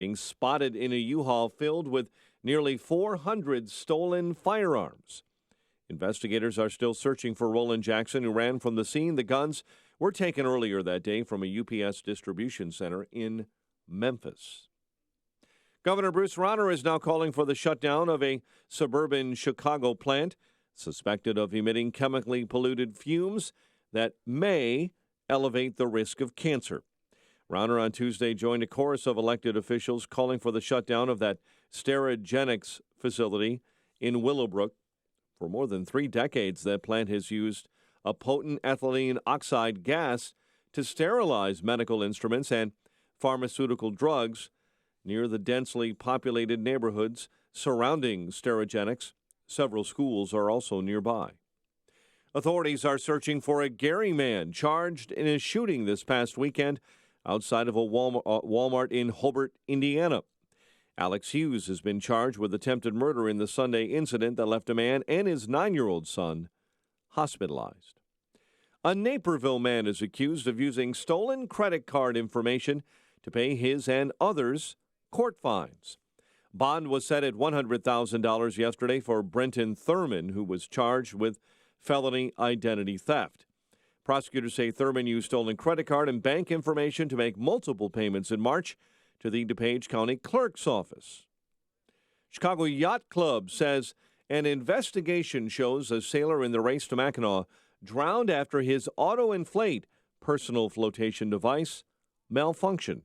being spotted in a U-Haul filled with nearly 400 stolen firearms. Investigators are still searching for Roland Jackson, who ran from the scene. The guns were taken earlier that day from a UPS distribution center in Memphis. Governor Bruce Rauner is now calling for the shutdown of a suburban Chicago plant suspected of emitting chemically polluted fumes that may elevate the risk of cancer. Rauner on Tuesday joined a chorus of elected officials calling for the shutdown of that Sterigenics facility in Willowbrook. For more than 3 decades, that plant has used a potent ethylene oxide gas to sterilize medical instruments and pharmaceutical drugs near the densely populated neighborhoods surrounding Sterigenics. Several schools are also nearby. Authorities are searching for a Gary man charged in a shooting this past weekend outside of a Walmart in Hobart, Indiana. Alex Hughes has been charged with attempted murder in the Sunday incident that left a man and his 9-year-old son hospitalized. A Naperville man is accused of using stolen credit card information to pay his and others' court fines. Bond was set at $100,000 yesterday for Brenton Thurman, who was charged with felony identity theft. Prosecutors say Thurman used stolen credit card and bank information to make multiple payments in March to the DuPage County Clerk's office. Chicago Yacht Club says an investigation shows a sailor in the race to Mackinac drowned after his auto-inflate personal flotation device malfunctioned.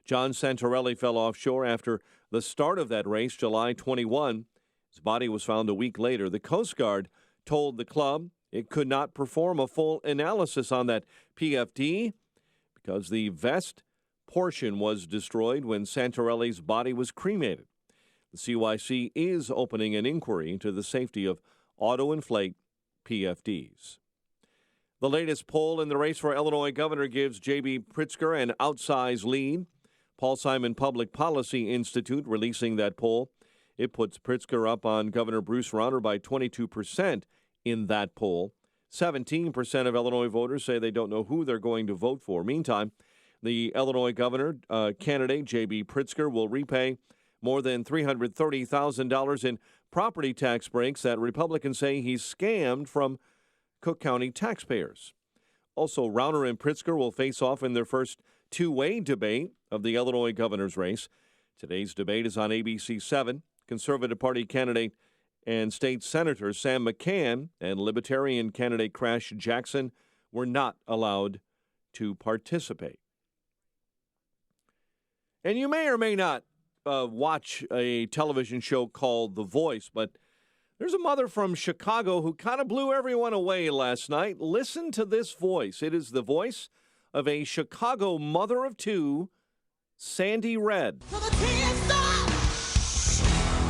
John Santorelli fell offshore after the start of that race, July 21. His body was found a week later. The Coast Guard told the club it could not perform a full analysis on that PFD because the vest portion was destroyed when Santorelli's body was cremated. The CYC is opening an inquiry into the safety of auto-inflate PFDs. The latest poll in the race for Illinois governor gives J.B. Pritzker an outsized lead. Paul Simon Public Policy Institute releasing that poll. It puts Pritzker up on Governor Bruce Rauner by 22% in that poll. 17% of Illinois voters say they don't know who they're going to vote for. Meantime, the Illinois governor candidate, J.B. Pritzker, will repay more than $330,000 in property tax breaks that Republicans say he's scammed from Cook County taxpayers. Also, Rauner and Pritzker will face off in their first two-way debate of the Illinois governor's race. Today's debate is on ABC 7. Conservative Party candidate and state senator Sam McCann and Libertarian candidate Crash Jackson were not allowed to participate. And you may or may not watch a television show called The Voice, but there's a mother from Chicago who kind of blew everyone away last night. Listen to this voice. It is the voice of a Chicago mother of 2, Sandy Red. So the tears stop,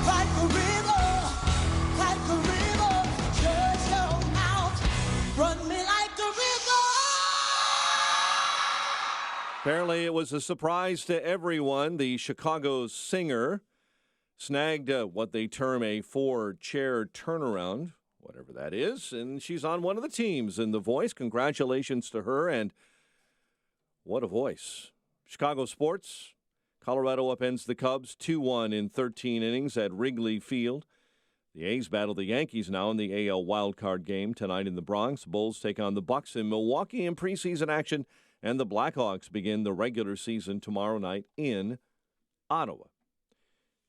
like the river, judge your mouth, run me like the river. Apparently it was a surprise to everyone. The Chicago singer snagged what they term a 4-chair turnaround, whatever that is, and she's on one of the teams in The Voice. Congratulations to her, and what a voice. Chicago sports. Colorado upends the Cubs 2-1 in 13 innings at Wrigley Field. The A's battle the Yankees now in the AL wildcard game tonight in the Bronx. Bulls take on the Bucks in Milwaukee in preseason action, and the Blackhawks begin the regular season tomorrow night in Ottawa.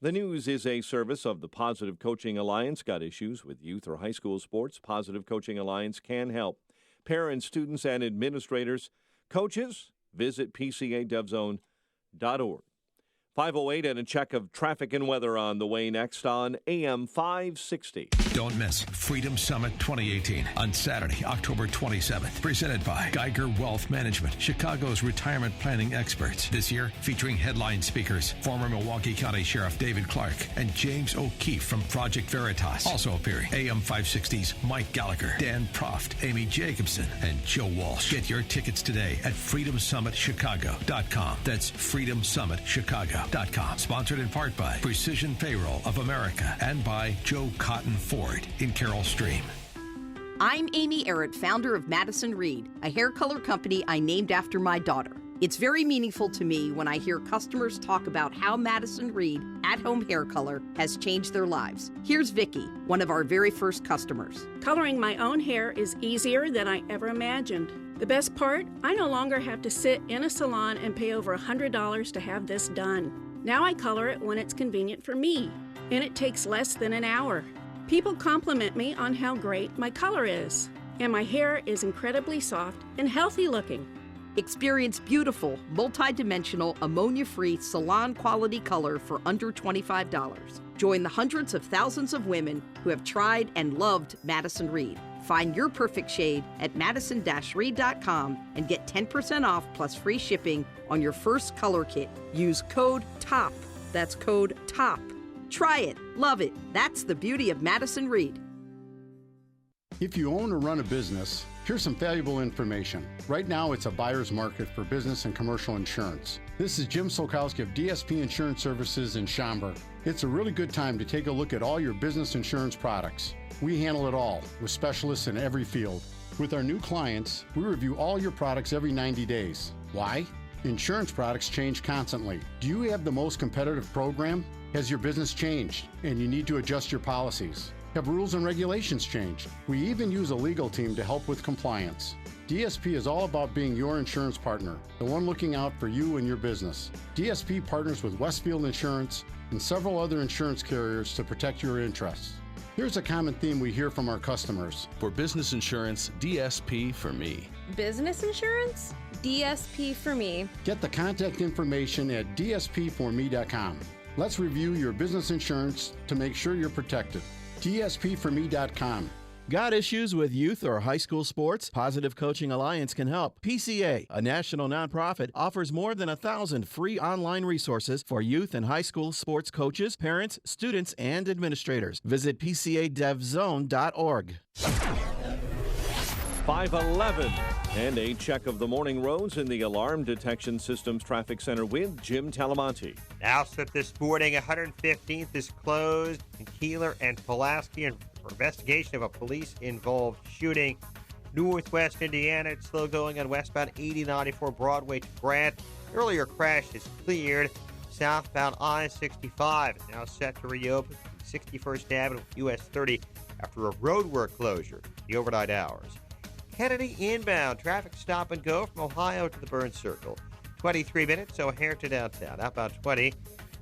The News is a service of the Positive Coaching Alliance. Got issues with youth or high school sports? Positive Coaching Alliance can help. Parents, students, and administrators, coaches, visit pcadevzone.org. 5:08 and a check of traffic and weather on the way next on AM 560. Don't miss Freedom Summit 2018 on Saturday, October 27th. Presented by Geiger Wealth Management, Chicago's retirement planning experts. This year featuring headline speakers, former Milwaukee County Sheriff David Clark and James O'Keefe from Project Veritas. Also appearing AM 560's Mike Gallagher, Dan Proft, Amy Jacobson, and Joe Walsh. Get your tickets today at freedomsummitchicago.com. That's freedomsummitchicago.com. Sponsored in part by Precision Payroll of America and by Joe Cotton Ford in Carroll Stream. I'm Amy Arrett, founder of Madison Reed, a hair color company I named after my daughter. It's very meaningful to me when I hear customers talk about how Madison Reed at-home hair color has changed their lives. Here's Vicky, one of our very first customers. Coloring my own hair is easier than I ever imagined. The best part, I no longer have to sit in a salon and pay over $100 to have this done. Now I color it when it's convenient for me, and it takes less than an hour. People compliment me on how great my color is, and my hair is incredibly soft and healthy looking. Experience beautiful, multi-dimensional, ammonia-free, salon-quality color for under $25. Join the hundreds of thousands of women who have tried and loved Madison Reed. Find your perfect shade at madison-reed.com and get 10% off plus free shipping on your first color kit. Use code TOP. That's code TOP. Try it. Love it. That's the beauty of Madison Reed. If you own or run a business, here's some valuable information. Right now, it's a buyer's market for business and commercial insurance. This is Jim Solkowski of DSP Insurance Services in Schaumburg. It's a really good time to take a look at all your business insurance products. We handle it all with specialists in every field. With our new clients, we review all your products every 90 days. Why? Insurance products change constantly. Do you have the most competitive program? Has your business changed and you need to adjust your policies? Have rules and regulations changed? We even use a legal team to help with compliance. DSP is all about being your insurance partner, the one looking out for you and your business. DSP partners with Westfield Insurance and several other insurance carriers to protect your interests. Here's a common theme we hear from our customers. For business insurance, DSP for me. Business insurance? DSP for me. Get the contact information at dspforme.com. Let's review your business insurance to make sure you're protected. dspforme.com. Got issues with youth or high school sports? Positive Coaching Alliance can help. PCA, a national nonprofit, offers more than 1,000 free online resources for youth and high school sports coaches, parents, students, and administrators. Visit PCADevZone.org. 5:11 and a check of the morning roads in the Alarm Detection Systems Traffic Center with Jim Talamonte. Now slip this morning, 115th is closed in Keeler and Pulaski for investigation of a police-involved shooting. Northwest Indiana, it's still going on westbound 8094 Broadway to Grant. Earlier crash is cleared. Southbound I-65 is now set to reopen 61st Avenue US 30 after a roadwork closure the overnight hours. Kennedy inbound, traffic stop and go from Ohio to the Burns Circle. 23 minutes, O'Hare to downtown. Outbound 20.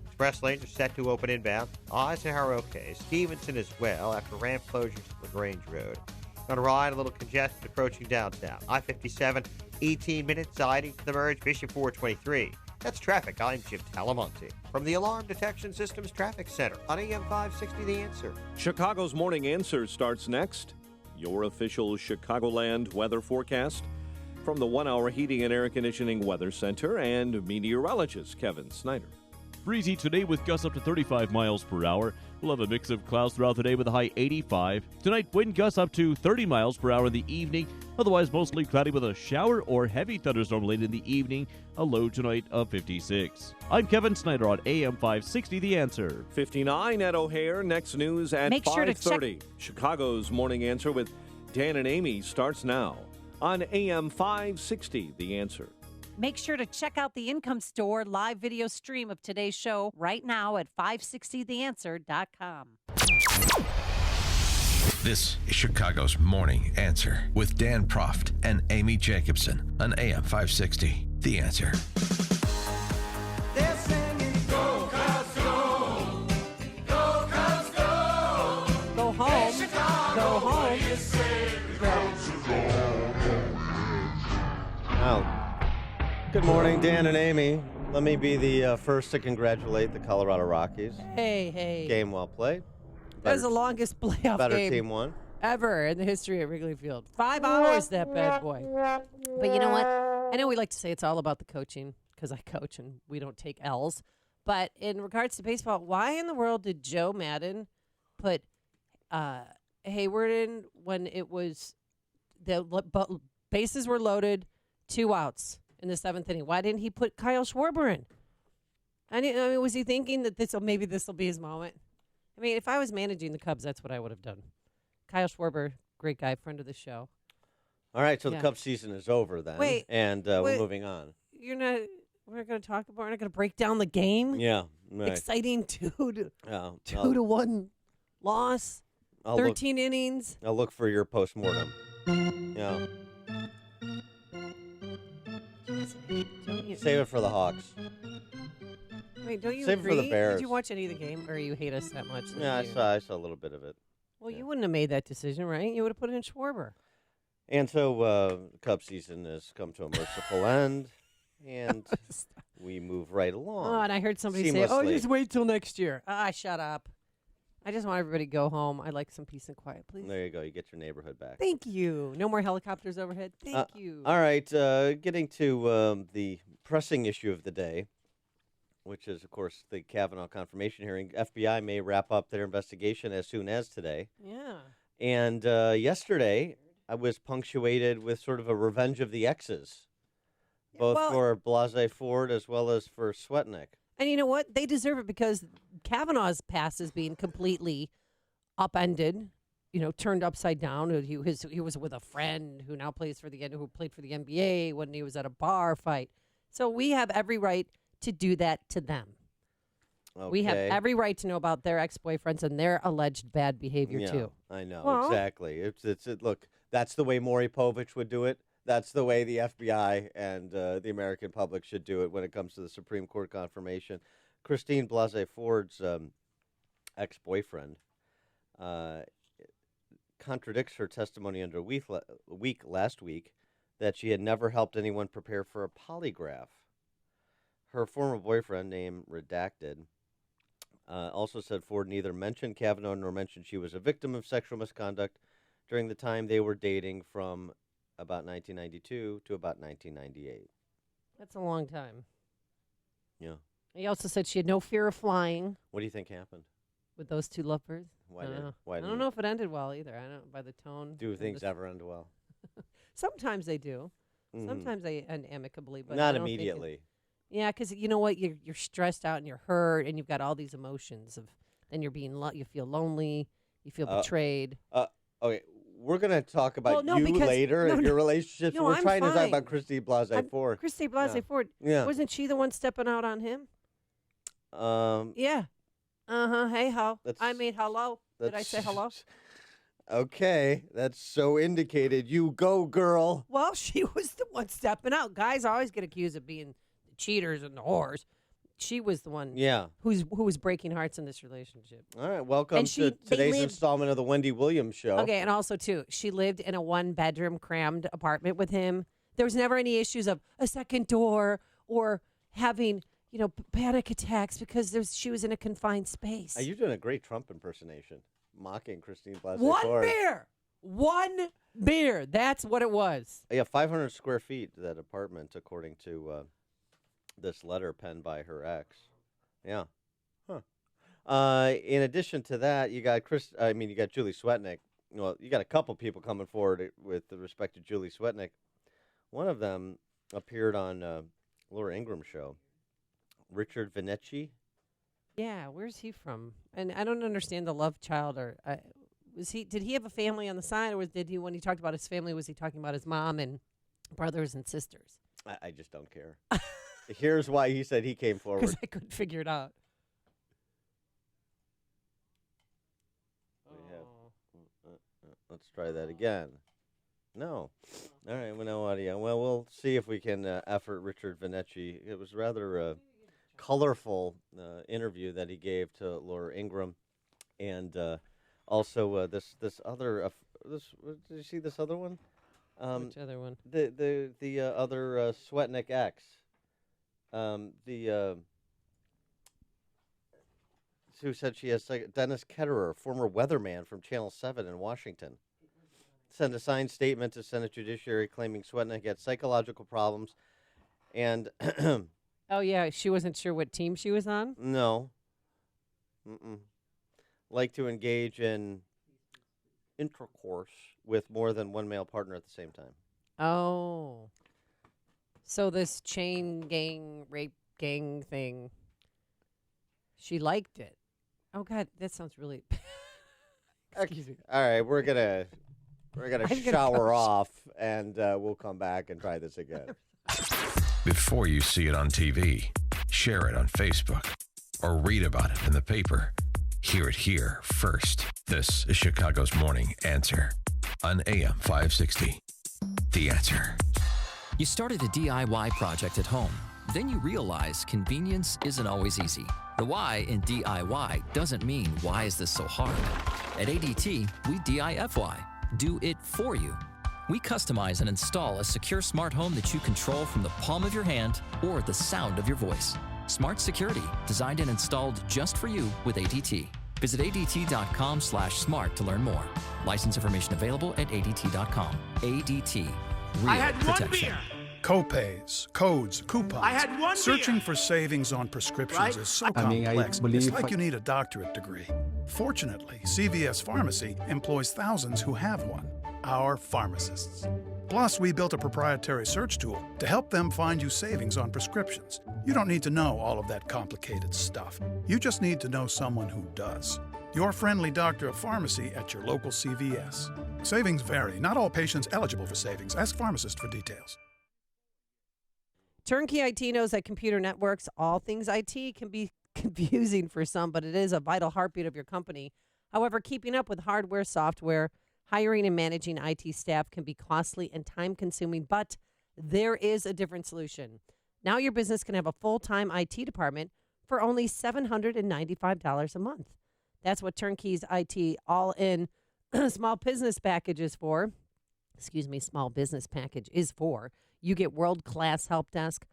Express lanes are set to open inbound. Eisenhower okay. Stevenson as well after ramp closures to LaGrange Road. On a ride, a little congested approaching downtown. I-57, 18 minutes, siding to the merge, Bishop 423. That's traffic. I'm Jim Talamonte from the Alarm Detection Systems Traffic Center on AM 560 The Answer. Chicago's Morning Answer starts next. Your official Chicagoland weather forecast from the 1-hour Heating and Air Conditioning Weather Center and meteorologist Kevin Snyder. Breezy today with gusts up to 35 miles per hour. We'll have a mix of clouds throughout the day with a high 85. Tonight, wind gusts up to 30 miles per hour in the evening. Otherwise, mostly cloudy with a shower or heavy thunderstorm late in the evening. A low tonight of 56. I'm Kevin Snyder on AM 560 The Answer. 59 at O'Hare. Next news at 5:30. Chicago's Morning Answer with Dan and Amy starts now on AM 560 The Answer. Make sure to check out the Income Store live video stream of today's show right now at 560theanswer.com. This is Chicago's Morning Answer with Dan Proft and Amy Jacobson on AM 560. The Answer. They're singing, go, Cubs, go. Go, Cubs, go. Go home. Go home. Wow. Good morning, Dan and Amy. Let me be the first to congratulate the Colorado Rockies. Hey. Game well played. That was the longest playoff better game team won. ever in the history of Wrigley Field. 5 hours, that bad boy. But you know what? I know we like to say it's all about the coaching because I coach and we don't take L's. But in regards to baseball, why in the world did Joe Madden put Hayward in when it was the bases were loaded, 2 outs in the 7th inning? Why didn't he put Kyle Schwarber in? I mean, was he thinking that maybe this will be his moment? I mean, if I was managing the Cubs, that's what I would have done. Kyle Schwarber, great guy, friend of the show. All right, so the Cubs season is over then. Wait, and we're moving on. You're not. We're not going to talk about. We're not going to break down the game. Yeah. Right. Exciting 2-1 loss. I'll 13 innings. I'll look for your postmortem. Yeah. Save it for the Hawks. Wait, don't you Save agree? it for the Bears. Did you watch any of the game, or you hate us that much? Yeah, I saw a little bit of it. Well, you wouldn't have made that decision, right? You would have put it in Schwarber. And so Cub season has come to a merciful end, and we move right along. Oh, and I heard somebody say, "Oh, just wait till next year." Shut up. I just want everybody to go home. I like some peace and quiet, please. There you go. You get your neighborhood back. Thank you. No more helicopters overhead. Thank you. All right. Getting to the pressing issue of the day, which is, of course, the Kavanaugh confirmation hearing. FBI may wrap up their investigation as soon as today. Yeah. And yesterday, I was punctuated with sort of a revenge of the exes, both for Blasey Ford as well as for Swetnick. And you know what? They deserve it because Kavanaugh's past is being completely upended, turned upside down. He was with a friend who now plays for who played for the NBA when he was at a bar fight. So we have every right to do that to them. Okay. We have every right to know about their ex-boyfriends and their alleged bad behavior too. I know, well, exactly. Look, that's the way Maury Povich would do it. That's the way the FBI and the American public should do it when it comes to the Supreme Court confirmation. Christine Blasey Ford's ex-boyfriend contradicts her testimony under last week that she had never helped anyone prepare for a polygraph. Her former boyfriend, named Redacted, also said Ford neither mentioned Kavanaugh nor mentioned she was a victim of sexual misconduct during the time they were dating from about 1992 to about 1998. That's a long time. Yeah. He also said she had no fear of flying. What do you think happened with those two lovebirds? Why I don't know if it ended well either. I don't know by the tone. Do things ever end well? Sometimes they do. Sometimes they end amicably, but not immediately. Yeah, because you know what? You're stressed out and you're hurt, and you've got all these emotions of. Then you're being you feel lonely, you feel betrayed. Okay. We're going to talk about later and your relationships. We're trying to talk about Christine Blasey Ford. Christine Blasey Ford. Yeah. Wasn't she the one stepping out on him? Yeah. Hey, ho. I mean, hello. Did I say hello? Okay. That's so indicated. You go, girl. Well, she was the one stepping out. Guys always get accused of being the cheaters and the whores. She was the one who was breaking hearts in this relationship. All right, welcome to today's installment of the Wendy Williams Show. Okay, and also, too, she lived in a one-bedroom crammed apartment with him. There was never any issues of a second door or having, panic attacks because she was in a confined space. You're doing a great Trump impersonation, mocking Christine Blasey Ford. One beer. That's what it was. Yeah, 500 square feet, that apartment, according to... this letter penned by her ex. Yeah. Huh. In addition to that, you got Julie Swetnick. Well, you got a couple people coming forward with respect to Julie Swetnick. One of them appeared on Laura Ingram's show. Richard Venecci. Yeah, where's he from? And I don't understand the love child or did he have a family on the side, or did he, when he talked about his family, was he talking about his mom and brothers and sisters? I just don't care. Here's why he said he came forward. Because I couldn't figure it out. Let's try that again. No. All right, well, no audio. Well, we'll see if we can effort Richard Venecci. It was rather a colorful interview that he gave to Laura Ingraham. And also this other, did you see this other one? Which other one? The other Swetnick ex. Who said she has Dennis Ketterer, former weatherman from Channel 7 in Washington, sent a signed statement to Senate Judiciary claiming Swetnick had psychological problems and... Oh, yeah, she wasn't sure what team she was on? No. Like to engage in intercourse with more than one male partner at the same time. Oh. So this chain gang, rape gang thing, she liked it. Oh God, that sounds really. Excuse me. All right, we're gonna shower off, and we'll come back and try this again. before you see it on TV, share it on Facebook, or read about it in the paper. Hear it here first. This is Chicago's Morning Answer on AM 560. The Answer. You started a DIY project at home. Then you realize convenience isn't always easy. The why in DIY doesn't mean why is this so hard. At ADT, we DIFY, do it for you. We customize and install a secure smart home that you control from the palm of your hand or the sound of your voice. Smart security, designed and installed just for you with ADT. Visit ADT.com/smart to learn more. License information available at ADT.com. ADT. Real I had protection. one beer. Copays, codes, coupons. I had one Searching beer. for savings on prescriptions Right? is so I mean, I complex. believe It's like I- you need a doctorate degree. Fortunately, CVS Pharmacy employs thousands who have one. Our pharmacists. Plus, we built a proprietary search tool to help them find you savings on prescriptions. You don't need to know all of that complicated stuff. You just need to know someone who does. Your friendly doctor of pharmacy at your local CVS. Savings vary. Not all patients eligible for savings. Ask pharmacist for details. Turnkey IT knows that computer networks, all things IT, can be confusing for some, but it is a vital heartbeat of your company. However, keeping up with hardware, software, hiring and managing IT staff can be costly and time-consuming, but there is a different solution. Now your business can have a full-time IT department for only $795 a month. That's what Turnkey's IT all-in small business package is for. Small business package is for. You get world-class help desk,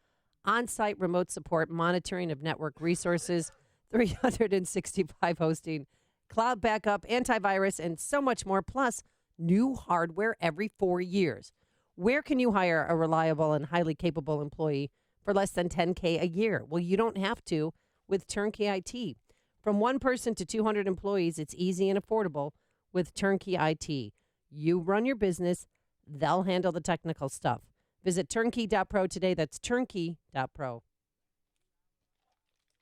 on-site remote support, monitoring of network resources, 365 hosting, cloud backup, antivirus, and so much more, plus new hardware every 4 years. Where can you hire a reliable and highly capable employee for less than $10K a year? Well, you don't have to with Turnkey IT. From one person to 200 employees, it's easy and affordable with Turnkey IT. You run your business, they'll handle the technical stuff. Visit turnkey.pro today. That's turnkey.pro.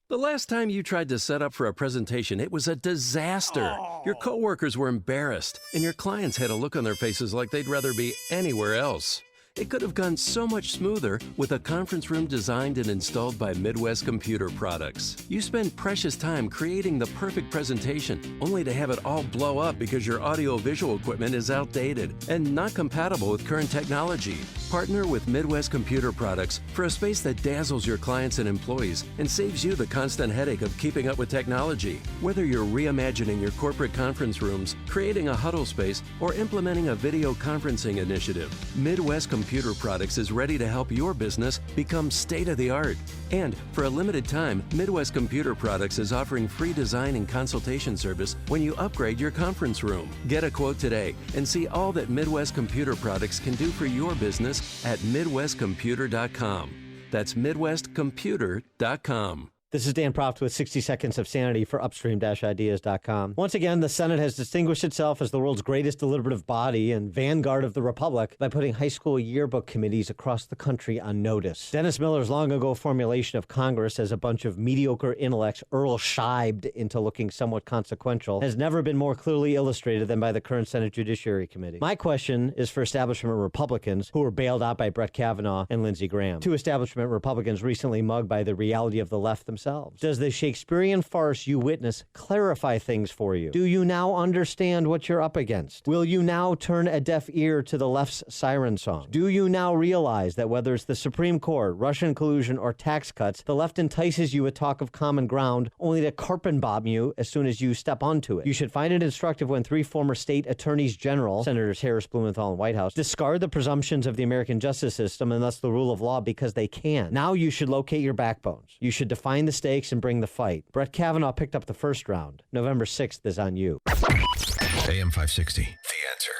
The last time you tried to set up for a presentation, it was a disaster. Your coworkers were embarrassed, and your clients had a look on their faces like they'd rather be anywhere else. It could have gone so much smoother with a conference room designed and installed by Midwest Computer Products. You spend precious time creating the perfect presentation, only to have it all blow up because your audio-visual equipment is outdated and not compatible with current technology. Partner with Midwest Computer Products for a space that dazzles your clients and employees and saves you the constant headache of keeping up with technology. Whether you're reimagining your corporate conference rooms, creating a huddle space, or implementing a video conferencing initiative, Midwest Computer Products is ready to help your business become state-of-the-art. And for a limited time, Midwest Computer Products is offering free design and consultation service when you upgrade your conference room. Get a quote today and see all that Midwest Computer Products can do for your business at MidwestComputer.com. That's MidwestComputer.com. This is Dan Proft with 60 Seconds of Sanity for Upstream-Ideas.com. Once again, the Senate has distinguished itself as the world's greatest deliberative body and vanguard of the Republic by putting high school yearbook committees across the country on notice. Dennis Miller's long-ago formulation of Congress as a bunch of mediocre intellects Earl-shibed into looking somewhat consequential has never been more clearly illustrated than by the current Senate Judiciary Committee. My question is for establishment Republicans who were bailed out by Brett Kavanaugh and Lindsey Graham. Two establishment Republicans recently mugged by the reality of the left themselves. Does the Shakespearean farce you witness clarify things for you? Do you now understand what you're up against? Will you now turn a deaf ear to the left's siren song? Do you now realize that whether it's the Supreme Court, Russian collusion, or tax cuts, the left entices you with talk of common ground only to carpet bomb you as soon as you step onto it? You should find it instructive when three former state attorneys general, Senators Harris, Blumenthal, and Whitehouse, discard the presumptions of the American justice system and thus the rule of law because they can. Now you should locate your backbones. You should define the stakes and bring the fight. Brett Kavanaugh picked up the first round. November 6th is on you. AM 560, The Answer.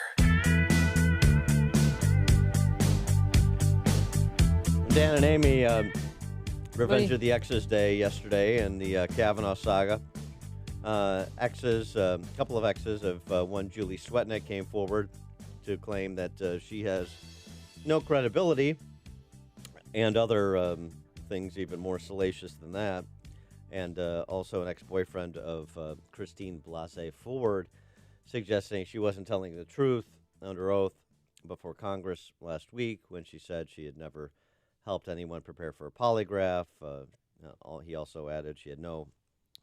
Dan and Amy, Revenge of the Exes Day yesterday in the Kavanaugh saga. Exes, a couple of exes of one, Julie Swetnick, came forward to claim that she has no credibility and other things even more salacious than that. And also an ex-boyfriend of Christine Blasey Ford, suggesting she wasn't telling the truth under oath before Congress last week when she said she had never helped anyone prepare for a polygraph. He also added she had no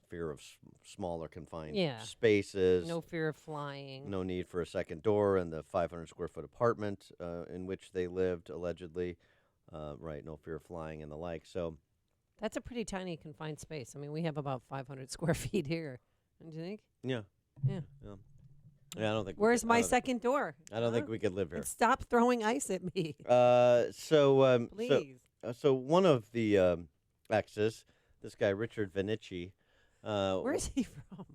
fear of smaller confined spaces. No fear of flying. No need for a second door in the 500-square-foot apartment in which they lived, allegedly. Right, no fear of flying and the like. So that's a pretty tiny confined space. I mean, we have about 500 square feet here. Don't you think? Yeah. Yeah. I don't think. Where's my second door? I don't think we could live here. And stop throwing ice at me. Please. So one of the exes, this guy Richard Vinici. Where is he from?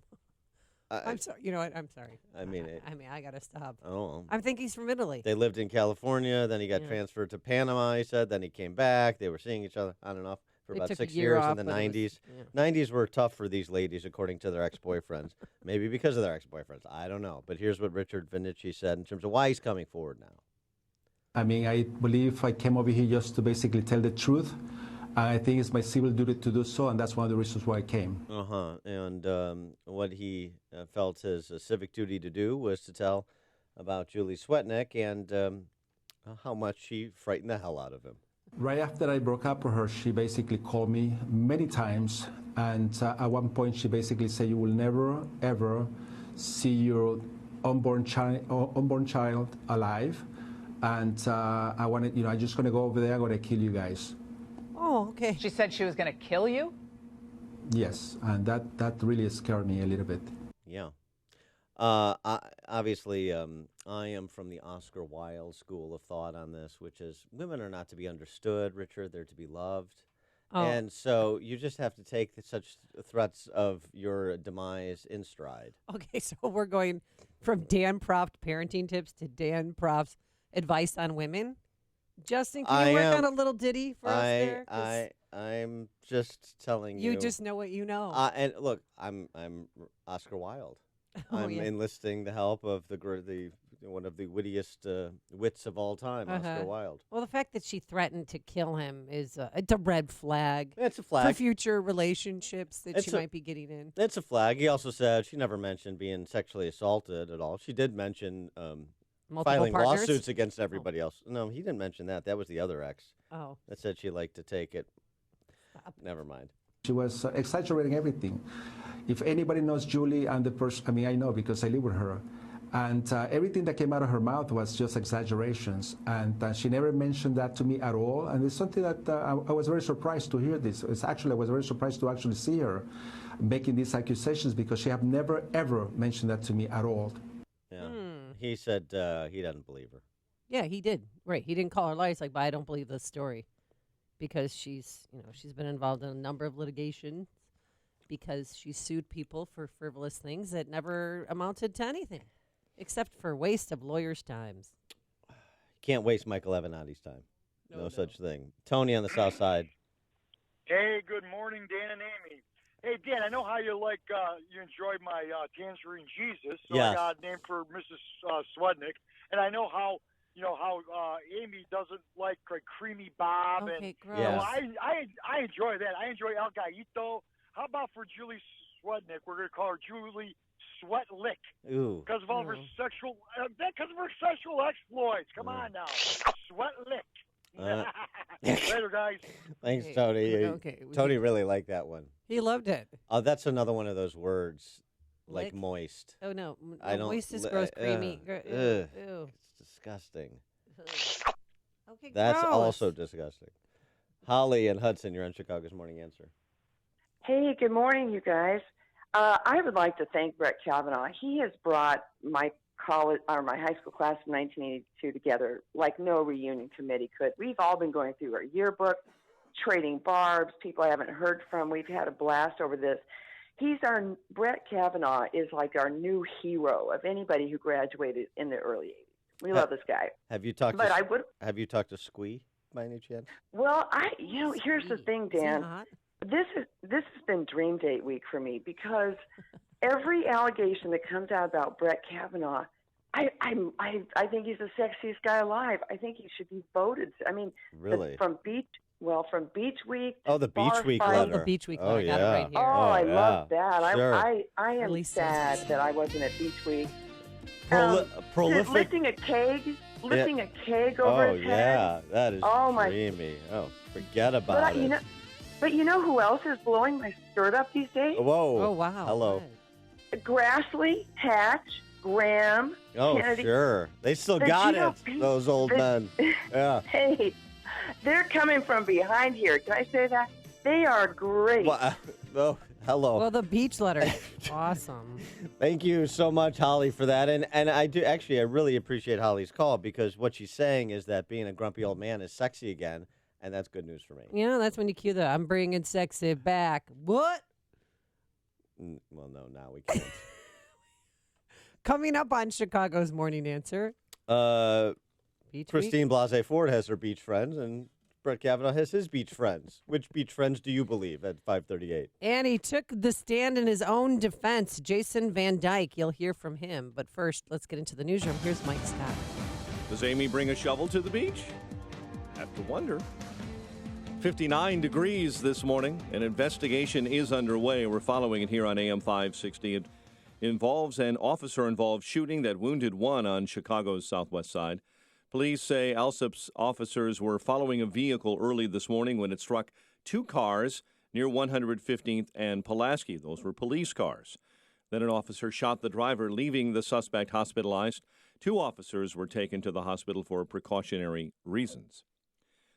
I'm sorry. You know what? I'm sorry. I mean, I gotta stop. Oh. I think he's from Italy. They lived in California. Then he got transferred to Panama. He said. Then he came back. They were seeing each other on and off for about 6 years in the 90s. 90s were tough for these ladies, according to their ex-boyfriends. Maybe because of their ex-boyfriends. I don't know. But here's what Richard Vinici said in terms of why he's coming forward now. I mean, I believe I came over here just to basically tell the truth. I think it's my civil duty to do so, and that's one of the reasons why I came. And what he felt his civic duty to do was to tell about Julie Swetnick and how much she frightened the hell out of him. Right after I broke up with her, she basically called me many times, and at one point she basically said, "You will never, ever see your unborn child alive, and I wanted, I'm just going to go over there, I'm going to kill you guys." Oh, okay. She said she was going to kill you? Yes, and that really scared me a little bit. Yeah. Obviously, I am from the Oscar Wilde school of thought on this, which is women are not to be understood, Richard, they're to be loved. Oh. And so you just have to take such threats of your demise in stride. Okay, so we're going from Dan Proft parenting tips to Dan Proft's advice on women. Justin, can you work on a little ditty for us there? I'm just telling you. You just know what you know. And look, I'm Oscar Wilde. I'm enlisting the help of the one of the wittiest wits of all time, Oscar Wilde. Well, the fact that she threatened to kill him is it's a red flag. It's a flag for future relationships that she might be getting in. It's a flag. He also said she never mentioned being sexually assaulted at all. She did mention filing lawsuits against everybody else. No, he didn't mention that. That was the other ex. Oh. That said she liked to take it. Never mind. She was exaggerating everything. If anybody knows Julie and the person, I mean, I know because I live with her. And everything that came out of her mouth was just exaggerations. And she never mentioned that to me at all. And it's something that I was very surprised to hear this. I was very surprised to actually see her making these accusations because she have never, ever mentioned that to me at all. Yeah. He said he doesn't believe her. Yeah, he did. Right. He didn't call her lies. Like, but I don't believe this story because she's been involved in a number of litigations because she sued people for frivolous things that never amounted to anything except for waste of lawyers' times. Can't waste Michael Avenatti's time. No such thing. Tony on the South Side. Hey, good morning, Dan and Amy. Hey, Dan, I know how you you enjoyed my Tangerine Jesus, so yes. I got a name for Mrs. Swednick, and I know how Amy doesn't like Creamy Bob, okay, and I enjoy that. I enjoy El Gallito. How about for Julie Swednick? We're going to call her Julie Sweatlick. Ooh. Because of all of her sexual exploits. Come on now, Sweatlick. Later, guys. Thanks, Tony. Okay. Tony really liked that one. He loved it. Oh, that's another one of those words, like moist. Oh, no. I don't. Moist is gross, creamy. Ew. Ew. It's disgusting. Okay, that's gross. also disgusting. Holly and Hudson, you're on Chicago's Morning Answer. Hey, good morning, you guys. I would like to thank Brett Kavanaugh. He has brought my high school class of 1982 together like no reunion committee could. We've all been going through our yearbook, trading barbs, people I haven't heard from. We've had a blast over this. Brett Kavanaugh is like our new hero of anybody who graduated in the early 80s. We love this guy. Have you talked Have you talked to Squee by any chance? Well, here's the thing, Dan. This has been dream date week for me because every allegation that comes out about Brett Kavanaugh, I think he's the sexiest guy alive. I think he should be voted. I mean, really? From Beach Week. Oh, the Beach Week letter. Oh, the Beach Week letter. I got it right here. Oh, I love that. Sure. I am sad that I wasn't at Beach Week. Prolific. Lifting a keg lifting a keg over his head. Oh, yeah. That is dreamy. Oh, forget about it. But you know who else is blowing my skirt up these days? Whoa. Oh, wow. Hello. Grassley, Hatch, Graham, Oh, Kennedy. sure. They still The got GOP it, those old men. Yeah. Hey, they're coming from behind here. Can I say that? They are great. Well, oh, hello. Well, the beach letter. Awesome. Thank you so much, Holly, for that. And I really appreciate Holly's call, because what she's saying is that being a grumpy old man is sexy again, and that's good news for me. You know, that's when you cue the I'm bringing sexy back. What? Well, no, now we can't. Coming up on Chicago's Morning Answer. Beach Christine Blasey Ford has her beach friends, and Brett Kavanaugh has his beach friends. Which beach friends do you believe at 5:38? And he took the stand in his own defense. Jason Van Dyke, you'll hear from him. But first, let's get into the newsroom. Here's Mike Scott. Does Amy bring a shovel to the beach? Have to wonder. 59 degrees this morning. An investigation is underway. We're following it here on AM 560. It involves an officer-involved shooting that wounded one on Chicago's southwest side. Police say Alsip's officers were following a vehicle early this morning when it struck two cars near 115th and Pulaski. Those were police cars. Then an officer shot the driver, leaving the suspect hospitalized. Two officers were taken to the hospital for precautionary reasons.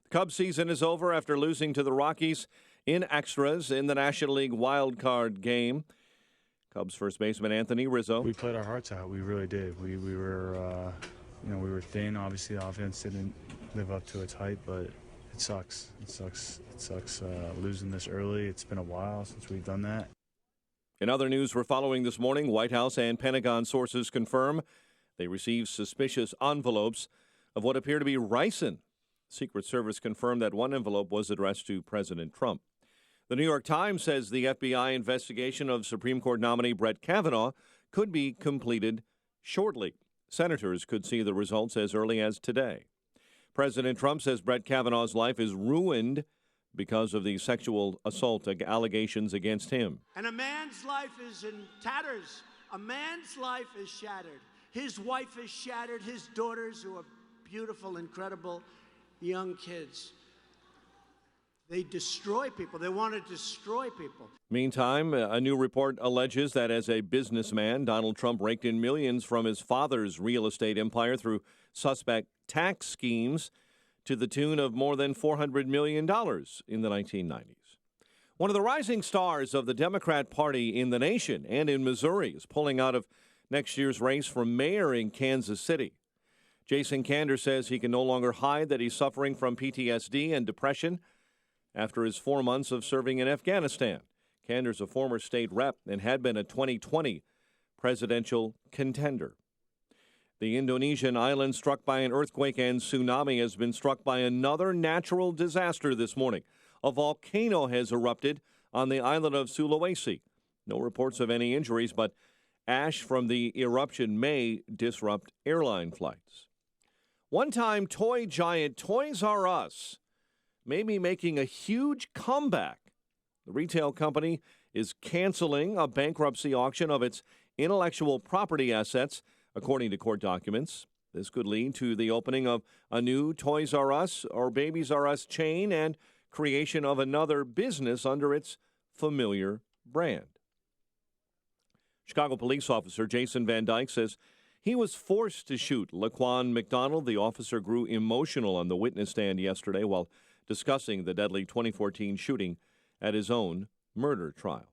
The Cubs season is over after losing to the Rockies in extras in the National League wild card game. Cubs first baseman Anthony Rizzo. We played our hearts out. We really did. We were, we were thin. Obviously, the offense didn't live up to its hype, but it sucks. It sucks losing this early. It's been a while since we've done that. In other news we're following this morning, White House and Pentagon sources confirm they received suspicious envelopes of what appear to be ricin. Secret Service confirmed that one envelope was addressed to President Trump. The New York Times says the FBI investigation of Supreme Court nominee Brett Kavanaugh could be completed shortly. Senators could see the results as early as today. President Trump says Brett Kavanaugh's life is ruined because of the sexual assault allegations against him. And a man's life is in tatters. A man's life is shattered. His wife is shattered. His daughters, who are beautiful, incredible young kids. They destroy people. They want to destroy people. Meantime, a new report alleges that as a businessman, Donald Trump raked in millions from his father's real estate empire through suspect tax schemes to the tune of more than $400 million in the 1990s. One of the rising stars of the Democrat Party in the nation and in Missouri is pulling out of next year's race for mayor in Kansas City. Jason Kander says he can no longer hide that he's suffering from PTSD and depression after his 4 months of serving in Afghanistan. Kander's a former state rep and had been a 2020 presidential contender. The Indonesian island struck by an earthquake and tsunami has been struck by another natural disaster this morning. A volcano has erupted on the island of Sulawesi. No reports of any injuries, but ash from the eruption may disrupt airline flights. One-time toy giant Toys R Us may be making a huge comeback. The retail company is canceling a bankruptcy auction of its intellectual property assets, according to court documents. This could lead to the opening of a new Toys R Us or Babies R Us chain and creation of another business under its familiar brand. Chicago police officer Jason Van Dyke says he was forced to shoot Laquan McDonald. The officer grew emotional on the witness stand yesterday while discussing the deadly 2014 shooting at his own murder trial.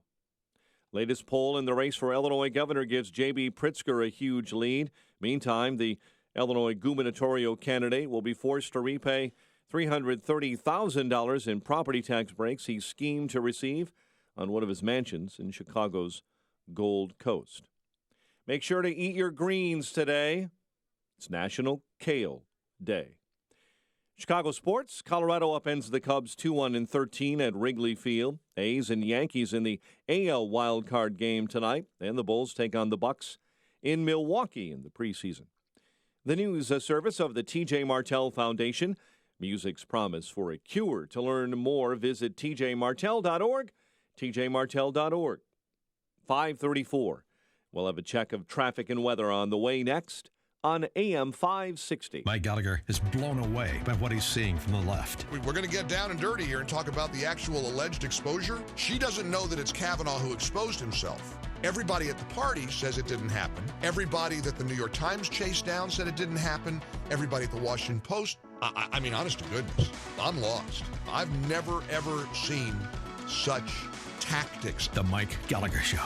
Latest poll in the race for Illinois governor gives J.B. Pritzker a huge lead. Meantime, the Illinois gubernatorial candidate will be forced to repay $330,000 in property tax breaks he schemed to receive on one of his mansions in Chicago's Gold Coast. Make sure to eat your greens today. It's National Kale Day. Chicago sports. Colorado upends the Cubs 2-13 at Wrigley Field. A's and Yankees in the AL wildcard game tonight. And the Bulls take on the Bucks in Milwaukee in the preseason. The news service of the T.J. Martell Foundation. Music's promise for a cure. To learn more, visit tjmartell.org, tjmartell.org. 5:34. We'll have a check of traffic and weather on the way next on AM 560. Mike Gallagher is blown away by what he's seeing from the left. We're going to get down and dirty here and talk about the actual alleged exposure. She doesn't know that it's Kavanaugh who exposed himself. Everybody at the party says it didn't happen. Everybody that the New York Times chased down said it didn't happen. Everybody at the Washington Post. I mean, honest to goodness, I'm lost. I've never, ever seen such tactics. The Mike Gallagher Show.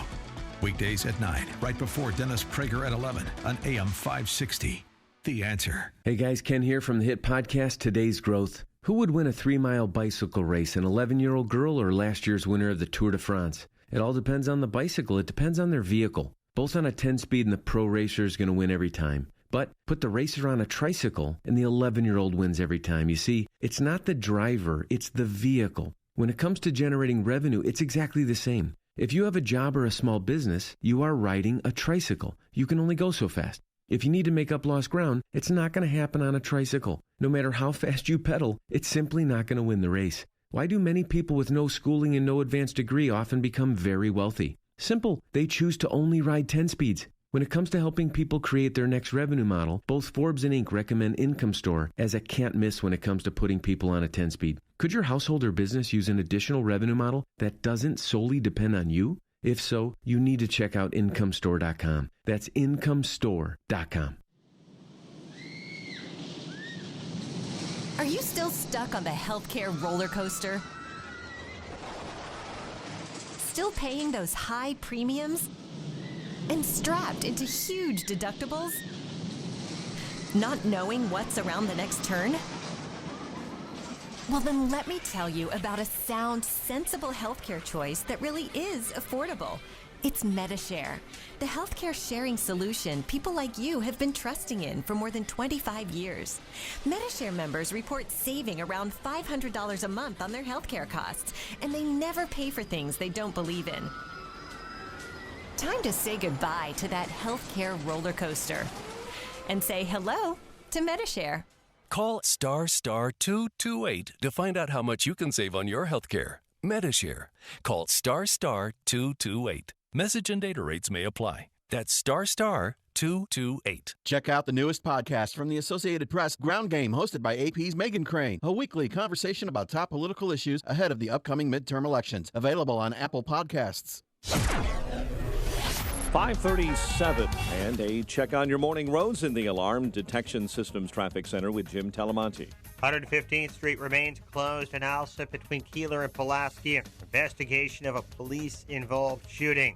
Weekdays at 9, right before Dennis Prager at 11 on AM 560. The Answer. Hey guys, Ken here from the hit podcast Today's Growth. Who would win a 3-mile bicycle race, an 11-year-old girl or last year's winner of the Tour de France? It all depends on the bicycle. It depends on their vehicle. Both on a 10-speed and the pro racer is going to win every time. But put the racer on a tricycle and the 11-year-old wins every time. You see, it's not the driver, it's the vehicle. When it comes to generating revenue, it's exactly the same. If you have a job or a small business, you are riding a tricycle. You can only go so fast. If you need to make up lost ground, it's not going to happen on a tricycle. No matter how fast you pedal, it's simply not going to win the race. Why do many people with no schooling and no advanced degree often become very wealthy? Simple. They choose to only ride 10 speeds. When it comes to helping people create their next revenue model, both Forbes and Inc. recommend Income Store as a can't miss when it comes to putting people on a 10-speed. Could your household or business use an additional revenue model that doesn't solely depend on you? If so, you need to check out IncomeStore.com. That's IncomeStore.com. Are you still stuck on the healthcare roller coaster? Still paying those high premiums? And strapped into huge deductibles? Not knowing what's around the next turn? Well, then let me tell you about a sound, sensible healthcare choice that really is affordable. It's MediShare, the healthcare sharing solution people like you have been trusting in for more than 25 years. MediShare members report saving around $500 a month on their healthcare costs, and they never pay for things they don't believe in. Time to say goodbye to that healthcare roller coaster and say hello to MediShare. Call *228 to find out how much you can save on your health care. MediShare. Call *228. Message and data rates may apply. That's *228. Check out the newest podcast from the Associated Press, Ground Game, hosted by AP's Megan Crane. A weekly conversation about top political issues ahead of the upcoming midterm elections. Available on Apple Podcasts. 5:37, and a check on your morning roads in the Alarm Detection Systems Traffic Center with Jim Talamonte. 115th Street remains closed in Alsip between Keeler and Pulaski. Investigation of a police-involved shooting.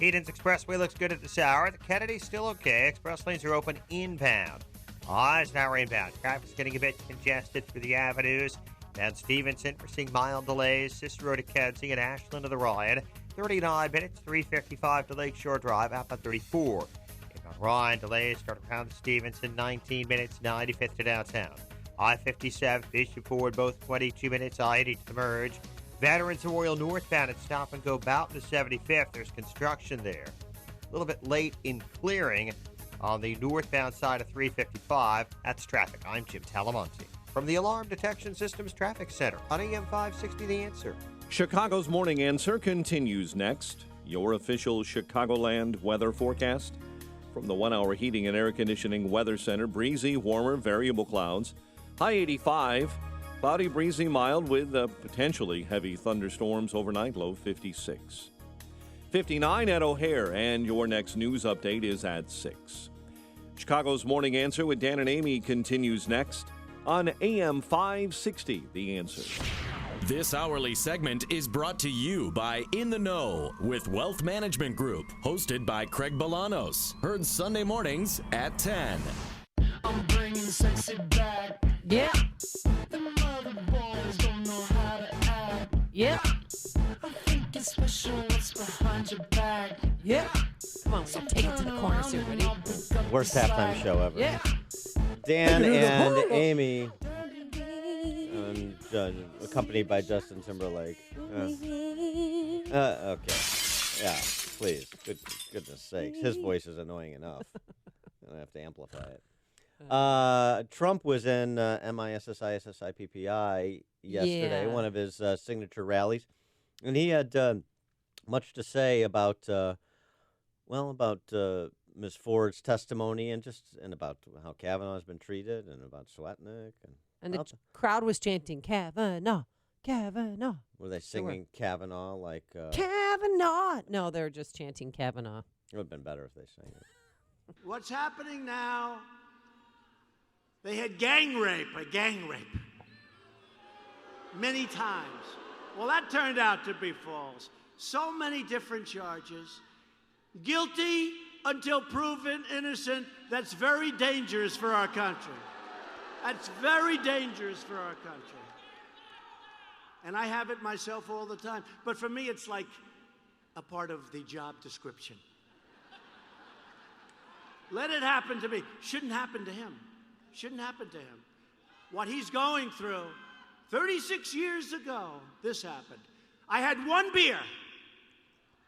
Eden's Expressway looks good at this hour. The Kennedy's still okay. Express lanes are open inbound. Eisenhower inbound. Traffic's getting a bit congested through the avenues. Down Stevenson, we're seeing mild delays. Cicero to Kedzie and Ashland to the Ryan. 39 minutes, 3:55 to Lakeshore Drive, out by 34. Inbound Ryan, delays start around Stevenson, 19 minutes, 95th to downtown. I-57, Bishop Ford, both 22 minutes, I-80 to the merge. Veterans Memorial northbound at Stop and Go Boughton to 75th. There's construction there. A little bit late in clearing on the northbound side of 355. That's traffic. I'm Jim Talamonte from the Alarm Detection Systems Traffic Center on AM 560 The Answer. Chicago's Morning Answer continues next. Your official Chicagoland weather forecast from the 1-hour heating and air conditioning weather center. Breezy, warmer, variable clouds. High 85. Cloudy, breezy, mild with potentially heavy thunderstorms overnight. Low 56. 59 at O'Hare, and your next news update is at 6. Chicago's Morning Answer with Dan and Amy continues next on AM 560 The Answer. This hourly segment is brought to you by In the Know with Wealth Management Group, hosted by Craig Bolanos. Heard Sunday mornings at 10. I'm bringing sexy back. Yeah. The mother boys don't know how to act. Yeah. I think it's special what's behind your back. Yeah. Come on, we'll take it to the corner soon, ready? Worst halftime show ever. Yeah. Dan and Amy, accompanied by Justin Timberlake. Okay. Yeah, please. Goodness sakes. His voice is annoying enough. I don't have to amplify it. Trump was in MISSISSIPPI yesterday, one of his signature rallies, and he had much to say about Ms. Ford's testimony and about how Kavanaugh has been treated and about Swetnick And the crowd was chanting, Kavanaugh, Kavanaugh. were they singing Kavanaugh like Kavanaugh. No, they're just chanting Kavanaugh. It would have been better if they sang it. What's happening now? They had a gang rape, many times. Well, that turned out to be false. So many different charges. Guilty until proven innocent. That's very dangerous for our country. That's very dangerous for our country. And I have it myself all the time. But for me, it's like a part of the job description. Let it happen to me. Shouldn't happen to him. Shouldn't happen to him. What he's going through, 36 years ago, this happened. I had one beer,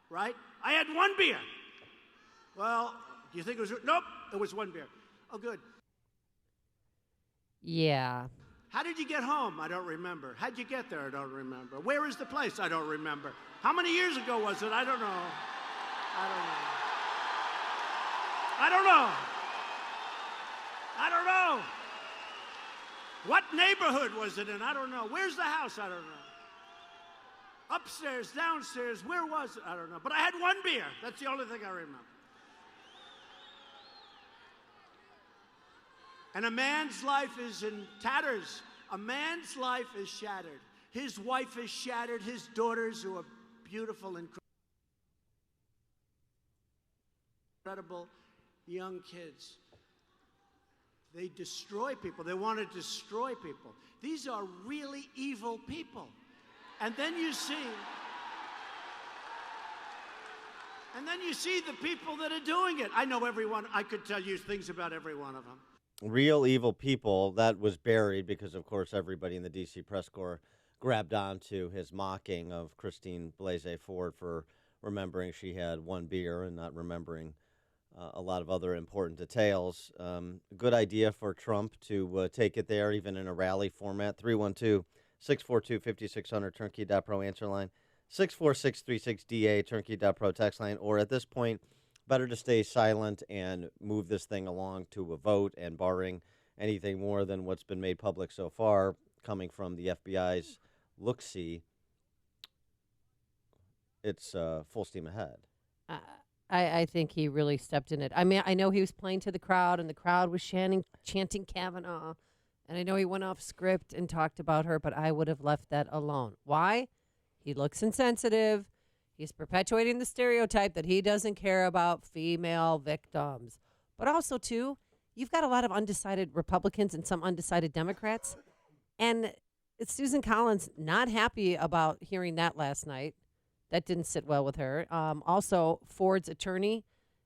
right? I had one beer. Well, do you think it was? Nope, it was one beer. Oh, good. Yeah. How did you get home? I don't remember. How'd you get there? I don't remember. Where is the place? I don't remember. How many years ago was it? I don't know. I don't know. What neighborhood was it in? I don't know. Where's the house? I don't know. Upstairs, downstairs, where was it? I don't know. But I had one beer. That's the only thing I remember. And a man's life is in tatters. A man's life is shattered. His wife is shattered. His daughters, who are beautiful, incredible young kids. They destroy people. They want to destroy people. These are really evil people. And then you see the people that are doing it. I know everyone. I could tell you things about every one of them. Real evil people, that was buried because, of course, everybody in the D.C. press corps grabbed onto his mocking of Christine Blasey Ford for remembering she had one beer and not remembering a lot of other important details. Good idea for Trump to take it there, even in a rally format. 312-642-5600, turnkey.pro answer line. 64636DA, turnkey.pro text line. Or at this point, better to stay silent and move this thing along to a vote, and barring anything more than what's been made public so far, coming from the FBI's look-see, it's full steam ahead. I think he really stepped in it. I mean, I know he was playing to the crowd, and the crowd was chanting Kavanaugh, and I know he went off script and talked about her, but I would have left that alone. Why? He looks insensitive. He's perpetuating the stereotype that he doesn't care about female victims. But also, too, you've got a lot of undecided Republicans and some undecided Democrats, and it's Susan Collins not happy about hearing that last night. That didn't sit well with her. Also, Ford's attorney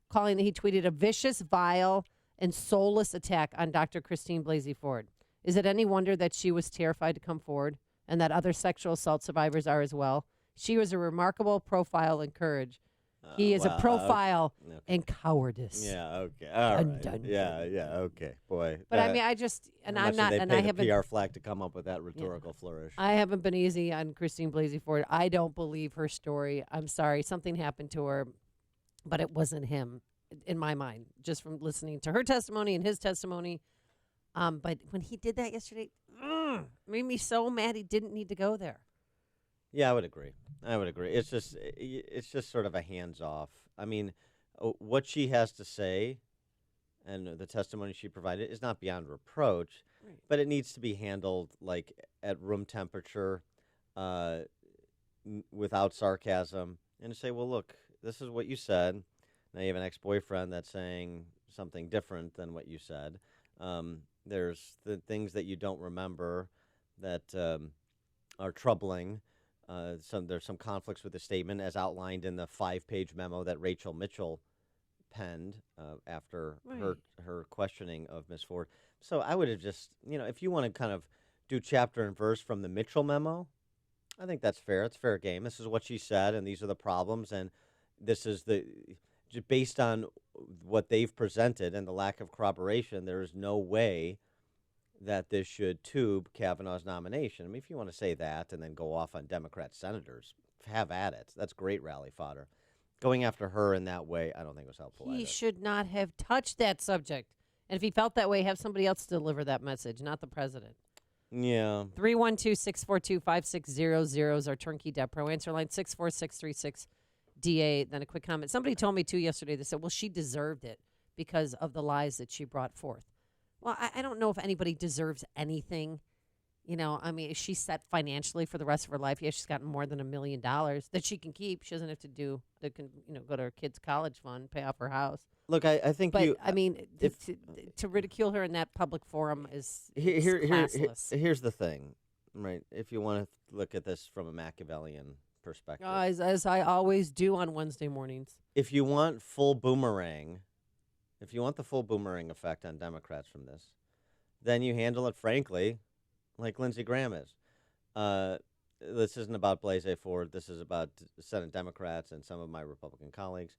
calling that he tweeted a vicious, vile, and soulless attack on Dr. Christine Blasey Ford. Is it any wonder that she was terrified to come forward and that other sexual assault survivors are as well? She was a remarkable profile in courage. He is a profile in cowardice. Yeah, okay. All right. Okay. Boy. But I mean, I just, and I'm not, and I haven't. PR flag to come up with that rhetorical flourish. I haven't been easy on Christine Blasey Ford. I don't believe her story. I'm sorry. Something happened to her, but it wasn't him in my mind, just from listening to her testimony and his testimony. But when he did that yesterday, made me so mad. He didn't need to go there. Yeah, I would agree. It's just sort of a hands-off. I mean, what she has to say and the testimony she provided is not beyond reproach, right, but it needs to be handled like at room temperature, without sarcasm, and to say, well, look, this is what you said. Now you have an ex-boyfriend that's saying something different than what you said. There's the things that you don't remember that are troubling. There's some conflicts with the statement as outlined in the 5-page memo that Rachel Mitchell penned after her questioning of Ms. Ford. So I would have just, if you want to kind of do chapter and verse from the Mitchell memo, I think that's fair. It's fair game. This is what she said, and these are the problems, and this is based on what they've presented and the lack of corroboration, there is no way that this should tube Kavanaugh's nomination. I mean, if you want to say that and then go off on Democrat senators, have at it. That's great rally fodder. Going after her in that way, I don't think was helpful He either. should not have touched that subject. And if he felt that way, have somebody else deliver that message, not the president. Yeah. 312-642-5600 is our turnkey debt pro answer line, 64636-DA. Then a quick comment. Somebody told me, too, yesterday, they said, well, she deserved it because of the lies that she brought forth. Well, I don't know if anybody deserves anything. You know, I mean, is she set financially for the rest of her life? Yeah, she's gotten more than $1 million that she can keep. She doesn't have to go to her kid's college fund, pay off her house. Look, I think but, you... I mean, to ridicule her in that public forum is classless. Here's the thing, right? If you want to look at this from a Machiavellian perspective. As I always do on Wednesday mornings. If you want the full boomerang effect on Democrats from this, then you handle it, frankly, like Lindsey Graham is. This isn't about Blasey Ford. This is about Senate Democrats and some of my Republican colleagues.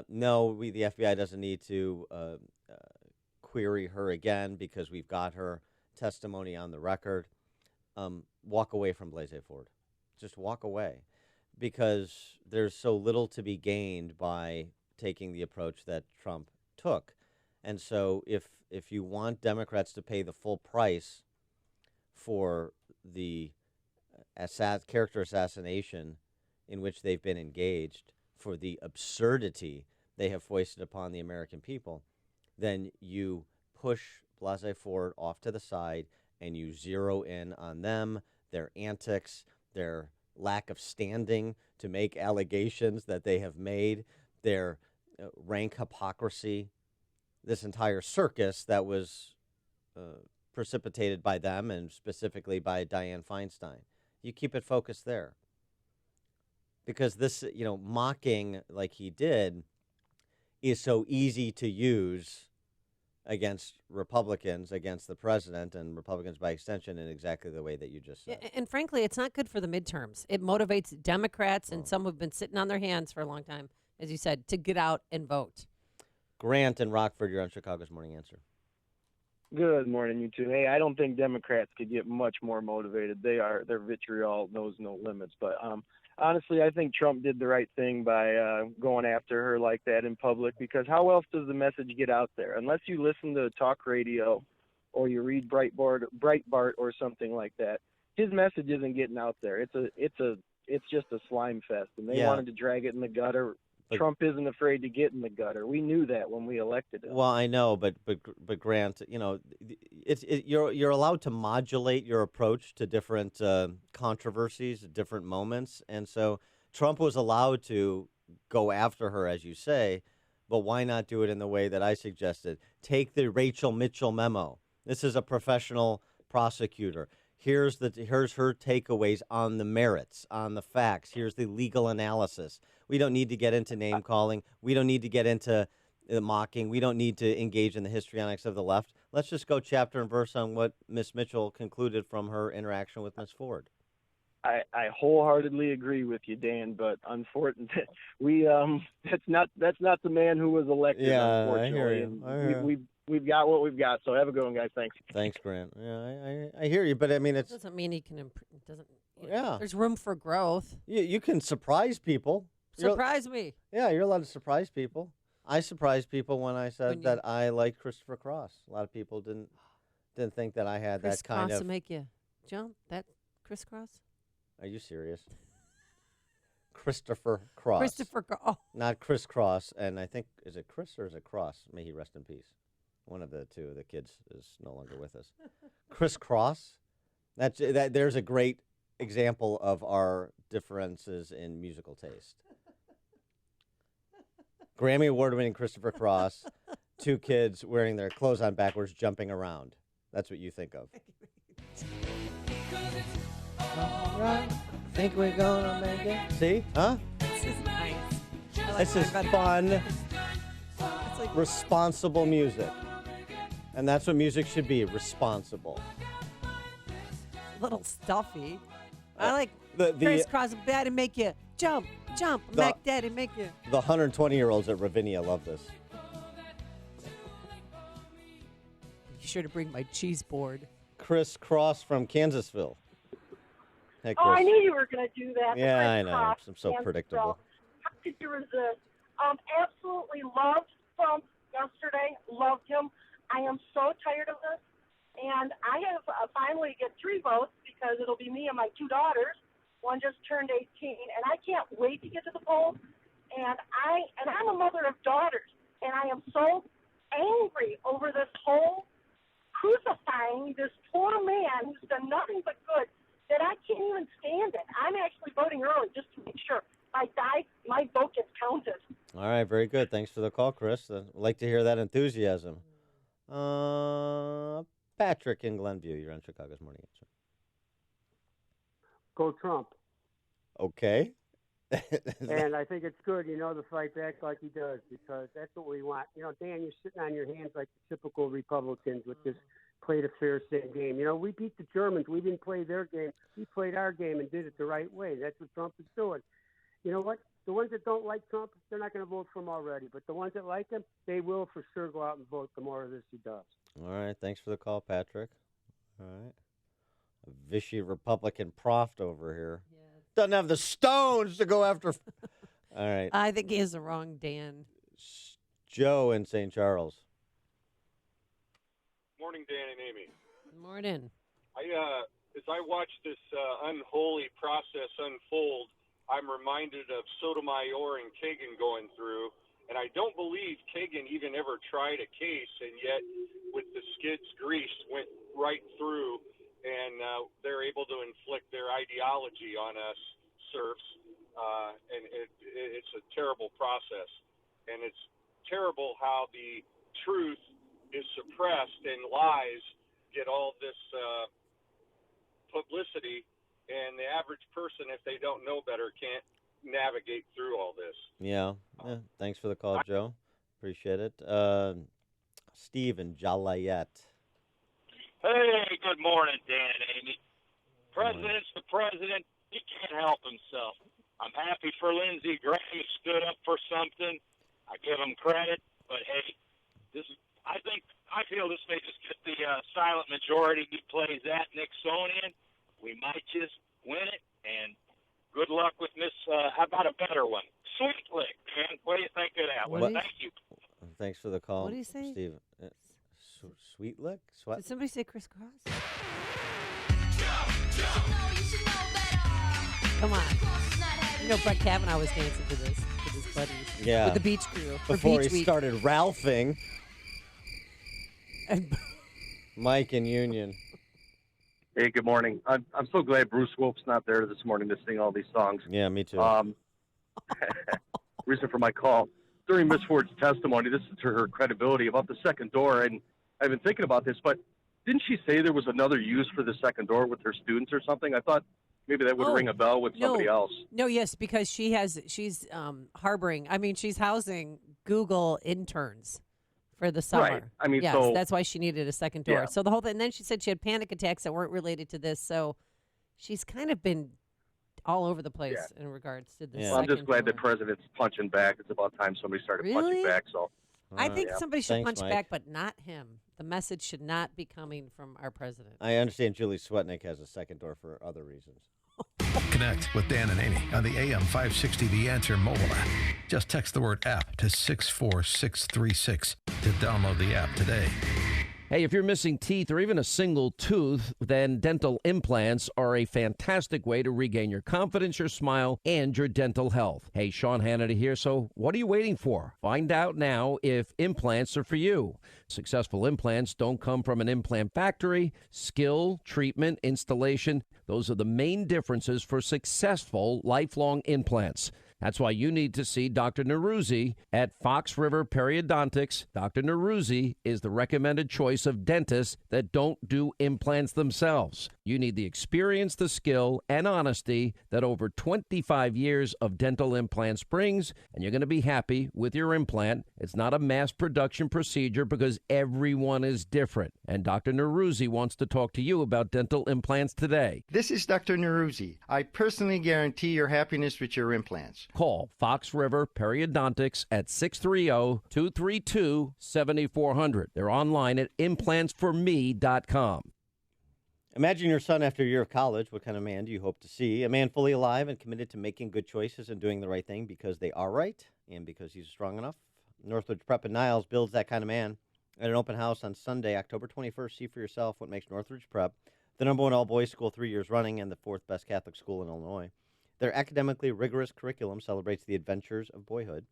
No, the FBI doesn't need to query her again because we've got her testimony on the record. Walk away from Blasey Ford. Just walk away, because there's so little to be gained by taking the approach that Trump took. And so if you want Democrats to pay the full price for the character assassination in which they've been engaged, for the absurdity they have foisted upon the American people, then you push Blasey Ford off to the side and you zero in on them, their antics, their lack of standing to make allegations that they have made, their rank hypocrisy, this entire circus that was precipitated by them and specifically by Dianne Feinstein. You keep it focused there. Because this, mocking like he did is so easy to use against Republicans, against the president, and Republicans by extension in exactly the way that you just said. And frankly, it's not good for the midterms. It motivates Democrats and some who've been sitting on their hands for a long time, as you said, to get out and vote. Grant in Rockford, you're on Chicago's Morning Answer. Good morning, you two. Hey, I don't think Democrats could get much more motivated. Their vitriol knows no limits. But honestly, I think Trump did the right thing by going after her like that in public, because how else does the message get out there? Unless you listen to talk radio or you read Breitbart or something like that, his message isn't getting out there. It's just a slime fest, and they wanted to drag it in the gutter. But Trump isn't afraid to get in the gutter. We knew that when we elected him. Well, I know, but Grant, you're allowed to modulate your approach to different controversies, different moments, and so Trump was allowed to go after her, as you say, but why not do it in the way that I suggested? Take the Rachel Mitchell memo. This is a professional prosecutor. Here's her takeaways on the merits, on the facts. Here's the legal analysis. We don't need to get into name calling. We don't need to get into mocking. We don't need to engage in the histrionics of the left. Let's just go chapter and verse on what Miss Mitchell concluded from her interaction with Miss Ford. I wholeheartely agree with you, Dan, but unfortunately, that's not the man who was elected. Yeah, unfortunately. I hear you. We've got what we've got. So have a good one, guys. Thanks. Thanks, Grant. Yeah, I hear you, but I mean, it doesn't mean he can. Doesn't. Yeah. There's room for growth. You can surprise people. Surprise me. Yeah, you're allowed to surprise people. I surprised people when I said that I liked Christopher Cross. A lot of people didn't think that I had that kind Cross of. to make you jump. That crisscross. Are you serious? Christopher Cross. Christopher Cross. Oh. Not Chris Cross, and I think, is it Chris or is it Cross? May he rest in peace. One of the two of the kids is no longer with us. Chris Cross. There's a great example of our differences in musical taste. Grammy Award-winning Christopher Cross, two kids wearing their clothes on backwards, jumping around. That's what you think of. All right, think we're gonna make it. See? Huh? This is nice. This is fun, responsible music. And that's what music should be, responsible. A little stuffy. I like the crisscross. Daddy make you jump. Mac Daddy make you. The 120-year-olds at Ravinia love this. Be sure to bring my cheese board. Chris Cross from Kansasville. Hey, Chris. Oh, I knew you were going to do that. Yeah, I know. I'm so predictable. could you resist? Absolutely loved Trump yesterday. Loved him. I am so tired of this. And I have finally get 3 votes because it'll be me and my 2 daughters. One just turned 18, and I can't wait to get to the polls. And I'm a mother of daughters, and I am so angry over this whole crucifying this poor man who's done nothing but good that I can't even stand it. I'm actually voting early just to make sure my vote gets counted. All right, very good. Thanks for the call, Chris. I'd like to hear that enthusiasm. Patrick in Glenview, you're on Chicago's Morning Answer. Go Trump. Okay. And I think it's good, to fight back like he does, because that's what we want. Dan, you're sitting on your hands like the typical Republicans with this play the fair, same game. We beat the Germans. We didn't play their game. We played our game and did it the right way. That's what Trump is doing. You know what? The ones that don't like Trump, they're not going to vote for him already. But the ones that like him, they will for sure go out and vote the more of this he does. All right. Thanks for the call, Patrick. All right. A Vichy Republican proft over here. Yeah. Doesn't have the stones to go after. All right. I think he has the wrong Dan. Joe in St. Charles. Morning, Dan and Amy. Good morning. As I watch this unholy process unfold, I'm reminded of Sotomayor and Kagan going through, and I don't believe Kagan even ever tried a case, and yet with the skids greased, went right through, and they're able to inflict their ideology on us serfs, and it's a terrible process, and it's terrible how the truth is suppressed and lies get all this publicity. And the average person, if they don't know better, can't navigate through all this. Yeah. Thanks for the call, Joe. Appreciate it. Steve in Joliet. Hey, good morning, Dan and Amy. President's the president. He can't help himself. I'm happy for Lindsey Graham. He stood up for something. I give him credit. But, hey, I feel this may just get the silent majority. He plays that Nixonian. We might just win it, and good luck with Miss, how about a better one? Sweet Lick, man. What do you think of that one? Thank you. Thanks for the call. What do you say? Steve. Sweet Lick? Did somebody say Chris Cross? Come on. Brett Kavanaugh was dancing to this with his buddies. Yeah. With the beach crew. Before beach he started ralphing. Mike in Union. Hey, good morning. I'm so glad Bruce Wolf's not there this morning to sing all these songs. Yeah, me too. Reason for my call. During Miss Ford's testimony, this is to her credibility about the second door, and I've been thinking about this, but didn't she say there was another use for the second door with her students or something? I thought maybe that would ring a bell with somebody else. No, yes, because she's harboring, she's housing Google interns for the summer. Right. Yes, so that's why she needed a second door. Yeah. So the whole thing, and then she said she had panic attacks that weren't related to this. So she's kind of been all over the place in regards to this. Well, I'm just glad the president's punching back. It's about time somebody started punching back. So I think somebody should Thanks, punch Mike. back, but not him. The message should not be coming from our president. I understand Julie Swetnick has a second door for other reasons. Connect with Dan and Amy on the AM 560 The Answer mobile app. Just text the word app to 64636 to download the app today. Hey, if you're missing teeth or even a single tooth, then dental implants are a fantastic way to regain your confidence, your smile, and your dental health. Hey, Sean Hannity here. So what are you waiting for? Find out now if implants are for you. Successful implants don't come from an implant factory. Skill, treatment, installation, those are the main differences for successful lifelong implants. That's why you need to see Dr. Neruzzi at Fox River Periodontics. Dr. Neruzzi is the recommended choice of dentists that don't do implants themselves. You need the experience, the skill, and honesty that over 25 years of dental implants brings, and you're going to be happy with your implant. It's not a mass production procedure because everyone is different. And Dr. Neruzzi wants to talk to you about dental implants today. This is Dr. Neruzzi. I personally guarantee your happiness with your implants. Call Fox River Periodontics at 630-232-7400. They're online at implantsforme.com. Imagine your son after a year of college. What kind of man do you hope to see? A man fully alive and committed to making good choices and doing the right thing because they are right and because he's strong enough. Northridge Prep in Niles builds that kind of man. At an open house on Sunday, October 21st, see for yourself what makes Northridge Prep the #1 all-boys school 3 years running and the 4th best Catholic school in Illinois. Their academically rigorous curriculum celebrates the adventures of boyhood.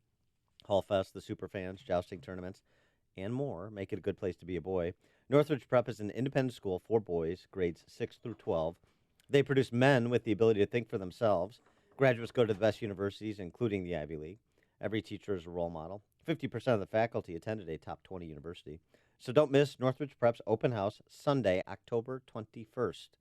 Hall Fest, the Superfans, jousting tournaments, and more make it a good place to be a boy. Northridge Prep is an independent school for boys, grades 6 through 12. They produce men with the ability to think for themselves. Graduates go to the best universities, including the Ivy League. Every teacher is a role model. 50% of the faculty attended a top 20 university. So don't miss Northridge Prep's open house Sunday, October 21st.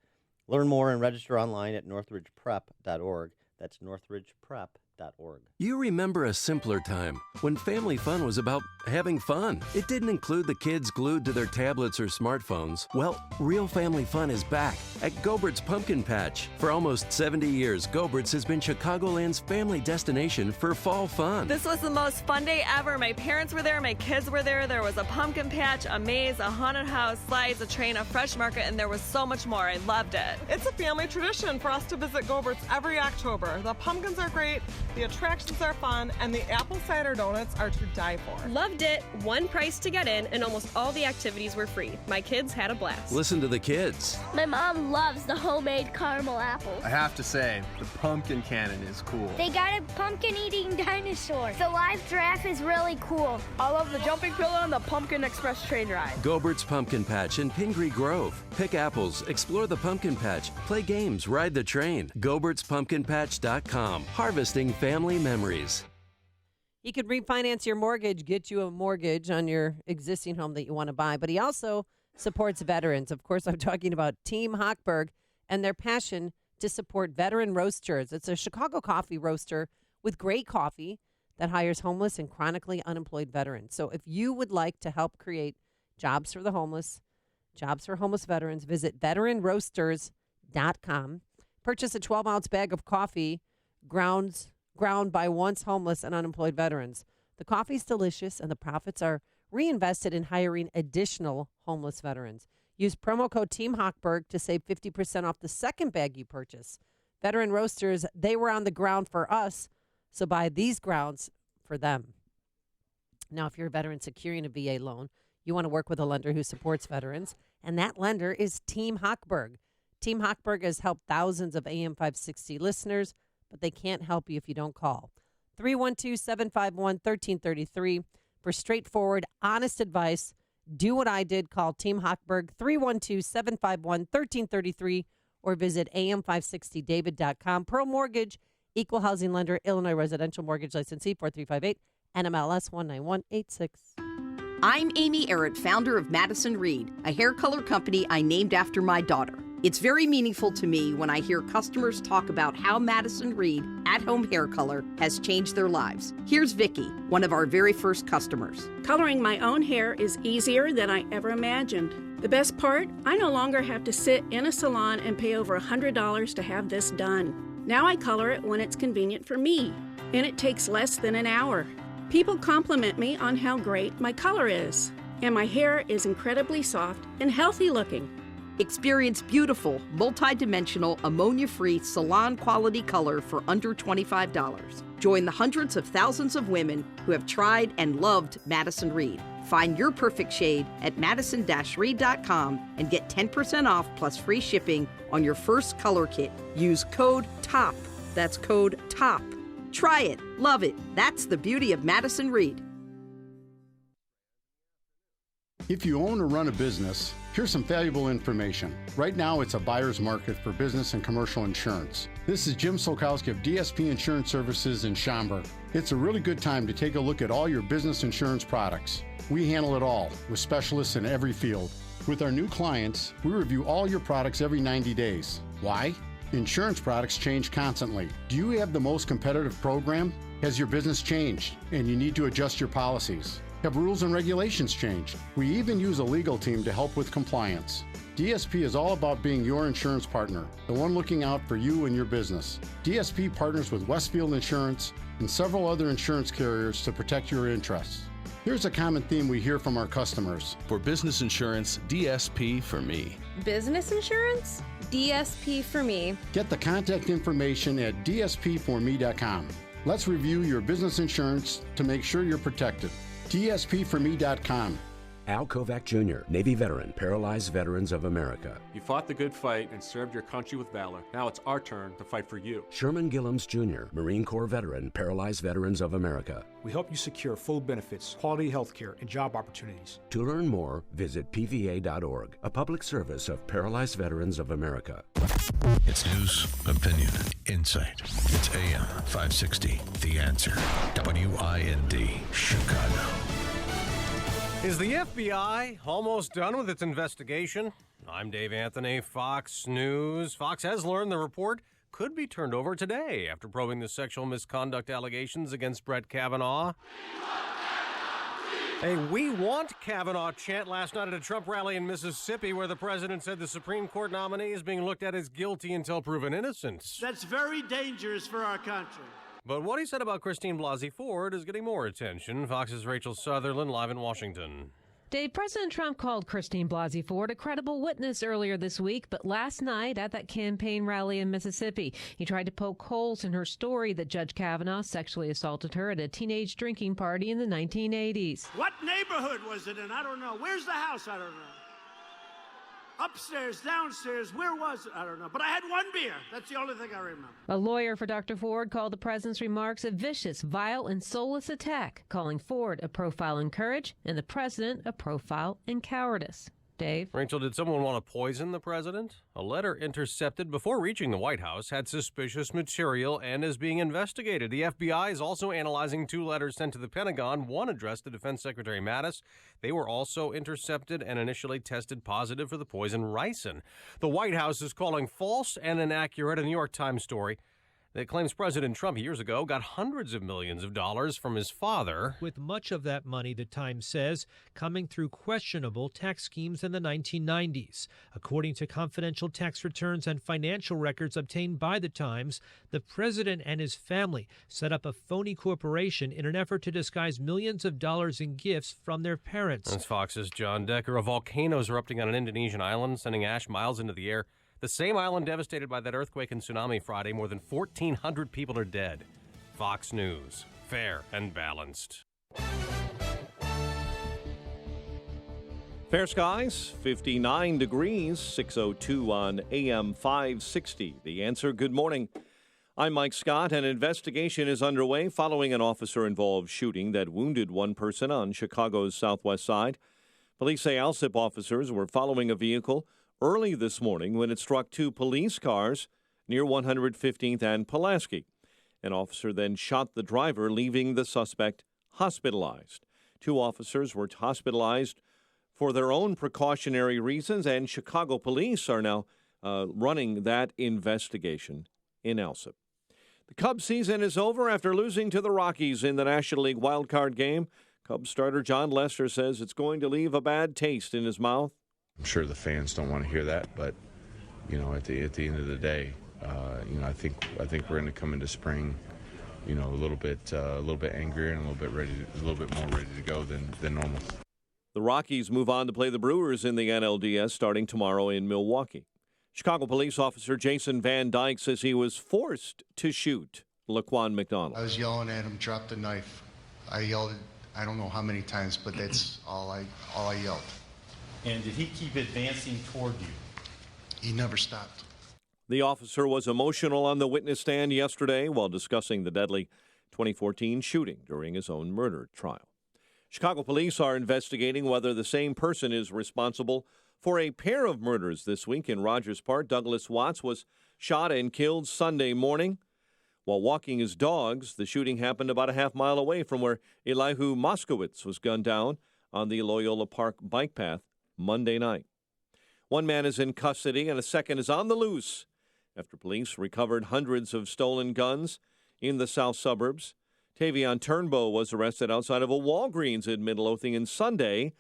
Learn more and register online at northridgeprep.org. That's northridgeprep.org. You remember a simpler time when family fun was about having fun. It didn't include the kids glued to their tablets or smartphones. Well, real family fun is back at Gobert's Pumpkin Patch. For almost 70 years, Gobert's has been Chicagoland's family destination for fall fun. This was the most fun day ever. My parents were there, my kids were there. There was a pumpkin patch, a maze, a haunted house, slides, a train, a fresh market, and there was so much more. I loved it. It's a family tradition for us to visit Gobert's every October. The pumpkins are great, the attractions are fun, and the apple cider donuts are to die for. Loved it. One price to get in, and almost all the activities were free. My kids had a blast. Listen to the kids. My mom loves the homemade caramel apples. I have to say, the pumpkin cannon is cool. They got a pumpkin-eating dinosaur. The live giraffe is really cool. I love the jumping pillow and the Pumpkin Express train ride. Gobert's Pumpkin Patch in Pingree Grove. Pick apples, explore the pumpkin patch, play games, ride the train. Gobert'sPumpkinPatch.com. Harvesting family memories. He could refinance your mortgage, get you a mortgage on your existing home that you want to buy, but he also supports veterans. Of course, I'm talking about Team Hochberg and their passion to support veteran roasters. It's a Chicago coffee roaster with great coffee that hires homeless and chronically unemployed veterans. So if you would like to help create jobs for the homeless, jobs for homeless veterans, visit veteranroasters.com. Purchase a 12-ounce bag of coffee ground by once homeless and unemployed veterans. The coffee's delicious, and the profits are reinvested in hiring additional homeless veterans. Use promo code Team Hochberg to save 50% off the second bag you purchase. Veteran Roasters, they were on the ground for us, so buy these grounds for them. Now, if you're a veteran securing a VA loan, you want to work with a lender who supports veterans, and that lender is Team Hochberg. Team Hochberg has helped thousands of AM 560 listeners, but they can't help you if you don't call. 312-751-1333 for straightforward, honest advice. Do what I did. Call Team Hochberg, 312-751-1333, or visit am560david.com. Pearl Mortgage, Equal Housing Lender, Illinois Residential Mortgage Licensee, 4358, NMLS 19186. I'm Amy Arrett, founder of Madison Reed, a hair color company I named after my daughter. It's very meaningful to me when I hear customers talk about how Madison Reed at-home hair color has changed their lives. Here's Vicky, one of our very first customers. Coloring my own hair is easier than I ever imagined. The best part, I no longer have to sit in a salon and pay over $100 to have this done. Now I color it when it's convenient for me, and it takes less than an hour. People compliment me on how great my color is, and my hair is incredibly soft and healthy looking. Experience beautiful, multi-dimensional, ammonia-free, salon-quality color for under $25. Join the hundreds of thousands of women who have tried and loved Madison Reed. Find your perfect shade at madison-reed.com and get 10% off plus free shipping on your first color kit. Use code TOP. That's code TOP. Try it. Love it. That's the beauty of Madison Reed. If you own or run a business, here's some valuable information. Right now, it's a buyer's market for business and commercial insurance. This is Jim Solkowski of DSP Insurance Services in Schaumburg. It's a really good time to take a look at all your business insurance products. We handle it all with specialists in every field. With our new clients, we review all your products every 90 days. Why? Insurance products change constantly. Do you have the most competitive program? Has your business changed and you need to adjust your policies? Have rules and regulations changed? We even use a legal team to help with compliance. DSP is all about being your insurance partner, the one looking out for you and your business. DSP partners with Westfield Insurance and several other insurance carriers to protect your interests. Here's a common theme we hear from our customers. For business insurance, DSP for me. Business insurance? DSP for me. Get the contact information at dspforme.com. Let's review your business insurance to make sure you're protected. dspforme.com. Al Kovac Jr., Navy veteran, Paralyzed Veterans of America. You fought the good fight and served your country with valor. Now it's our turn to fight for you. Sherman Gillums Jr., Marine Corps veteran, Paralyzed Veterans of America. We help you secure full benefits, quality health care, and job opportunities. To learn more, visit pva.org, a public service of Paralyzed Veterans of America. It's news, opinion, insight. It's AM 560, The Answer. WIND, Chicago. Is the FBI almost done with its investigation? I'm Dave Anthony, Fox News. Fox has learned the report could be turned over today after probing the sexual misconduct allegations against Brett Kavanaugh. A "We want Kavanaugh" chant last night at a Trump rally in Mississippi where the president said the Supreme Court nominee is being looked at as guilty until proven innocent. That's very dangerous for our country. But what he said about Christine Blasey Ford is getting more attention. Fox's Rachel Sutherland live in Washington. Dave, President Trump called Christine Blasey Ford a credible witness earlier this week, but last night at that campaign rally in Mississippi, he tried to poke holes in her story that Judge Kavanaugh sexually assaulted her at a teenage drinking party in the 1980s. What neighborhood was it in? I don't know. Where's the house? I don't know. Upstairs, downstairs, where was it? I don't know. But I had one beer. That's the only thing I remember. A lawyer for Dr. Ford called the president's remarks a vicious, vile, and soulless attack, calling Ford a profile in courage and the president a profile in cowardice. Dave? Rachel, did someone want to poison the president? A letter intercepted before reaching the White House had suspicious material and is being investigated. The FBI is also analyzing 2 letters sent to the Pentagon, one addressed to Defense Secretary Mattis. They were also intercepted and initially tested positive for the poison ricin. The White House is calling false and inaccurate a New York Times story that claims President Trump years ago got hundreds of millions of dollars from his father. With much of that money, the Times says, coming through questionable tax schemes in the 1990s. According to confidential tax returns and financial records obtained by the Times, the president and his family set up a phony corporation in an effort to disguise millions of dollars in gifts from their parents. That's Fox's John Decker. A volcano is erupting on an Indonesian island, sending ash miles into the air. The same island devastated by that earthquake and tsunami Friday. More than 1,400 people are dead. Fox News. Fair and balanced. Fair skies, 59 degrees, 6:02 on AM 560. The Answer, good morning. I'm Mike Scott. An investigation is underway following an officer-involved shooting that wounded one person on Chicago's southwest side. Police say ALSIP officers were following a vehicle early this morning when it struck 2 police cars near 115th and Pulaski. An officer then shot the driver, leaving the suspect hospitalized. 2 officers were hospitalized for their own precautionary reasons, and Chicago police are now running that investigation in ALSIP. The Cubs season is over after losing to the Rockies in the National League wildcard game. Cubs starter John Lester says it's going to leave a bad taste in his mouth. I'm sure the fans don't want to hear that, but at the end of the day, I think we're going to come into spring, a little bit angrier and a little bit more ready to go than normal. The Rockies move on to play the Brewers in the NLDS starting tomorrow in Milwaukee. Chicago police officer Jason Van Dyke says he was forced to shoot Laquan McDonald. I was yelling at him, drop the knife. I yelled, I don't know how many times, but that's all I yelled. And did he keep advancing toward you? He never stopped. The officer was emotional on the witness stand yesterday while discussing the deadly 2014 shooting during his own murder trial. Chicago police are investigating whether the same person is responsible for a pair of murders this week in Rogers Park. Douglas Watts was shot and killed Sunday morning while walking his dogs. The shooting happened about a half mile away from where Elihu Moskowitz was gunned down on the Loyola Park bike path Monday night. One man is in custody and a second is on the loose after police recovered hundreds of stolen guns in the south suburbs. Tavion Turnbow was arrested outside of a Walgreens in Midlothian Sunday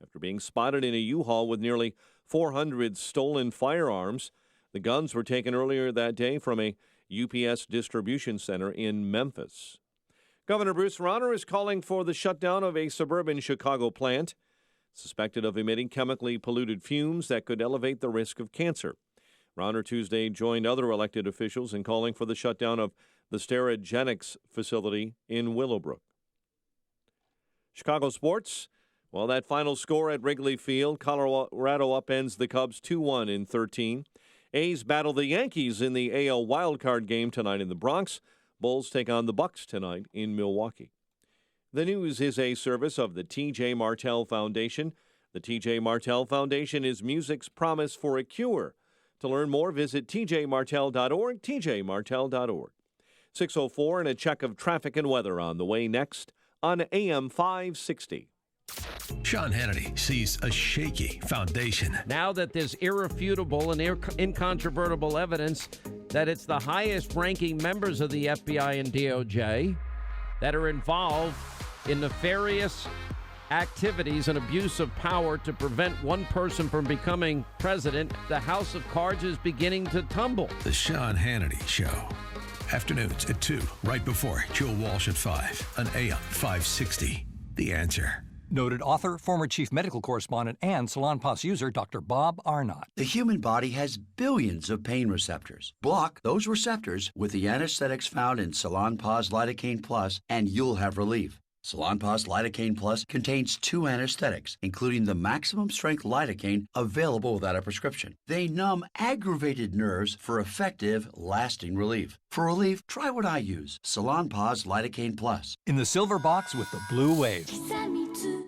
after being spotted in a U-Haul with nearly 400 stolen firearms. The guns were taken earlier that day from a UPS distribution center in Memphis. Governor Bruce Rauner is calling for the shutdown of a suburban Chicago plant suspected of emitting chemically polluted fumes that could elevate the risk of cancer. Rauner Tuesday joined other elected officials in calling for the shutdown of the Sterigenics facility in Willowbrook. Chicago sports. Well, that final score at Wrigley Field, Colorado upends the Cubs 2-1 in 13. A's battle the Yankees in the AL wildcard game tonight in the Bronx. Bulls take on the Bucks tonight in Milwaukee. The news is a service of the T.J. Martell Foundation. The T.J. Martell Foundation is music's promise for a cure. To learn more, visit tjmartell.org, tjmartell.org. 6:04 and a check of traffic and weather on the way next on AM 560. Sean Hannity sees a shaky foundation. Now that there's irrefutable and incontrovertible evidence that it's the highest-ranking members of the FBI and DOJ that are involved in nefarious activities and abuse of power to prevent one person from becoming president, the house of cards is beginning to tumble. The Sean Hannity Show. Afternoons at 2, right before Joe Walsh at 5 on AM 560. The Answer. Noted author, former chief medical correspondent, and Salon-Pas user Dr. Bob Arnott. The human body has billions of pain receptors. Block those receptors with the anesthetics found in Salon-Pas Lidocaine Plus, and you'll have relief. Salon-Pas Lidocaine Plus contains 2 anesthetics, including the maximum strength lidocaine available without a prescription. They numb aggravated nerves for effective, lasting relief. For relief, try what I use, Salon-Pas Lidocaine Plus. In the silver box with the blue wave.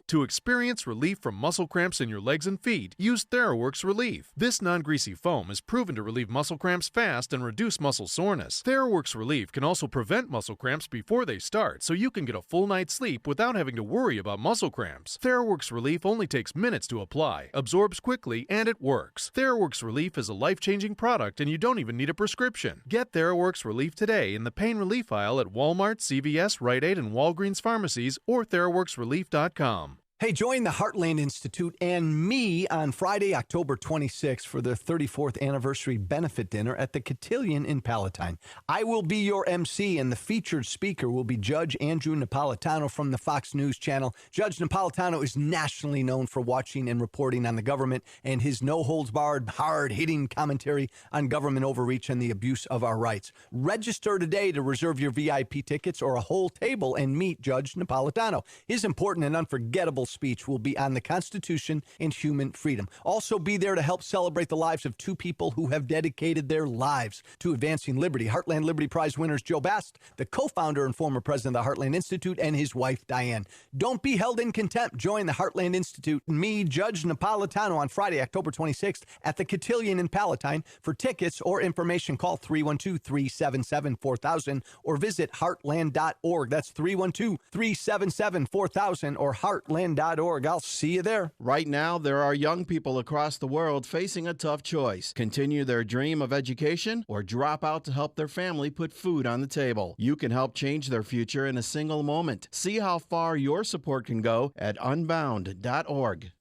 To experience relief from muscle cramps in your legs and feet, use TheraWorks Relief. This non-greasy foam is proven to relieve muscle cramps fast and reduce muscle soreness. TheraWorks Relief can also prevent muscle cramps before they start, so you can get a full night's sleep without having to worry about muscle cramps. TheraWorks Relief only takes minutes to apply, absorbs quickly, and it works. TheraWorks Relief is a life-changing product, and you don't even need a prescription. Get TheraWorks Relief today in the pain relief aisle at Walmart, CVS, Rite Aid, and Walgreens pharmacies, or TheraWorksRelief.com. Hey, join the Heartland Institute and me on Friday, October 26th for their 34th anniversary benefit dinner at the Cotillion in Palatine. I will be your MC, and the featured speaker will be Judge Andrew Napolitano from the Fox News Channel. Judge Napolitano is nationally known for watching and reporting on the government, and his no-holds-barred, hard-hitting commentary on government overreach and the abuse of our rights. Register today to reserve your VIP tickets or a whole table and meet Judge Napolitano. His important and unforgettable speech will be on the Constitution and human freedom. Also be there to help celebrate the lives of 2 people who have dedicated their lives to advancing liberty. Heartland Liberty Prize winners Joe Bast, the co-founder and former president of the Heartland Institute, and his wife Diane. Don't be held in contempt. Join the Heartland Institute and me, Judge Napolitano, on Friday, October 26th at the Cotillion in Palatine. For tickets or information, call 312-377-4000 or visit heartland.org. That's 312-377-4000 or heartland.org. I'll see you there. Right now, there are young people across the world facing a tough choice. Continue their dream of education or drop out to help their family put food on the table. You can help change their future in a single moment. See how far your support can go at unbound.org.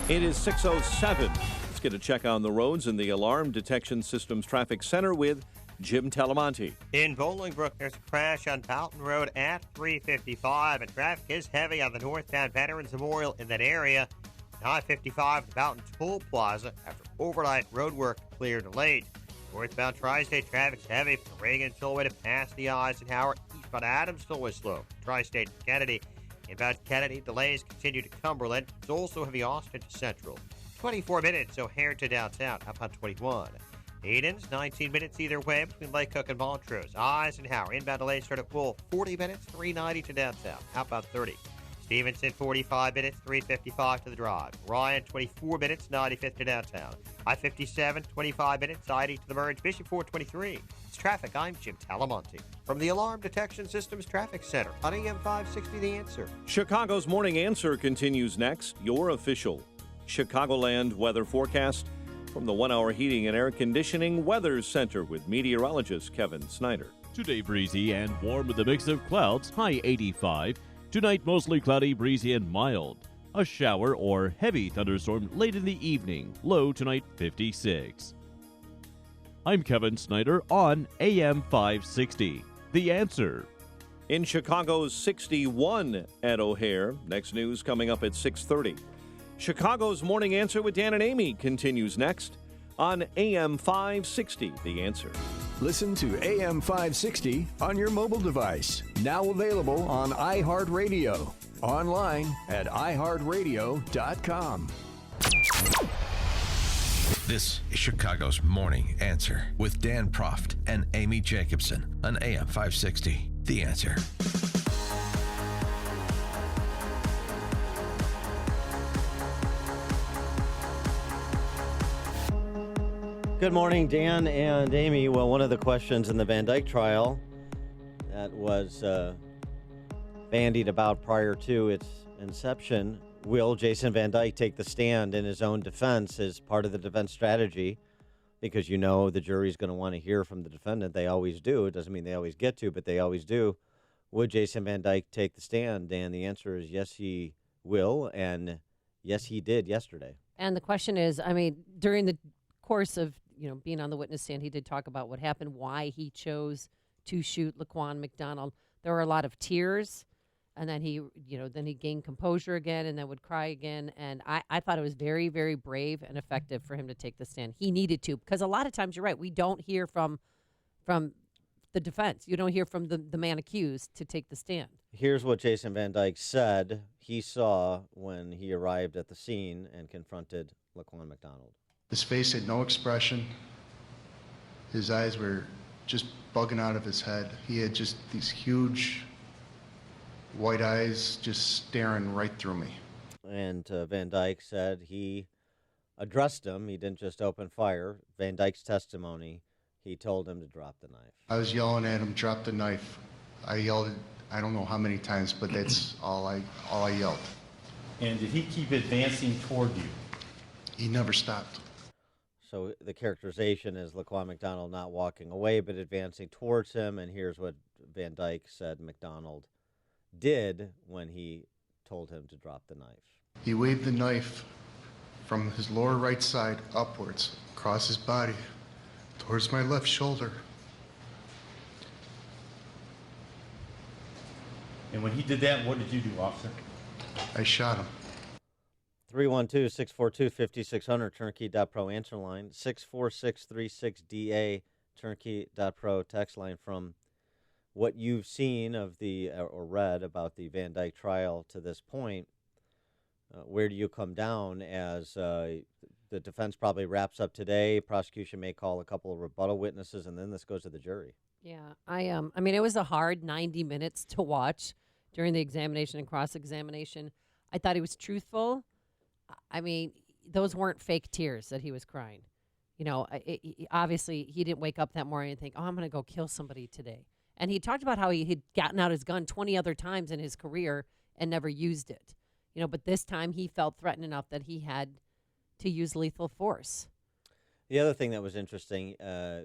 It is 6:07. Let's get a check on the roads in the Alarm Detection Systems Traffic Center with Jim Talamonte. In Bolingbrook, there's a crash on Powelton Road at 355, and traffic is heavy on the northbound Veterans Memorial in that area. I-55 at the Boughton Toll Plaza after overnight road work cleared late. Northbound Tri-State traffic's heavy from Reagan Tollway to past the Eisenhower. Eastbound Adams Tollway slow. Tri-State to Kennedy. Inbound Kennedy, delays continue to Cumberland. It's also heavy Austin to Central. 24 minutes O'Hare to downtown, up on 21. Eden's 19 minutes either way between Lake Cook and Montrose. Eisenhower inbound delays start at Wolf. 40 minutes, 390 to downtown, outbound 30. Stevenson 45 minutes, 355 to the drive. Ryan 24 minutes, 95th to downtown. I-57 25 minutes, ID to the merge. Bishop 423. It's traffic. I'm Jim Talamonte from the Alarm Detection Systems Traffic Center on AM 560 The Answer. Chicago's Morning Answer continues next. Your official Chicagoland weather forecast from the 1-hour heating and air conditioning weather center with meteorologist Kevin Snyder. Today breezy and warm with a mix of clouds, high 85. Tonight mostly cloudy, breezy and mild. A shower or heavy thunderstorm late in the evening, low tonight 56. I'm Kevin Snyder on AM 560. The Answer. In Chicago's 61 at O'Hare. Next news coming up at 6:30. Chicago's Morning Answer with Dan and Amy continues next on AM 560, The Answer. Listen to AM 560 on your mobile device. Now available on iHeartRadio. Online at iHeartRadio.com. This is Chicago's Morning Answer with Dan Proft and Amy Jacobson on AM 560. The Answer. Good morning, Dan and Amy. Well, one of the questions in the Van Dyke trial that was bandied about prior to its inception, will Jason Van Dyke take the stand in his own defense as part of the defense strategy? Because you know the jury's going to want to hear from the defendant. They always do. It doesn't mean they always get to, but they always do. Would Jason Van Dyke take the stand? Dan, the answer is yes, he will, and yes, he did yesterday. And the question is, I mean, during the course of being on the witness stand, he did talk about what happened, why he chose to shoot Laquan McDonald. There were a lot of tears, and then he gained composure again, and then would cry again. And I thought it was very, very brave and effective for him to take the stand. He needed to, because a lot of times, you're right, we don't hear from the defense. You don't hear from the man accused to take the stand. Here's what Jason Van Dyke said he saw when he arrived at the scene and confronted Laquan McDonald. His face had no expression. His eyes were just bugging out of his head. He had just these huge white eyes just staring right through me. And Van Dyke said he addressed him. He didn't just open fire. Van Dyke's testimony, he told him to drop the knife. I was yelling at him, drop the knife. I yelled, I don't know how many times, but that's all I yelled. And did he keep advancing toward you? He never stopped. So the characterization is Laquan McDonald not walking away, but advancing towards him. And here's what Van Dyke said McDonald did when he told him to drop the knife. He waved the knife from his lower right side upwards, across his body, towards my left shoulder. And when he did that, what did you do, officer? I shot him. 312-642-5600, turnkey.pro answer line, 64636DA, turnkey.pro text line. From what you've seen of or read about the Van Dyke trial to this point, where do you come down as the defense probably wraps up today? Prosecution may call a couple of rebuttal witnesses, and then this goes to the jury. Yeah, I mean, it was a hard 90 minutes to watch during the examination and cross-examination. I thought he was truthful. I mean, those weren't fake tears that he was crying. Obviously, he didn't wake up that morning and think, oh, I'm going to go kill somebody today. And he talked about how he had gotten out his gun 20 other times in his career and never used it. But this time he felt threatened enough that he had to use lethal force. The other thing that was interesting,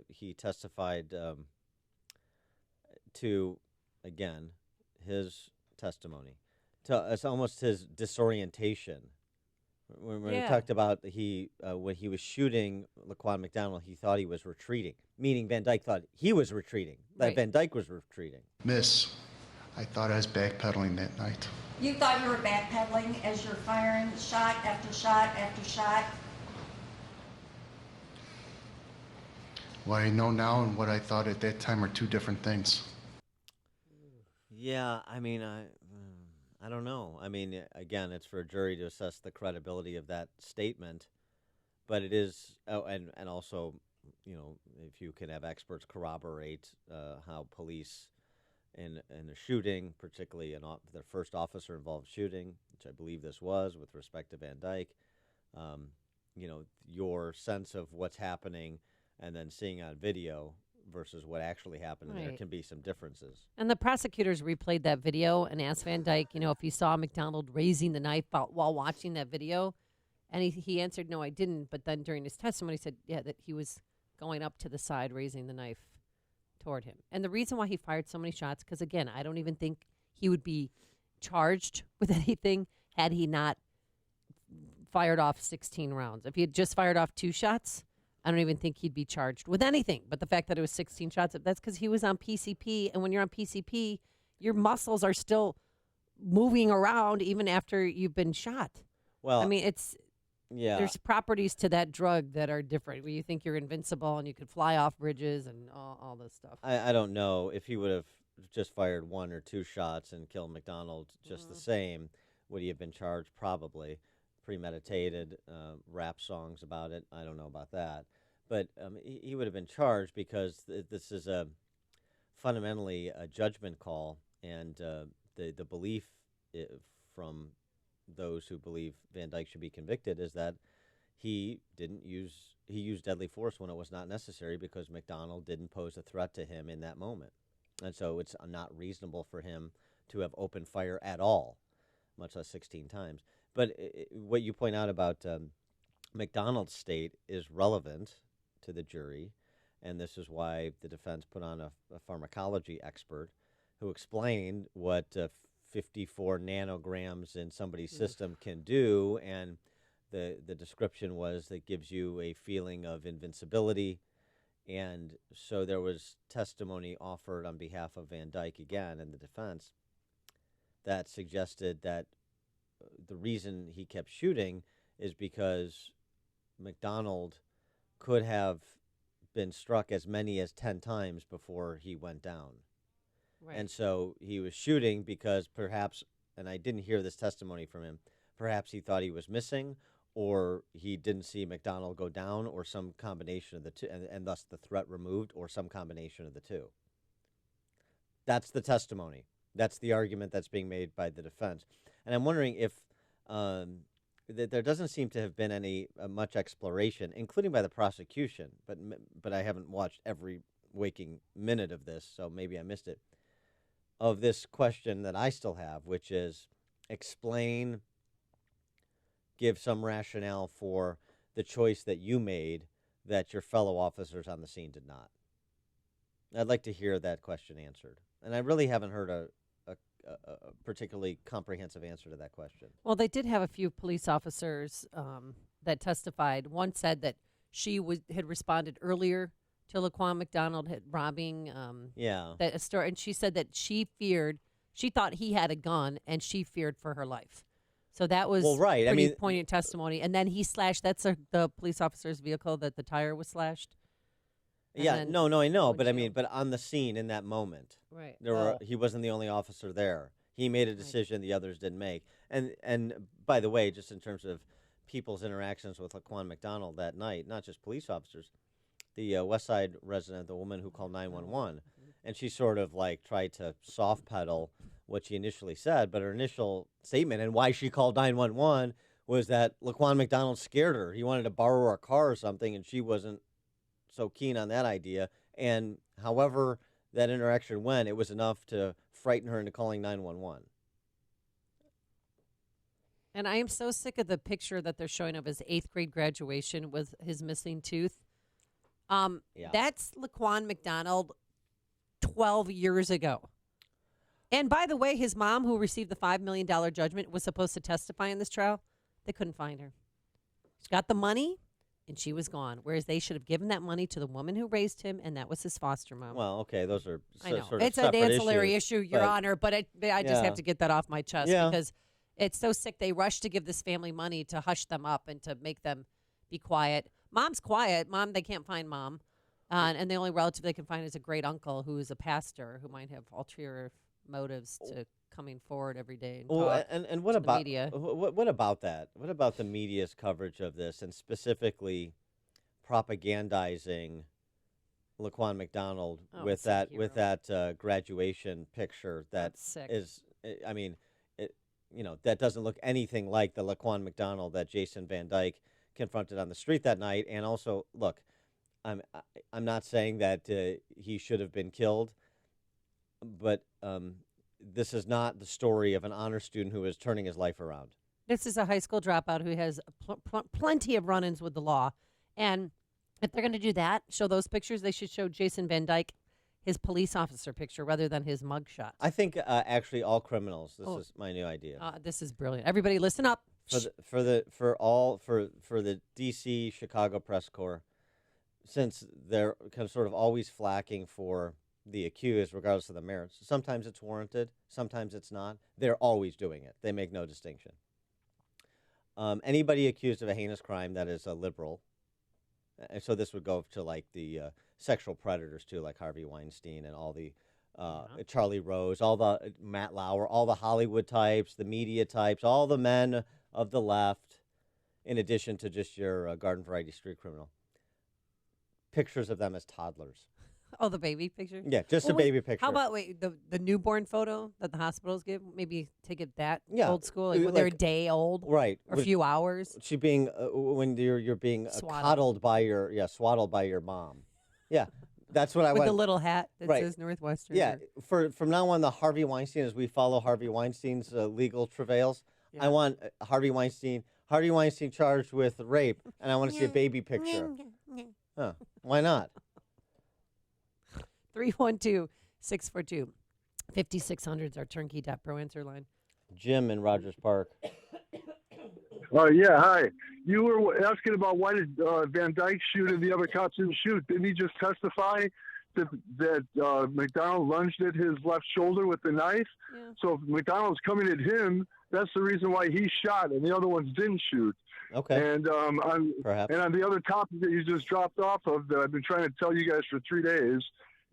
he testified to, again, his testimony. It's almost his disorientation. When he talked about when he was shooting Laquan McDonald, he thought he was retreating, meaning Van Dyke thought he was retreating, that Van Dyke was retreating. Miss, I thought I was backpedaling that night. You thought you were backpedaling as you're firing shot after shot after shot? What I know now and what I thought at that time are two different things. Yeah, I mean, I don't know. I mean, again, it's for a jury to assess the credibility of that statement, but it is, and also, if you can have experts corroborate how police in a shooting, particularly the first officer-involved shooting, which I believe this was with respect to Van Dyke, your sense of what's happening and then seeing on video versus what actually happened, and there can be some differences. And the prosecutors replayed that video and asked Van Dyke, if he saw McDonald raising the knife while watching that video. And he answered, no, I didn't. But then during his testimony, he said, that he was going up to the side, raising the knife toward him. And the reason why he fired so many shots, because, again, I don't even think he would be charged with anything had he not fired off 16 rounds. If he had just fired off 2 shots, I don't even think he'd be charged with anything. But the fact that it was 16 shots, that's because he was on PCP. And when you're on PCP, your muscles are still moving around even after you've been shot. Well, I mean, it's yeah. there's properties to that drug that are different. Where you think you're invincible and you could fly off bridges and all this stuff. I don't know if he would have just fired 1 or 2 shots and killed McDonald just the same. Would he have been charged? Probably. Premeditated, rap songs about it. I don't know about that. But he would have been charged because this is fundamentally a judgment call, and the belief from those who believe Van Dyke should be convicted is that he used deadly force when it was not necessary because McDonald didn't pose a threat to him in that moment. And so it's not reasonable for him to have opened fire at all, much less 16 times. But what you point out about McDonald's state is relevant to the jury, and this is why the defense put on a pharmacology expert who explained what 54 nanograms in somebody's system can do, and the description was that gives you a feeling of invincibility. And so there was testimony offered on behalf of Van Dyke again in the defense that suggested that the reason he kept shooting is because McDonald could have been struck as many as 10 times before he went down. Right. And so he was shooting because perhaps, and I didn't hear this testimony from him, perhaps he thought he was missing, or he didn't see McDonald go down, or some combination of the two, and thus the threat removed, or some combination of the two. That's the testimony. That's the argument that's being made by the defense. And I'm wondering if there doesn't seem to have been any much exploration, including by the prosecution, but I haven't watched every waking minute of this, so maybe I missed it, of this question that I still have, which is explain, give some rationale for the choice that you made that your fellow officers on the scene did not. I'd like to hear that question answered. And I really haven't heard a particularly comprehensive answer to that question. Well, they did have a few police officers that testified. One said that she had responded earlier to Laquan McDonald robbing that a store, and she said that she thought he had a gun, and she feared for her life. So that was pretty poignant testimony. And then he slashed. That's the police officer's vehicle that the tire was slashed. And I know, but but on the scene in that moment, right? He wasn't the only officer there. He made a decision the others didn't make. And by the way, just in terms of people's interactions with Laquan McDonald that night, not just police officers, the West Side resident, the woman who called 911, and she sort of tried to soft pedal what she initially said, but her initial statement and why she called 911 was that Laquan McDonald scared her. He wanted to borrow her car or something, and she wasn't so keen on that idea. And however that interaction went, it was enough to frighten her into calling 911. And I am so sick of the picture that they're showing of his 8th grade graduation with his missing tooth. That's Laquan McDonald 12 years ago. And by the way, his mom, who received the $5 million judgment, was supposed to testify in this trial. They couldn't find her. She got the money, and she was gone. Whereas they should have given that money to the woman who raised him, and that was his foster mom. Well, okay, those are I know. sort of it's an ancillary issues, issue, Your Honor, but I just have to get that off my chest because it's so sick. They rushed to give this family money to hush them up and to make them be quiet. Mom's quiet. Mom, they can't find Mom. And the only relative they can find is a great uncle who is a pastor who might have ulterior motives to coming forward every day and talk and what to about the media. What about that? What about the media's coverage of this, and specifically propagandizing Laquan McDonald with that graduation picture that is, I mean, that doesn't look anything like the Laquan McDonald that Jason Van Dyke confronted on the street that night. And also, look, I'm not saying that he should have been killed, but this is not the story of an honor student who is turning his life around. This is a high school dropout who has plenty of run-ins with the law. And if they're going to do that, show those pictures, they should show Jason Van Dyke his police officer picture rather than his mugshot. I think actually all criminals. This is my new idea. This is brilliant. Everybody, listen up. For the DC Chicago press corps, since they're kind of sort of always flacking for the accused, regardless of the merits. Sometimes it's warranted, sometimes it's not. They're always doing it. They make no distinction. Anybody accused of a heinous crime that is a liberal, and so this would go to like the sexual predators too, like Harvey Weinstein and all the Charlie Rose, all the Matt Lauer, all the Hollywood types, the media types, all the men of the left, in addition to just your garden variety street criminal. Pictures of them as toddlers. Oh, the baby picture? Yeah, just a baby picture. How about the newborn photo that the hospitals give? Maybe take it that old school, like when they're a day old, right? Or a few hours. She being when you're being coddled by swaddled by your mom. Yeah, that's what I want. With the little hat that says Northwestern. Yeah, from now on, the Harvey Weinstein, as we follow Harvey Weinstein's legal travails, I want Harvey Weinstein charged with rape, and I want to see a baby picture. Huh? Why not? 312-642-5600 is our turnkey.pro answer line. Jim in Rogers Park. Yeah, hi. You were asking about why did Van Dyke shoot and the other cops didn't shoot. Didn't he just testify that McDonald lunged at his left shoulder with the knife? Yeah. So if McDonald's coming at him, that's the reason why he shot and the other ones didn't shoot. Okay. And on the other topic that you just dropped off of that I've been trying to tell you guys for 3 days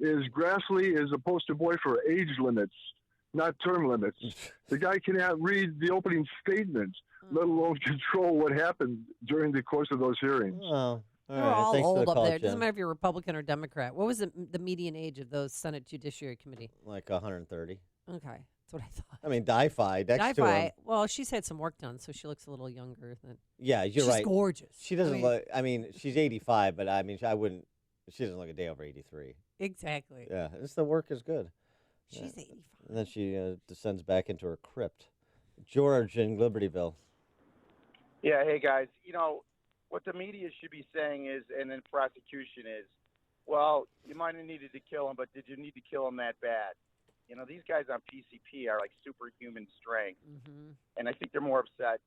is Grassley is a poster boy for age limits, not term limits. The guy cannot read the opening statement, let alone control what happened during the course of those hearings. Oh, all They're all old up there. It doesn't matter if you're Republican or Democrat. What was the median age of those Senate Judiciary Committee? Like 130. Okay. That's what I thought. I mean, Di-Fi next to him. Well, she's had some work done, so she looks a little younger than. Yeah, you're right. She's gorgeous. She doesn't look. I mean, she's 85, but I mean, I wouldn't. She doesn't look a day over 83. Exactly. Yeah, the work is good. She's 85. And then she descends back into her crypt. George in Libertyville. Yeah, hey guys. You know what the media should be saying is, and then prosecution is, well, you might have needed to kill him, but did you need to kill him that bad? You know, these guys on PCP are like superhuman strength, and I think they're more upset.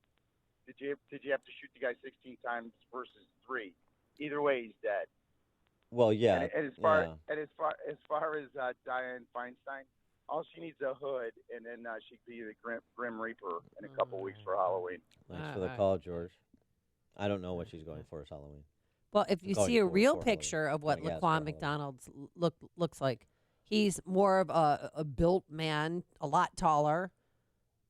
Did you have to shoot the guy 16 times versus 3? Either way, he's dead. Well, yeah. And as far as Dianne Feinstein, all she needs a hood, and then she'd be the Grim Reaper in a couple weeks for Halloween. Thanks for the call, George. I don't know what she's going for as Halloween. Well, if you see a real picture of what Laquan McDonald's looks like, he's more of a built man, a lot taller.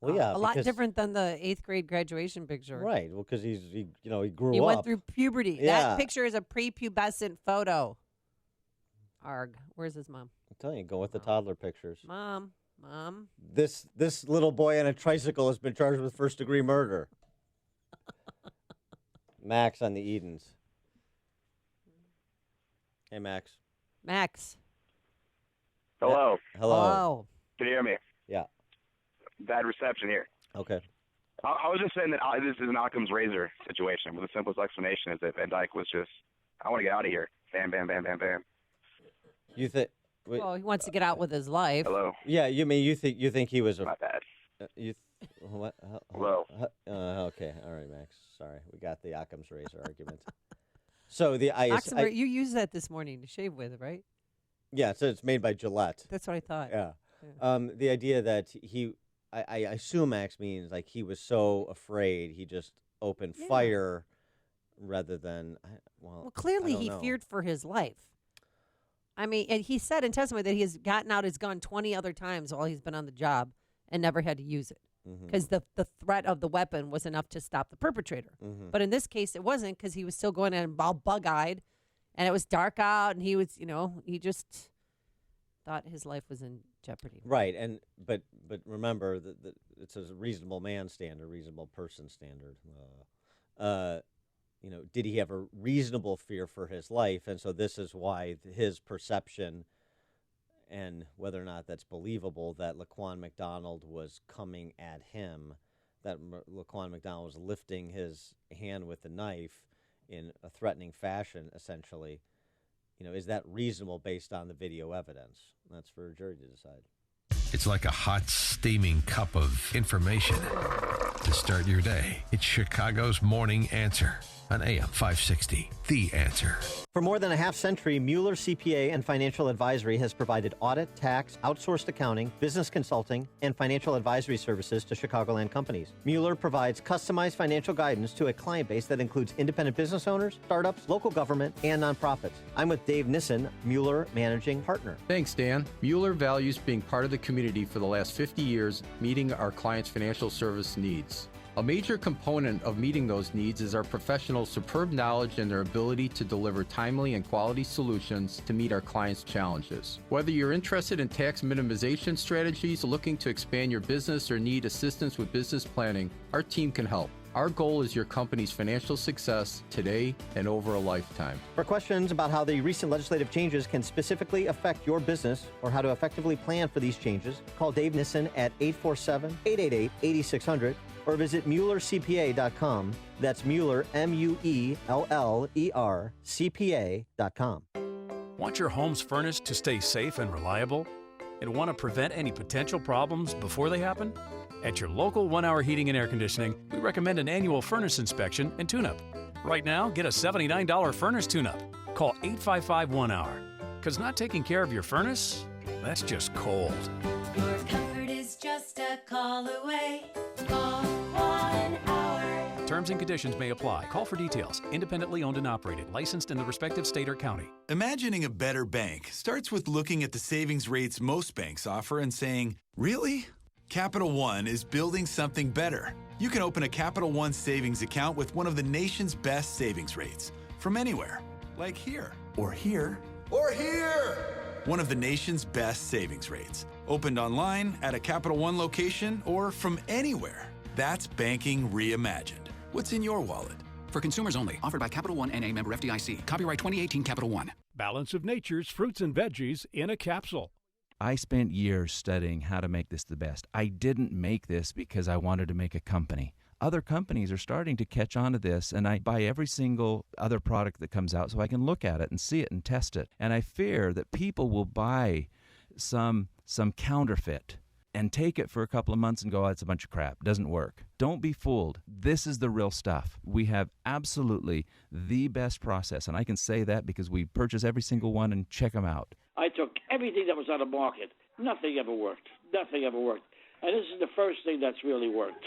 Well, yeah, a lot different than the 8th grade graduation picture. Right. Well, because he grew up. He went through puberty. Yeah. That picture is a prepubescent photo. Arg. Where's his mom? I'm telling you, go with the toddler pictures. Mom. This little boy on a tricycle has been charged with first-degree murder. Max on the Edens. Hey, Max. Hello. Hello. Can you hear me? Yeah. Bad reception here. Okay. I was just saying that this is an Occam's razor situation, but the simplest explanation is that Van Dyke was just, I want to get out of here. Bam, bam, bam, bam, bam. You think? Well, he wants to get out with his life. Hello. Yeah, you think he was a? My bad. What? Hello. Okay. All right, Max. Sorry, we got the Occam's razor argument. So you used that this morning to shave with, right? Yeah. So it's made by Gillette. That's what I thought. Yeah. The idea that I assume Max means like he was so afraid he just opened fire rather than Well, clearly he feared for his life. I mean, and he said in testimony that he has gotten out his gun 20 other times while he's been on the job and never had to use it because the threat of the weapon was enough to stop the perpetrator. But in this case, it wasn't because he was still going in all bug-eyed, and it was dark out, and he was, he just thought his life was in jeopardy. Right, but remember that it's a reasonable man standard, reasonable person standard. Did he have a reasonable fear for his life? And so this is why his perception, and whether or not that's believable, that Laquan McDonald was coming at him, that Laquan McDonald was lifting his hand with the knife in a threatening fashion, essentially. Is that reasonable based on the video evidence? That's for a jury to decide. It's like a hot, steaming cup of information to start your day. It's Chicago's Morning Answer on AM 560. The Answer. For more than a half century, Mueller CPA and Financial Advisory has provided audit, tax, outsourced accounting, business consulting, and financial advisory services to Chicagoland companies. Mueller provides customized financial guidance to a client base that includes independent business owners, startups, local government, and nonprofits. I'm with Dave Nissen, Mueller Managing Partner. Thanks, Dan. Mueller values being part of the community for the last 50 years, meeting our clients' financial service needs. A major component of meeting those needs is our professionals' superb knowledge and their ability to deliver timely and quality solutions to meet our clients' challenges. Whether you're interested in tax minimization strategies, looking to expand your business, or need assistance with business planning, our team can help. Our goal is your company's financial success today and over a lifetime. For questions about how the recent legislative changes can specifically affect your business or how to effectively plan for these changes, call Dave Nissen at 847-888-8600 or visit MuellerCPA.com. That's Mueller, MUELLER, CPA.com. Want your home's furnace to stay safe and reliable? And want to prevent any potential problems before they happen? At your local 1 Hour Heating and Air Conditioning, we recommend an annual furnace inspection and tune-up. Right now, get a $79 furnace tune-up. Call 855-1-HOUR. Because not taking care of your furnace, that's just cold. Your comfort is just a call away. Call 1 Hour. Terms and conditions may apply. Call for details. Independently owned and operated. Licensed in the respective state or county. Imagining a better bank starts with looking at the savings rates most banks offer and saying, really? Capital One is building something better. You can open a Capital One savings account with one of the nation's best savings rates from anywhere, like here, or here, or here. One of the nation's best savings rates. Opened online, at a Capital One location, or from anywhere. That's banking reimagined. What's in your wallet? For consumers only. Offered by Capital One N.A. member FDIC. Copyright 2018 Capital One. Balance of Nature's fruits and veggies in a capsule. I spent years studying how to make this the best. I didn't make this because I wanted to make a company. Other companies are starting to catch on to this, and I buy every single other product that comes out so I can look at it and see it and test it. And I fear that people will buy some counterfeit and take it for a couple of months and go, oh, it's a bunch of crap. Doesn't work. Don't be fooled. This is the real stuff. We have absolutely the best process, and I can say that because we purchase every single one and check them out. I took everything that was on the market. Nothing ever worked. Nothing ever worked. And this is the first thing that's really worked.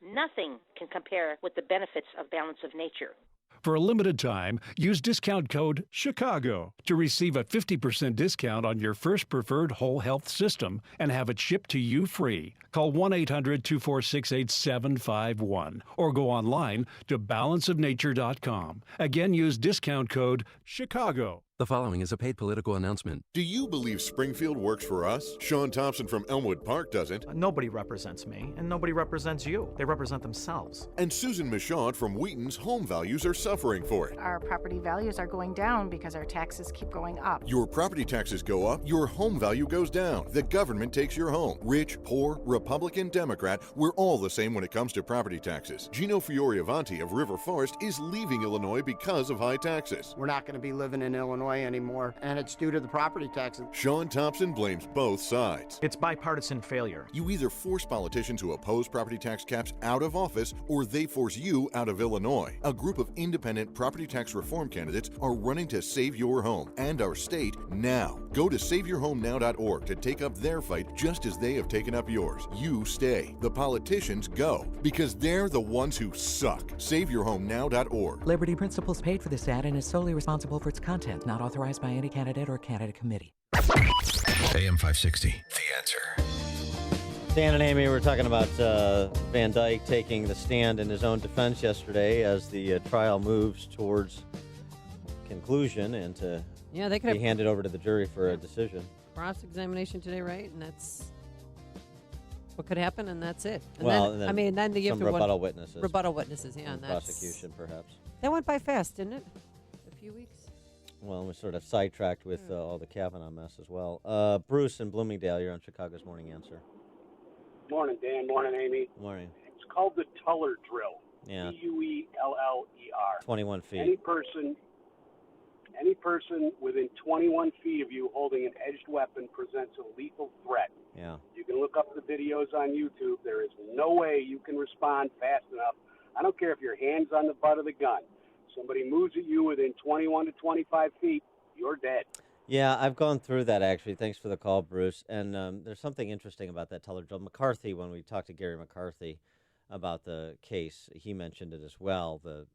Nothing can compare with the benefits of Balance of Nature. For a limited time, use discount code CHICAGO to receive a 50% discount on your first preferred whole health system and have it shipped to you free. Call 1-800-246-8751 or go online to balanceofnature.com. Again, use discount code CHICAGO. The following is a paid political announcement. Do you believe Springfield works for us? Sean Thompson from Elmwood Park doesn't. Nobody represents me, and nobody represents you. They represent themselves. And Susan Michaud from Wheaton's home values are suffering for it. Our property values are going down because our taxes keep going up. Your property taxes go up, your home value goes down. The government takes your home. Rich, poor, Republican, Democrat, we're all the same when it comes to property taxes. Gino Fiore-Avanti of River Forest is leaving Illinois because of high taxes. We're not going to be living in Illinois anymore, and it's due to the property taxes. Sean Thompson blames both sides. It's bipartisan failure. You either force politicians who oppose property tax caps out of office, or they force you out of Illinois. A group of independent property tax reform candidates are running to save your home and our state now. Go to SaveYourHomeNow.org to take up their fight just as they have taken up yours. You stay. The politicians go, because they're the ones who suck. SaveYourHomeNow.org. Liberty Principles paid for this ad and is solely responsible for its content, not authorized by any candidate or candidate committee. AM 560, The Answer. Dan and Amy were talking about Van Dyke taking the stand in his own defense yesterday as the trial moves towards conclusion and to be handed over to the jury for a decision. Cross-examination today, right? And that's what could happen, and that's it. And well, then you have some to rebuttal witnesses. Rebuttal witnesses, yeah. And prosecution, perhaps. That went by fast, didn't it? A few weeks. Well, we're sort of sidetracked with all the Kavanaugh mess as well. Bruce in Bloomingdale, you're on Chicago's Morning Answer. Morning, Dan. Morning, Amy. Morning. It's called the Tuller Drill. Yeah. Tuller. 21 feet. Any person within 21 feet of you holding an edged weapon presents a lethal threat. Yeah. You can look up the videos on YouTube. There is no way you can respond fast enough. I don't care if your hand's on the butt of the gun. Somebody moves at you within 21 to 25 feet, you're dead. Yeah, I've gone through that, actually. Thanks for the call, Bruce. And there's something interesting about that teller drill. McCarthy, when we talked to Gary McCarthy about the case, he mentioned it as well, the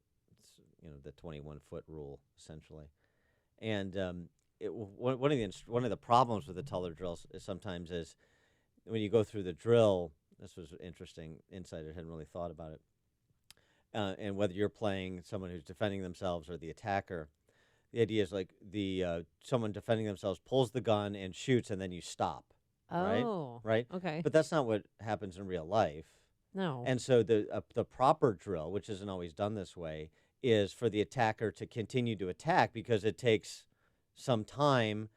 21-foot rule, essentially. And one of the problems with the teller drills is sometimes is when you go through the drill, this was interesting insight, I hadn't really thought about it, and whether you're playing someone who's defending themselves or the attacker, the idea is like someone defending themselves pulls the gun and shoots, and then you stop. Oh, right. Okay. But that's not what happens in real life. No. And so the proper drill, which isn't always done this way, is for the attacker to continue to attack because it takes some time,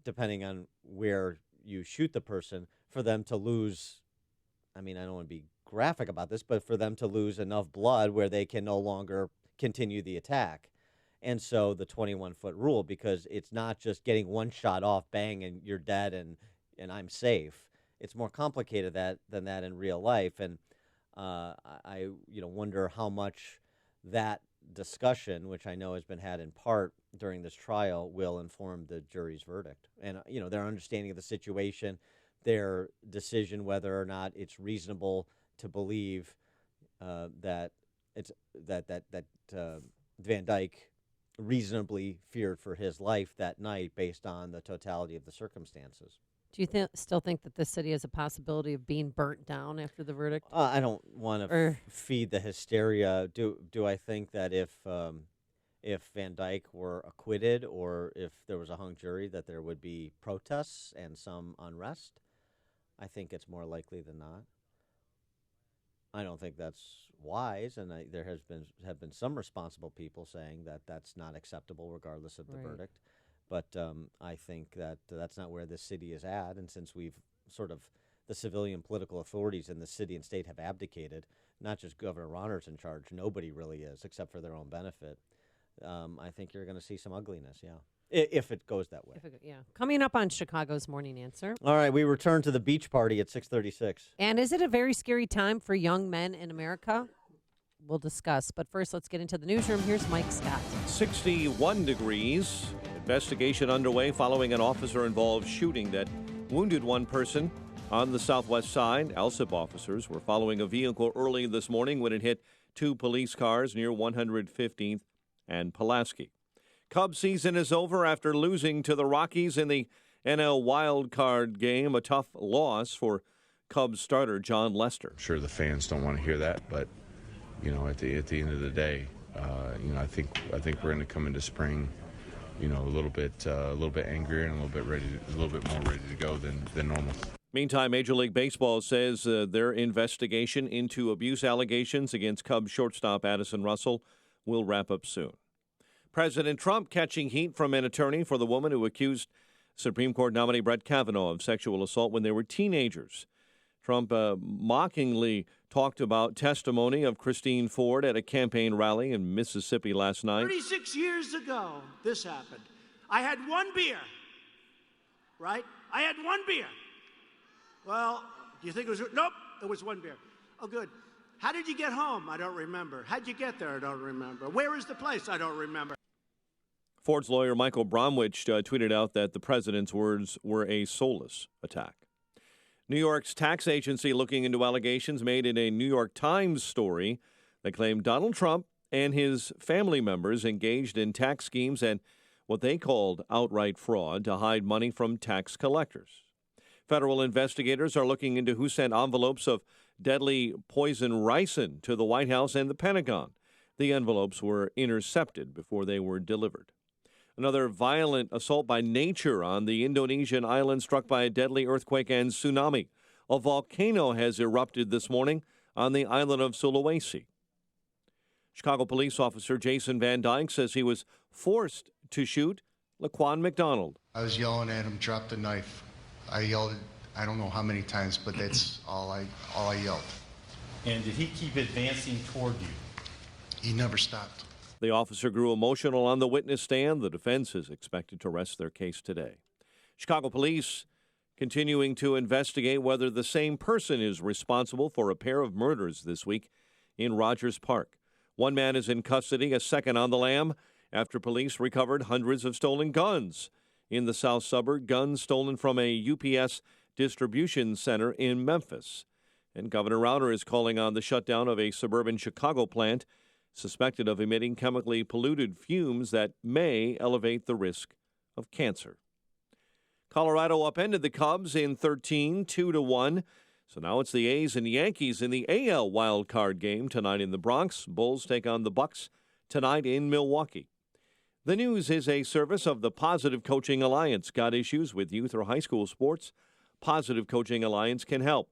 depending on where you shoot the person, for them to lose. I mean, I don't want to be graphic about this, but for them to lose enough blood where they can no longer continue the attack. And so the 21-foot rule, because it's not just getting one shot off, bang, and you're dead and I'm safe. It's more complicated than that in real life. And I wonder how much that discussion, which I know has been had in part during this trial, will inform the jury's verdict. And, their understanding of the situation, their decision whether or not it's reasonable to believe that Van Dyke reasonably feared for his life that night based on the totality of the circumstances. Do you still think that this city has a possibility of being burnt down after the verdict? I don't want to feed the hysteria. Do I think that if Van Dyke were acquitted or if there was a hung jury that there would be protests and some unrest? I think it's more likely than not. I don't think that's wise, and there have been some responsible people saying that that's not acceptable regardless of the verdict. But I think that that's not where this city is at, and since we've the civilian political authorities in the city and state have abdicated, not just Governor Ronner's in charge, nobody really is except for their own benefit. I think you're going to see some ugliness, if it goes that way. Coming up on Chicago's Morning Answer. All right, we return to the beach party at 6:36. And is it a very scary time for young men in America? We'll discuss. But first, let's get into the newsroom. Here's Mike Scott. 61 degrees. Investigation underway following an officer-involved shooting that wounded one person on the southwest side. LSIP officers were following a vehicle early this morning when it hit two police cars near 115th and Pulaski. Cubs season is over after losing to the Rockies in the NL Wild Card game, a tough loss for Cubs starter John Lester. I'm sure the fans don't want to hear that, but at the end of the day, I think we're going to come into spring, a little bit angrier and a little bit more ready to go than normal. Meantime, Major League Baseball says their investigation into abuse allegations against Cubs shortstop Addison Russell will wrap up soon. President Trump catching heat from an attorney for the woman who accused Supreme Court nominee Brett Kavanaugh of sexual assault when they were teenagers. Trump mockingly talked about testimony of Christine Ford at a campaign rally in Mississippi last night. 36 years ago, this happened. I had one beer, right? I had one beer. Well, do you think it was? Nope, it was one beer. Oh, good. How did you get home? I don't remember. How'd you get there? I don't remember. Where is the place? I don't remember. Ford's lawyer Michael Bromwich tweeted out that the president's words were a soulless attack. New York's tax agency looking into allegations made in a New York Times story that claimed Donald Trump and his family members engaged in tax schemes and what they called outright fraud to hide money from tax collectors. Federal investigators are looking into who sent envelopes of deadly poison ricin to the White House and the Pentagon. The envelopes were intercepted before they were delivered. Another violent assault by nature on the Indonesian island struck by a deadly earthquake and tsunami. A volcano has erupted this morning on the island of Sulawesi. Chicago police officer Jason Van Dyke says he was forced to shoot Laquan McDonald. I was yelling at him, drop the knife. I yelled, I don't know how many times, but that's all I yelled. And did he keep advancing toward you? He never stopped. The officer grew emotional on the witness stand. The defense is expected to rest their case today. Chicago police continuing to investigate whether the same person is responsible for a pair of murders this week in Rogers Park. One man is in custody, a second on the lam, after police recovered hundreds of stolen guns. In the south suburb, guns stolen from a UPS distribution center in Memphis. And Governor Rauner is calling on the shutdown of a suburban Chicago plant suspected of emitting chemically polluted fumes that may elevate the risk of cancer. Colorado upended the Cubs in 13, 2-1. So now it's the A's and Yankees in the AL wildcard game tonight in the Bronx. Bulls take on the Bucks tonight in Milwaukee. The News is a service of the Positive Coaching Alliance. Got issues with youth or high school sports? Positive Coaching Alliance can help.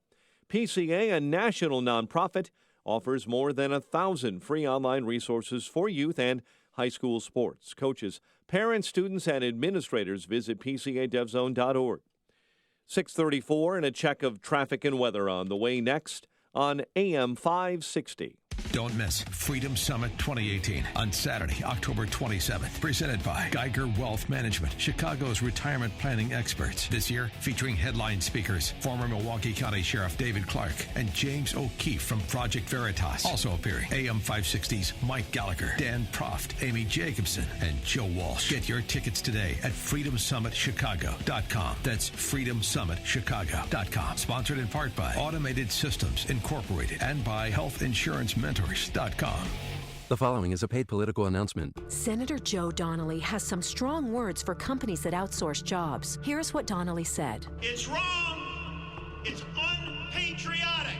PCA, a national nonprofit, offers more than 1,000 free online resources for youth and high school sports. Coaches, parents, students, and administrators visit PCADevZone.org. 6:34 and a check of traffic and weather on the way next on AM 560. Don't miss Freedom Summit 2018 on Saturday, October 27th. Presented by Geiger Wealth Management, Chicago's retirement planning experts. This year, featuring headline speakers, former Milwaukee County Sheriff David Clark and James O'Keefe from Project Veritas. Also appearing, AM 560's Mike Gallagher, Dan Proft, Amy Jacobson, and Joe Walsh. Get your tickets today at freedomsummitchicago.com. That's freedomsummitchicago.com. Sponsored in part by Automated Systems Incorporated and by Health Insurance Mentors.com. The following is a paid political announcement. Senator Joe Donnelly has some strong words for companies that outsource jobs. Here's what Donnelly said. It's wrong. It's unpatriotic.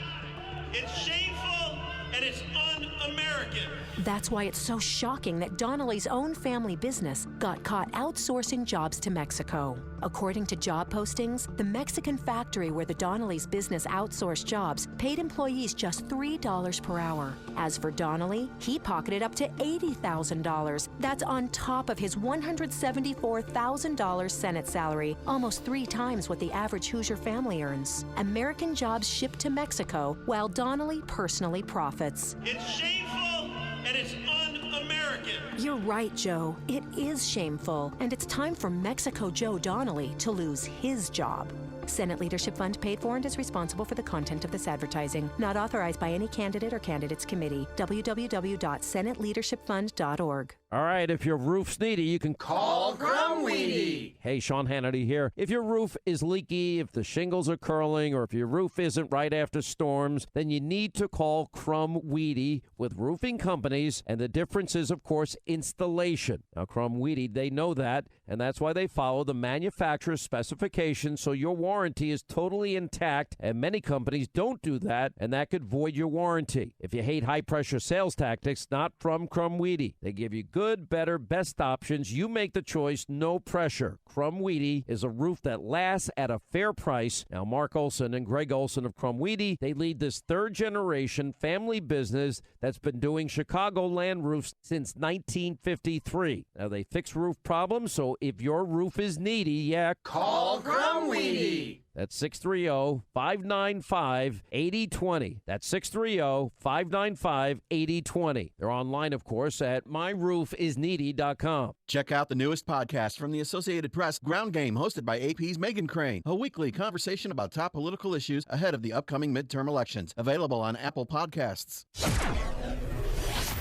It's shameful. And it's un-American. That's why it's so shocking that Donnelly's own family business got caught outsourcing jobs to Mexico. According to job postings, the Mexican factory where the Donnelly's business outsourced jobs paid employees just $3 per hour. As for Donnelly, he pocketed up to $80,000. That's on top of his $174,000 Senate salary, almost 3 times what the average Hoosier family earns. American jobs shipped to Mexico while Donnelly personally profits. It's shameful and it's un-American. You're right, Joe. It is shameful, and it's time for Mexico Joe Donnelly to lose his job. Senate Leadership Fund paid for and is responsible for the content of this advertising. Not authorized by any candidate or candidates committee. www.senateleadershipfund.org. All right, if your roof's needy, you can call Crumweedy. Hey, Sean Hannity here. If your roof is leaky, if the shingles are curling, or if your roof isn't right after storms, then you need to call Crumweedy with roofing companies. And the difference is, of course, installation. Now, Crumweedy, they know that, and that's why they follow the manufacturer's specifications, so your warranty is totally intact. And many companies don't do that, and that could void your warranty. If you hate high-pressure sales tactics, not from Crumweedy. They give you good, better, best options. You make the choice, no pressure. Crumweedy is a roof that lasts at a fair price. Now, Mark Olson and Greg Olson of Crumweedy, they lead this third-generation family business that's been doing Chicagoland roofs since 1953. Now, they fix roof problems, so if your roof is needy, call Crumweedy. That's 630-595-8020. That's 630-595-8020. They're online, of course, at myroofisneedy.com. Check out the newest podcast from the Associated Press, Ground Game, hosted by AP's Megan Crane. A weekly conversation about top political issues ahead of the upcoming midterm elections. Available on Apple Podcasts.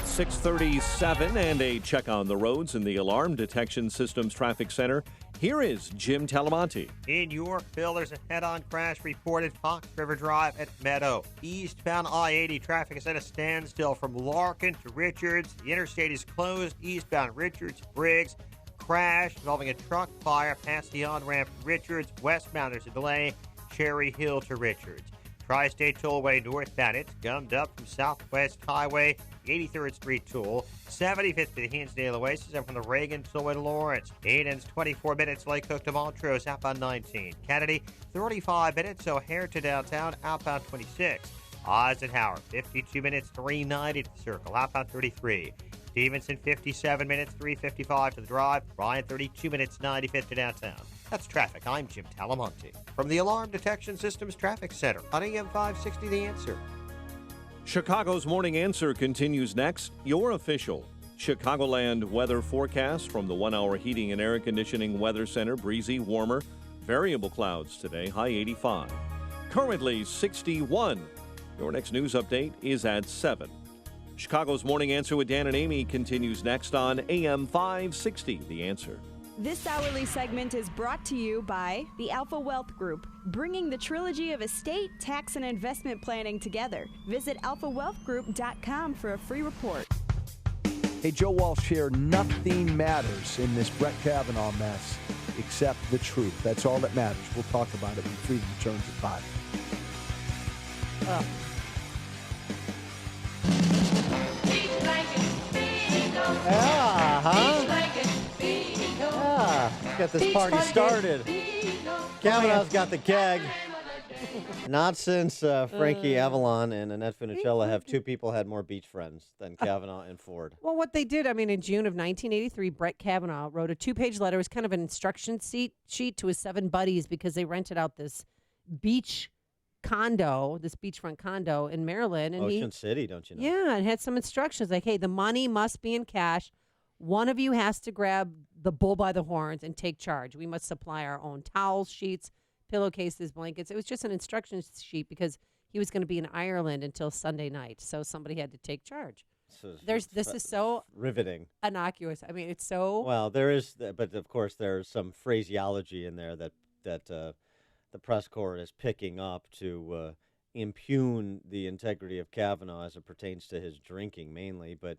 6:37 and a check on the roads in the Alarm Detection Systems Traffic Center. Here is Jim Talamonte. In Yorkville, there's a head-on crash reported Fox River Drive at Meadow. Eastbound I-80 traffic is at a standstill from Larkin to Richards. The interstate is closed eastbound Richards Briggs. Crash involving a truck fire past the on-ramp Richards. Westbound, there's a delay Cherry Hill to Richards. Tri-State Tollway northbound, it's gummed up from Southwest Highway, 83rd Street Toll, 75th to the Hinsdale Oasis, and from the Reagan Tollway to Lawrence. 8 ends 24 minutes, Lake Cook to Montrose, outbound 19. Kennedy, 35 minutes, O'Hare to downtown, outbound 26. Eisenhower, 52 minutes, 390 to the Circle, outbound 33. Stevenson, 57 minutes, 355 to the Drive. Ryan, 32 minutes, 95th to downtown. That's traffic. I'm Jim Talamonte from the Alarm Detection Systems Traffic Center on AM 560 The Answer. Chicago's Morning Answer continues next. Your official Chicagoland weather forecast from the 1-hour heating and air conditioning weather center. Breezy, warmer, variable clouds today, high 85. Currently 61. Your next news update is at 7. Chicago's Morning Answer with Dan and Amy continues next on AM 560, The Answer. This hourly segment is brought to you by the Alpha Wealth Group, bringing the trilogy of estate, tax, and investment planning together. Visit alphawealthgroup.com for a free report. Hey, Joe Walsh here. Nothing matters in this Brett Kavanaugh mess except the truth. That's all that matters. We'll talk about it when Freedom returns at 5. Yeah, huh? Yeah, get this party started. Kavanaugh's got the keg. Not since Frankie Avalon and Annette Funicello have two people had more beach friends than Kavanaugh and Ford. Well, what they did, I mean, in June of 1983, Brett Kavanaugh wrote a 2-page letter. It was kind of an instruction sheet to his 7 buddies because they rented out this beach condo, this beachfront condo in Maryland. And Ocean City, don't you know? Yeah, and had some instructions like, hey, the money must be in cash. One of you has to grab the bull by the horns and take charge. We must supply our own towels, sheets, pillowcases, blankets. It was just an instruction sheet because he was going to be in Ireland until Sunday night. So somebody had to take charge. This is so riveting, innocuous. I mean, it's so well. There is, but of course, there's some phraseology in there that the press corps is picking up to impugn the integrity of Kavanaugh as it pertains to his drinking, mainly. But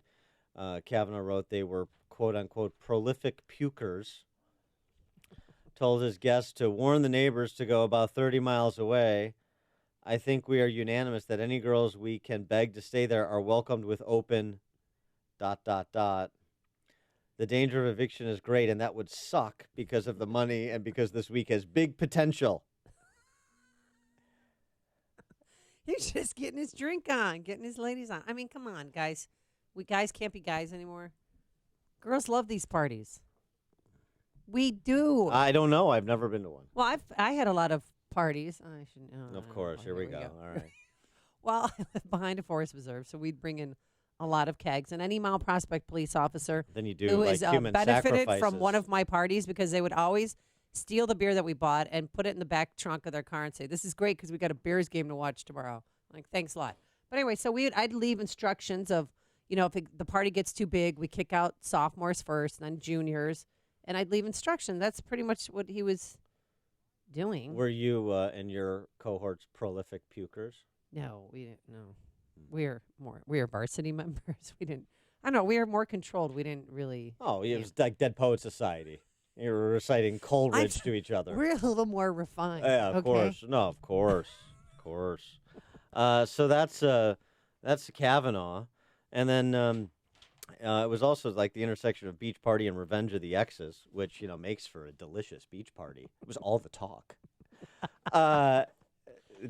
Kavanaugh wrote they were quote unquote prolific pukers. Told his guests to warn the neighbors to go about 30 miles away. I think we are unanimous that any girls we can beg to stay there are welcomed with open ... The danger of eviction is great, and that would suck because of the money and because this week has big potential. He's just getting his drink on, getting his ladies on. I mean, come on, guys. We guys can't be guys anymore. Girls love these parties. We do. I don't know. I've never been to one. Well, I had a lot of parties. I shouldn't. Of course. Here we go. All right. Well, I lived behind a forest reserve, so we'd bring in a lot of kegs. And any Mount Prospect police officer then you do who like was human benefited sacrifices from one of my parties because they would always steal the beer that we bought and put it in the back trunk of their car and say, "This is great because we got a Bears game to watch tomorrow." I'm like, thanks a lot. But anyway, so I'd leave instructions of, if the party gets too big, we kick out sophomores first, then juniors. And I'd leave instruction. That's pretty much what he was doing. Were you and your cohorts prolific pukers? No, we didn't. No, we were varsity members. We didn't. I don't know. We were more controlled. We didn't really. Oh, it was like Dead Poet Society. You were reciting Coleridge to each other. We're a little more refined. Yeah, of course. No, of course, of course. So that's Kavanaugh, and then. It was also like the intersection of Beach Party and Revenge of the Exes, which, makes for a delicious beach party. It was all the talk.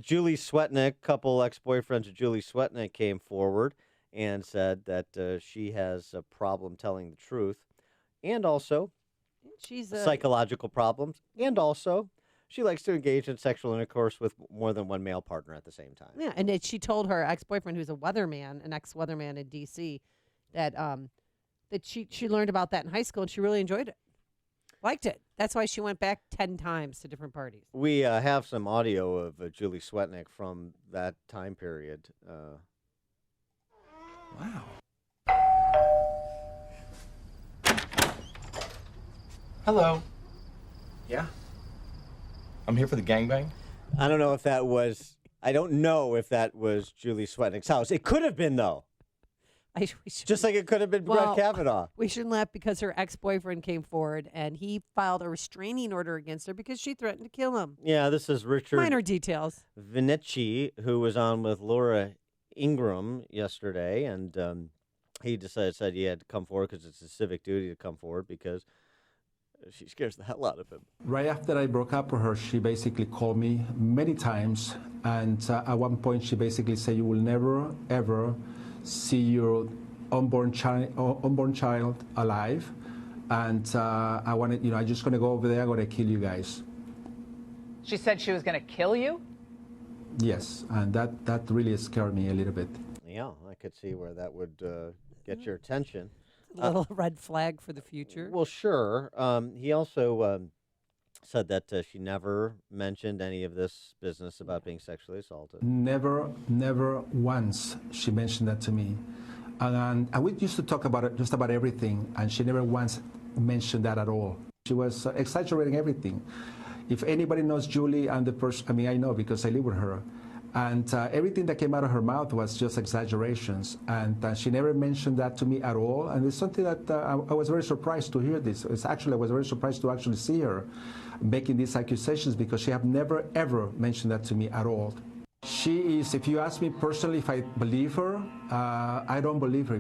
Julie Swetnick, couple ex-boyfriends of Julie Swetnick came forward and said that she has a problem telling the truth and also she's psychological problems. And also she likes to engage in sexual intercourse with more than one male partner at the same time. Yeah, and she told her ex-boyfriend, who's an ex-weatherman in D.C., that she learned about that in high school and she really enjoyed it, liked it. That's why she went back 10 times to different parties. We have some audio of Julie Swetnick from that time period. Wow. Hello. Yeah. I'm here for the gangbang. I don't know if that was Julie Swetnick's house. It could have been, though. Just like it could have been Brett Kavanaugh. We shouldn't laugh because her ex-boyfriend came forward and he filed a restraining order against her because she threatened to kill him. Yeah, this is Richard. Minor details. Vinicci, who was on with Laura Ingraham yesterday, and he said he had to come forward because it's a civic duty to come forward because she scares the hell out of him. Right after I broke up with her, she basically called me many times, and at one point she basically said, "You will never, ever see your unborn child alive, and I'm just going to go over there, I'm going to kill you guys." She said she was going to kill you? Yes, and that really scared me a little bit. Yeah, I could see where that would get your attention. A little red flag for the future. Well, sure. He also said that she never mentioned any of this business about being sexually assaulted. Never once she mentioned that to me. And we used to talk about it, just about everything, and she never once mentioned that at all. She was exaggerating everything. If anybody knows Julie, I'm the person, I mean, I know because I live with her. And everything that came out of her mouth was just exaggerations. And she never mentioned that to me at all. And it's something that I was very surprised to hear this. I was very surprised to actually see her making these accusations because she have never, ever mentioned that to me at all. She is, if you ask me personally if I believe her, I don't believe her.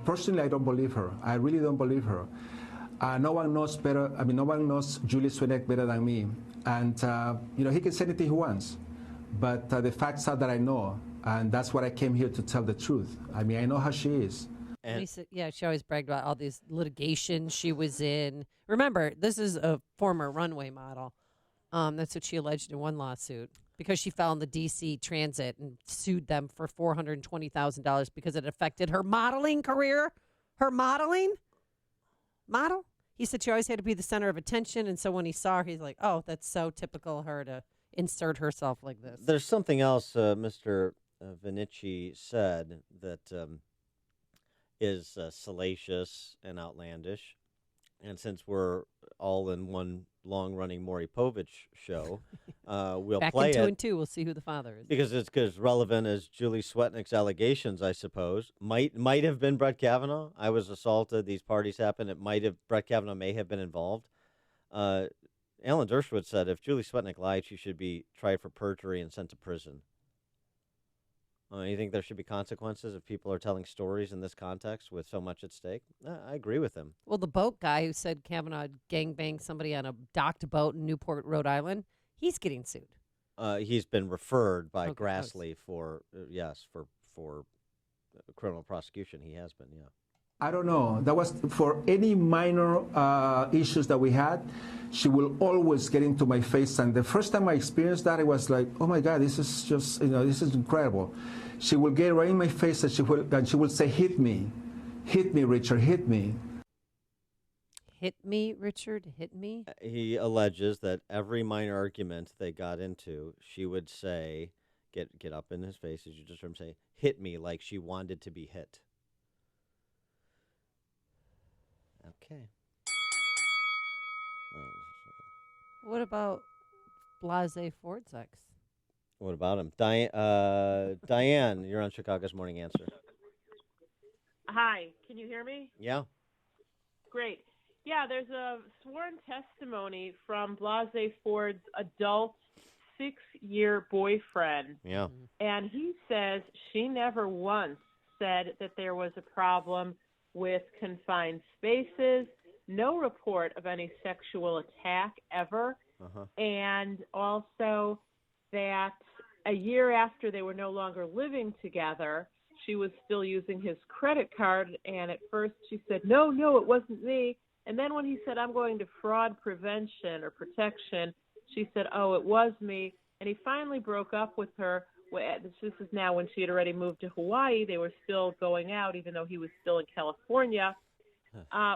Personally, I don't believe her. I really don't believe her. No one knows better, no one knows Julie Sweeney better than me. And, he can say anything he wants. But the facts are that I know, and that's what I came here to tell the truth. I mean, I know how she is. And she always bragged about all these litigations she was in. Remember, this is a former runway model. That's what she alleged in one lawsuit because she fell in the D.C. Transit and sued them for $420,000 because it affected her modeling career. Her modeling? Model? He said she always had to be the center of attention, and so when he saw her, he's like, oh, that's so typical of her to insert herself like this. There's something else Mr. Vinici said that is salacious and outlandish. And since we're all in one long-running Maury Povich show, we'll Back play in 2 it. and 2, we'll see who the father is. Because it's as relevant as Julie Swetnick's allegations, I suppose. Might have been Brett Kavanaugh. I was assaulted. These parties happened. Brett Kavanaugh may have been involved. Alan Dershowitz said if Julie Swetnick lied, she should be tried for perjury and sent to prison. You think there should be consequences if people are telling stories in this context with so much at stake? I agree with him. Well, the boat guy who said Kavanaugh gangbanged somebody on a docked boat in Newport, Rhode Island, he's getting sued. He's been referred by Grassley for criminal prosecution. He has been, yeah. I don't know. That was for any minor issues that we had. She will always get into my face. And the first time I experienced that, it was like, oh my God, this is just, this is incredible. She will get right in my face and she will say, hit me, Richard, hit me. Hit me, Richard, hit me? He alleges that every minor argument they got into, she would say, get up in his face, as you just heard him say, hit me like she wanted to be hit. Okay. What about Blase Ford's ex? What about him? Diane, you're on Chicago's Morning Answer. Hi, can you hear me? Yeah. Great. Yeah, there's a sworn testimony from Blase Ford's adult 6-year boyfriend. Yeah. And he says she never once said that there was a problem with confined spaces, no report of any sexual attack ever, and also that a year after they were no longer living together, she was still using his credit card, and at first she said, no, it wasn't me. And then when he said, I'm going to fraud prevention or protection, she said, oh, it was me. And he finally broke up with her. This is now when she had already moved to Hawaii. They were still going out, even though he was still in California,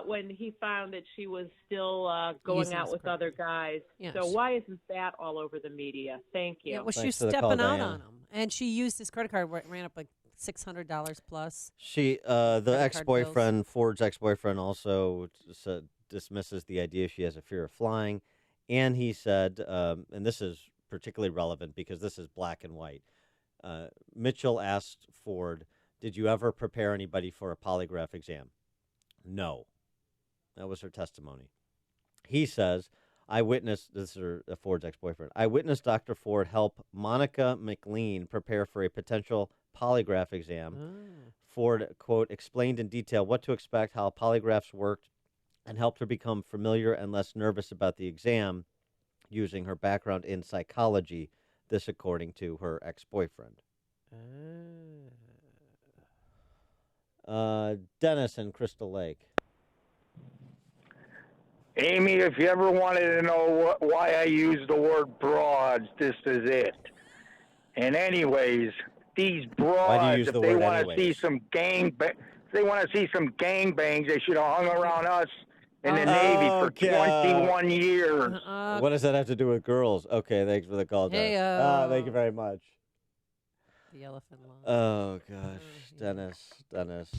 when he found that she was still going out with other guys. Yeah, so why isn't that all over the media? Thank you. Yeah, well, she was stepping out on him. And she used his credit card, ran up like $600 plus. The ex-boyfriend, Ford's ex-boyfriend, also dismisses the idea she has a fear of flying. And he said, and this is particularly relevant because this is black and white, Mitchell asked Ford, did you ever prepare anybody for a polygraph exam? No. That was her testimony. He says, this is Ford's ex-boyfriend, I witnessed Dr. Ford help Monica McLean prepare for a potential polygraph exam. Ford, quote, explained in detail what to expect, how polygraphs worked, and helped her become familiar and less nervous about the exam using her background in psychology, this according to her ex-boyfriend. Dennis in Crystal Lake. Amy, if you ever wanted to know why I use the word broads, this is it. And anyways, these broads, if they want to see some gangbangs, they should have hung around us in the Navy for 21 years. What does that have to do with girls? Okay, thanks for the call, Dennis. Thank you very much. The elephant law. Oh, gosh. Dennis.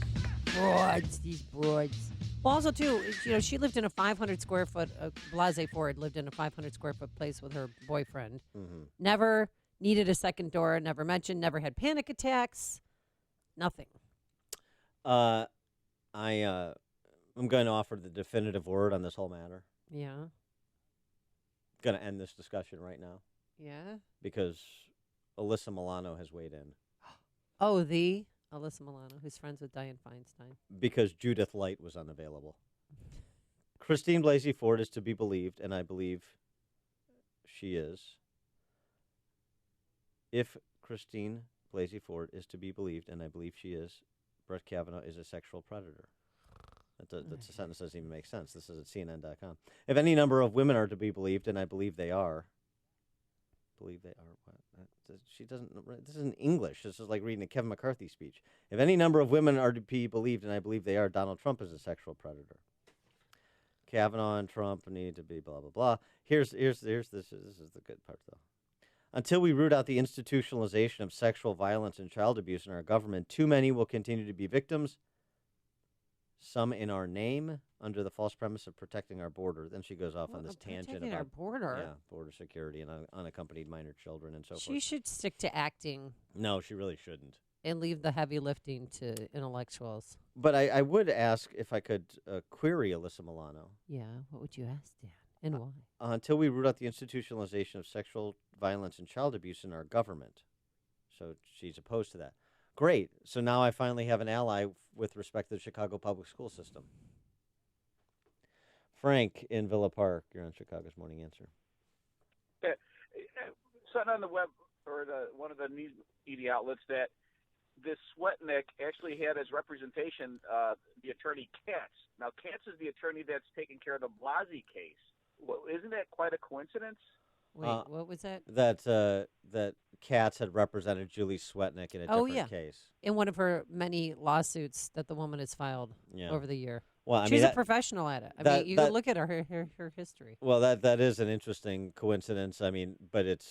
These broads. Well, also, too, she lived in a 500 square foot, Blasey Ford lived in a 500 square foot place with her boyfriend. Mm-hmm. Never needed a second door, never mentioned, never had panic attacks, nothing. I'm going to offer the definitive word on this whole matter. Yeah. Going to end this discussion right now. Yeah. Because Alyssa Milano has weighed in. Oh, the Alyssa Milano, who's friends with Dianne Feinstein. Because Judith Light was unavailable. Christine Blasey Ford is to be believed, and I believe she is. If Christine Blasey Ford is to be believed, and I believe she is, Brett Kavanaugh is a sexual predator. That's a sentence that doesn't even make sense. This is at CNN.com. If any number of women are to be believed, and I believe they are. Believe they are what? She doesn't. This isn't English. This is like reading a Kevin McCarthy speech. If any number of women are to be believed, and I believe they are, Donald Trump is a sexual predator. Kavanaugh and Trump need to be blah blah blah. Here's this. This is the good part though. Until we root out the institutionalization of sexual violence and child abuse in our government, too many will continue to be victims. Some in our name, under the false premise of protecting our border. Then she goes off on this tangent about our border. Border security and unaccompanied minor children and so forth. She should stick to acting. No, she really shouldn't. And leave the heavy lifting to intellectuals. But I would ask if I could query Alyssa Milano. Yeah, what would you ask, Dan? And why? Until we root out the institutionalization of sexual violence and child abuse in our government. So she's opposed to that. Great. So now I finally have an ally with respect to the Chicago public school system. Frank in Villa Park, you're on Chicago's Morning Answer. Something on the web or one of the news media outlets that this Swetnick actually had as representation the attorney Katz. Now, Katz is the attorney that's taking care of the Blasey case. Well, isn't that quite a coincidence? Wait, what was that? That Katz had represented Julie Swetnick in a different case. In one of her many lawsuits that the woman has filed over the year. Well, she's a professional at it. I mean, you can look at her history. Well, that is an interesting coincidence. I mean, but it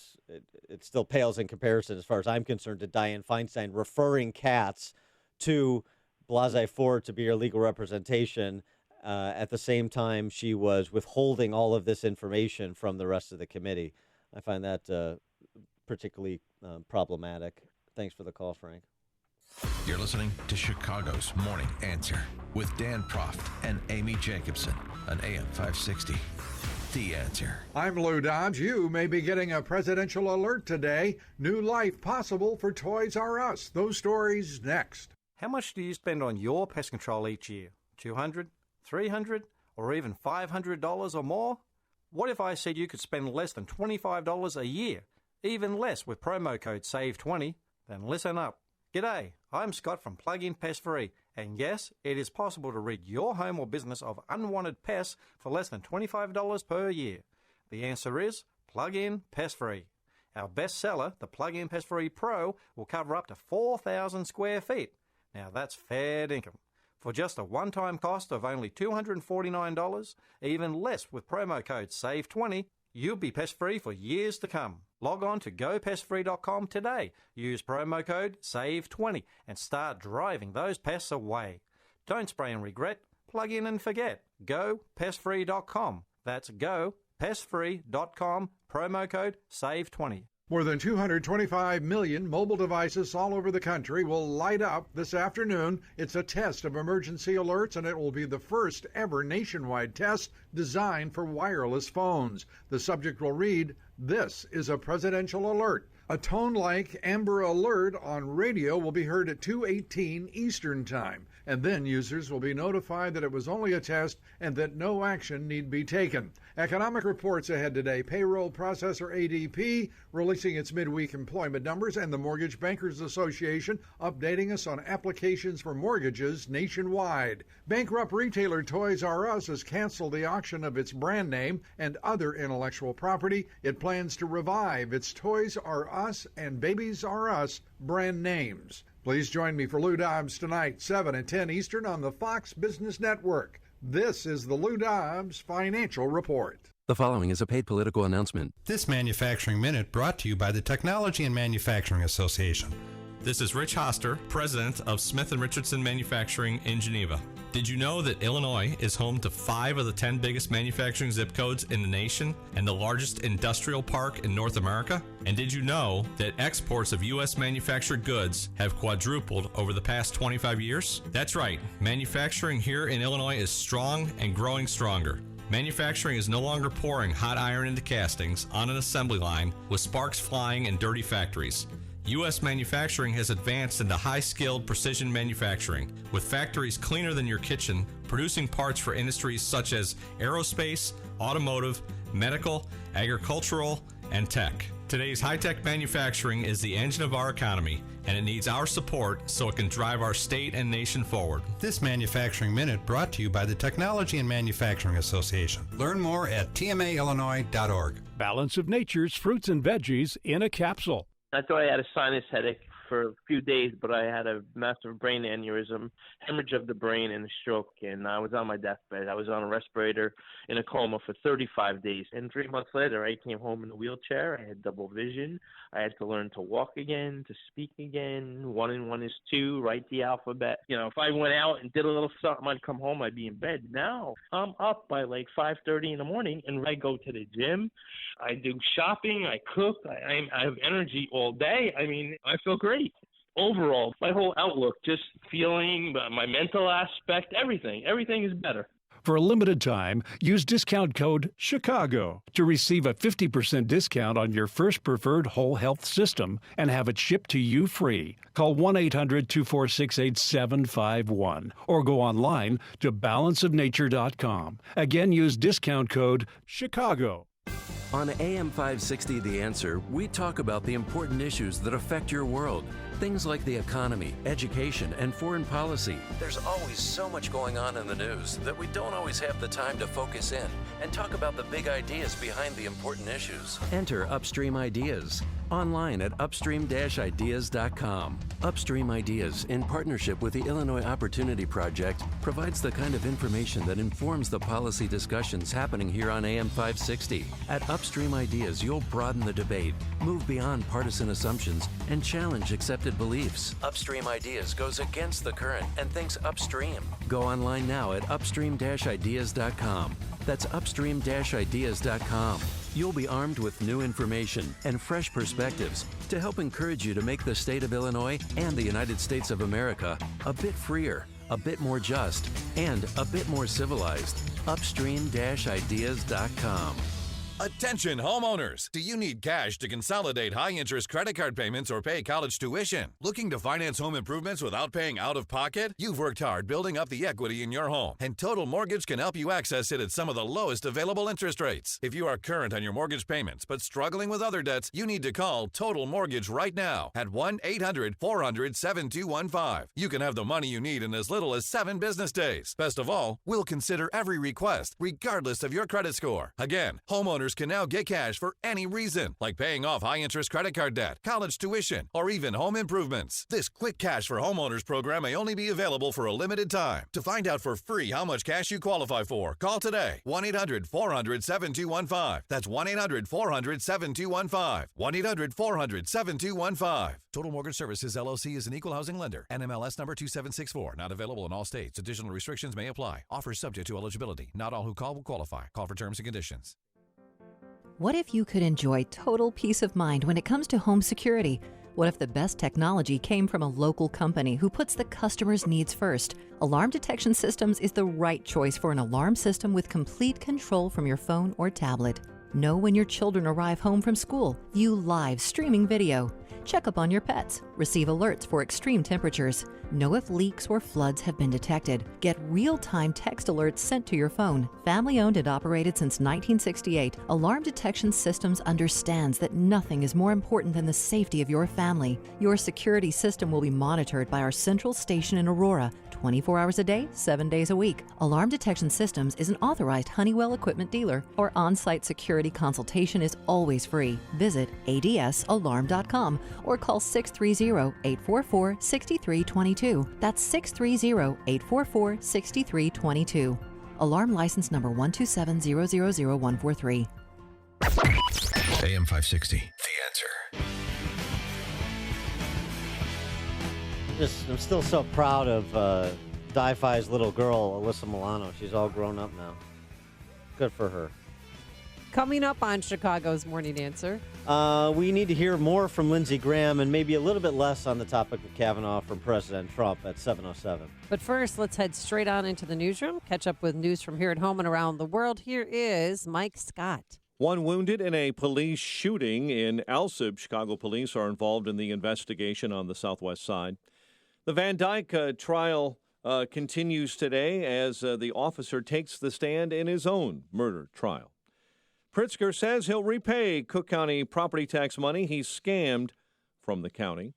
still pales in comparison, as far as I'm concerned, to Dianne Feinstein referring Katz to Blasey Ford to be her legal representation. At the same time, she was withholding all of this information from the rest of the committee. I find that particularly problematic. Thanks for the call, Frank. You're listening to Chicago's Morning Answer with Dan Proft and Amy Jacobson on AM 560. The Answer. I'm Lou Dobbs. You may be getting a presidential alert today. New life possible for Toys R Us. Those stories next. How much do you spend on your pest control each year? $200, $300, or even $500 or more? What if I said you could spend less than $25 a year, even less with promo code SAVE20? Then listen up. G'day, I'm Scott from Plug-in Pest Free, and yes, it is possible to rid your home or business of unwanted pests for less than $25 per year. The answer is Plug-in Pest Free. Our best seller, the Plug-in Pest Free Pro, will cover up to 4,000 square feet. Now that's fair income. For just a one-time cost of only $249, even less with promo code SAVE20, you'll be pest-free for years to come. Log on to gopestfree.com today. Use promo code SAVE20 and start driving those pests away. Don't spray and regret. Plug in and forget. Gopestfree.com. That's gopestfree.com. Promo code SAVE20. More than 225 million mobile devices all over the country will light up this afternoon. It's a test of emergency alerts, and it will be the first ever nationwide test designed for wireless phones. The subject will read, "This is a presidential alert." A tone like Amber Alert on radio will be heard at 2:18 Eastern Time, and then users will be notified that it was only a test and that no action need be taken. Economic reports ahead today. Payroll processor ADP releasing its midweek employment numbers, and the Mortgage Bankers Association updating us on applications for mortgages nationwide. Bankrupt retailer Toys R Us has canceled the auction of its brand name and other intellectual property. It plans to revive its Toys R Us and Babies R Us brand names. Please join me for Lou Dobbs tonight, 7 and 10 Eastern on the Fox Business Network. This is the Lou Dobbs Financial Report. The following is a paid political announcement. This Manufacturing Minute brought to you by the Technology and Manufacturing Association. This is Rich Hoster, president of Smith & Richardson Manufacturing in Geneva. Did you know that Illinois is home to 5 of the 10 biggest manufacturing zip codes in the nation and the largest industrial park in North America? And did you know that exports of U.S. manufactured goods have quadrupled over the past 25 years? That's right. Manufacturing here in Illinois is strong and growing stronger. Manufacturing is no longer pouring hot iron into castings on an assembly line with sparks flying in dirty factories. U.S. manufacturing has advanced into high-skilled precision manufacturing, with factories cleaner than your kitchen, producing parts for industries such as aerospace, automotive, medical, agricultural, and tech. Today's high-tech manufacturing is the engine of our economy, and it needs our support so it can drive our state and nation forward. This Manufacturing Minute brought to you by the Technology and Manufacturing Association. Learn more at tmaillinois.org. Balance of Nature's fruits and veggies in a capsule. I thought I had a sinus headache for a few days, but I had a massive brain aneurysm, hemorrhage of the brain, and a stroke, and I was on my deathbed. I was on a respirator in a coma for 35 days, and 3 months later, I came home in a wheelchair. I had double vision. I had to learn to walk again, to speak again. 1 and 1 is 2, write the alphabet. You know, if I went out and did a little something, I'd come home, I'd be in bed. Now, I'm up by like 5:30 in the morning, and I go to the gym. I do shopping. I cook. I have energy all day. I mean, I feel great. Overall, my whole outlook, just feeling, my mental aspect, everything is better. For a limited time, use discount code CHICAGO to receive a 50% discount on your first preferred whole health system and have it shipped to you free. Call 1-800-246-8751 or go online to balanceofnature.com. Again, use discount code CHICAGO. On AM 560 The Answer, we talk about the important issues that affect your world. Things like the economy, education, and foreign policy. There's always so much going on in the news that we don't always have the time to focus in and talk about the big ideas behind the important issues. Enter Upstream Ideas online at upstream-ideas.com. Upstream Ideas, in partnership with the Illinois Opportunity Project, provides the kind of information that informs the policy discussions happening here on AM 560. At Upstream Ideas, you'll broaden the debate, move beyond partisan assumptions, and challenge accepted beliefs. Upstream Ideas goes against the current and thinks upstream. Go online now at upstream-ideas.com. That's upstream-ideas.com. You'll be armed with new information and fresh perspectives to help encourage you to make the state of Illinois and the United States of America a bit freer, a bit more just, and a bit more civilized. Upstream-ideas.com. Attention homeowners! Do you need cash to consolidate high-interest credit card payments or pay college tuition? Looking to finance home improvements without paying out of pocket? You've worked hard building up the equity in your home, and Total Mortgage can help you access it at some of the lowest available interest rates. If you are current on your mortgage payments but struggling with other debts, you need to call Total Mortgage right now at 1-800-400-7215. You can have the money you need in as little as 7 business days. Best of all, we'll consider every request, regardless of your credit score. Again, homeowners can now get cash for any reason, like paying off high-interest credit card debt, college tuition, or even home improvements. This Quick Cash for Homeowners program may only be available for a limited time. To find out for free how much cash you qualify for, call today. 1-800-400-7215. That's 1-800-400-7215. 1-800-400-7215. Total Mortgage Services, LLC is an equal housing lender. NMLS number 2764. Not available in all states. Additional restrictions may apply. Offers subject to eligibility. Not all who call will qualify. Call for terms and conditions. What if you could enjoy total peace of mind when it comes to home security? What if the best technology came from a local company who puts the customer's needs first? Alarm Detection Systems is the right choice for an alarm system with complete control from your phone or tablet. Know when your children arrive home from school. View live streaming video. Check up on your pets. Receive alerts for extreme temperatures. Know if leaks or floods have been detected. Get real-time text alerts sent to your phone. Family-owned and operated since 1968, Alarm Detection Systems understands that nothing is more important than the safety of your family. Your security system will be monitored by our central station in Aurora, 24 hours a day, 7 days a week. Alarm Detection Systems is an authorized Honeywell equipment dealer. Our on-site security consultation is always free. Visit adsalarm.com or call 630-844-6322. That's 630-844-6322. Alarm license number 127000143. AM 560, The Answer. I'm still so proud of Di-Fi's little girl, Alyssa Milano. She's all grown up now. Good for her. Coming up on Chicago's Morning Answer. We need to hear more from Lindsey Graham and maybe a little bit less on the topic of Kavanaugh from President Trump at 7:07. But first, let's head straight on into the newsroom, catch up with news from here at home and around the world. Here is Mike Scott. One wounded in a police shooting in Alsip. Chicago police are involved in the investigation on the southwest side. The Van Dyke trial continues today as the officer takes the stand in his own murder trial. Pritzker says he'll repay Cook County property tax money he scammed from the county.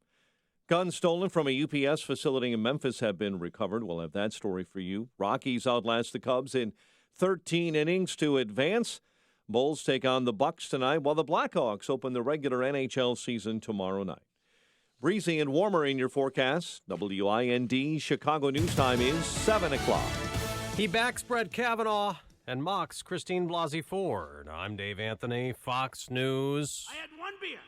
Guns stolen from a UPS facility in Memphis have been recovered. We'll have that story for you. Rockies outlast the Cubs in 13 innings to advance. Bulls take on the Bucks tonight, while the Blackhawks open the regular NHL season tomorrow night. Breezy and warmer in your forecast. WIND Chicago News Time is 7 o'clock. He backs Brett Kavanaugh and mocks Christine Blasey Ford. I'm Dave Anthony, Fox News. I had one beer.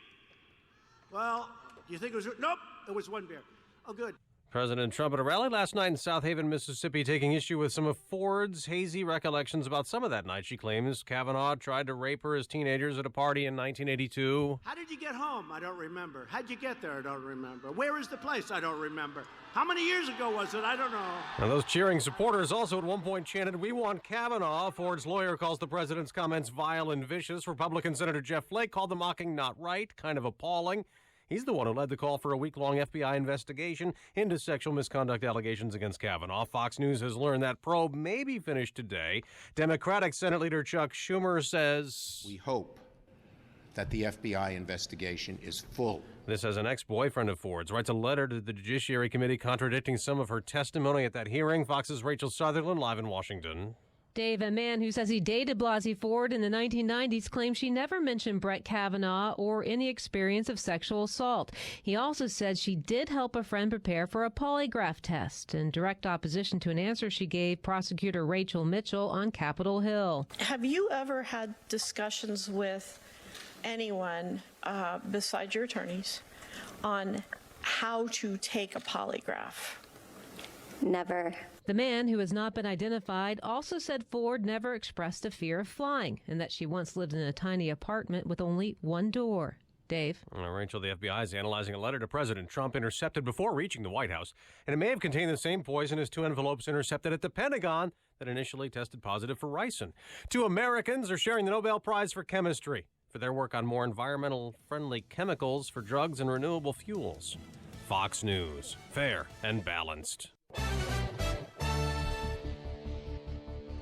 Well, do you think it was? Nope, it was one beer. Oh, good. President Trump at a rally last night in South Haven, Mississippi, taking issue with some of Ford's hazy recollections about some of that night. She claims Kavanaugh tried to rape her as teenagers at a party in 1982. How did you get home? I don't remember. How'd you get there? I don't remember. Where is the place? I don't remember. How many years ago was it? I don't know. And those cheering supporters also at one point chanted, "We want Kavanaugh." Ford's lawyer calls the president's comments vile and vicious. Republican Senator Jeff Flake called the mocking not right, kind of appalling. He's the one who led the call for a week-long FBI investigation into sexual misconduct allegations against Kavanaugh. Fox News has learned that probe may be finished today. Democratic Senate Leader Chuck Schumer says, "We hope that the FBI investigation is full." This as an ex-boyfriend of Ford's writes a letter to the Judiciary Committee contradicting some of her testimony at that hearing. Fox's Rachel Sutherland live in Washington. Dave, a man who says he dated Blasey Ford in the 1990s, claims she never mentioned Brett Kavanaugh or any experience of sexual assault. He also said she did help a friend prepare for a polygraph test, in direct opposition to an answer she gave prosecutor Rachel Mitchell on Capitol Hill. Have you ever had discussions with anyone besides your attorneys on how to take a polygraph? Never. The man, who has not been identified, also said Ford never expressed a fear of flying and that she once lived in a tiny apartment with only one door. Dave. Rachel, the FBI is analyzing a letter to President Trump intercepted before reaching the White House, and it may have contained the same poison as 2 envelopes intercepted at the Pentagon that initially tested positive for ricin. 2 Americans are sharing the Nobel Prize for Chemistry for their work on more environmental-friendly chemicals for drugs and renewable fuels. Fox News. Fair and balanced.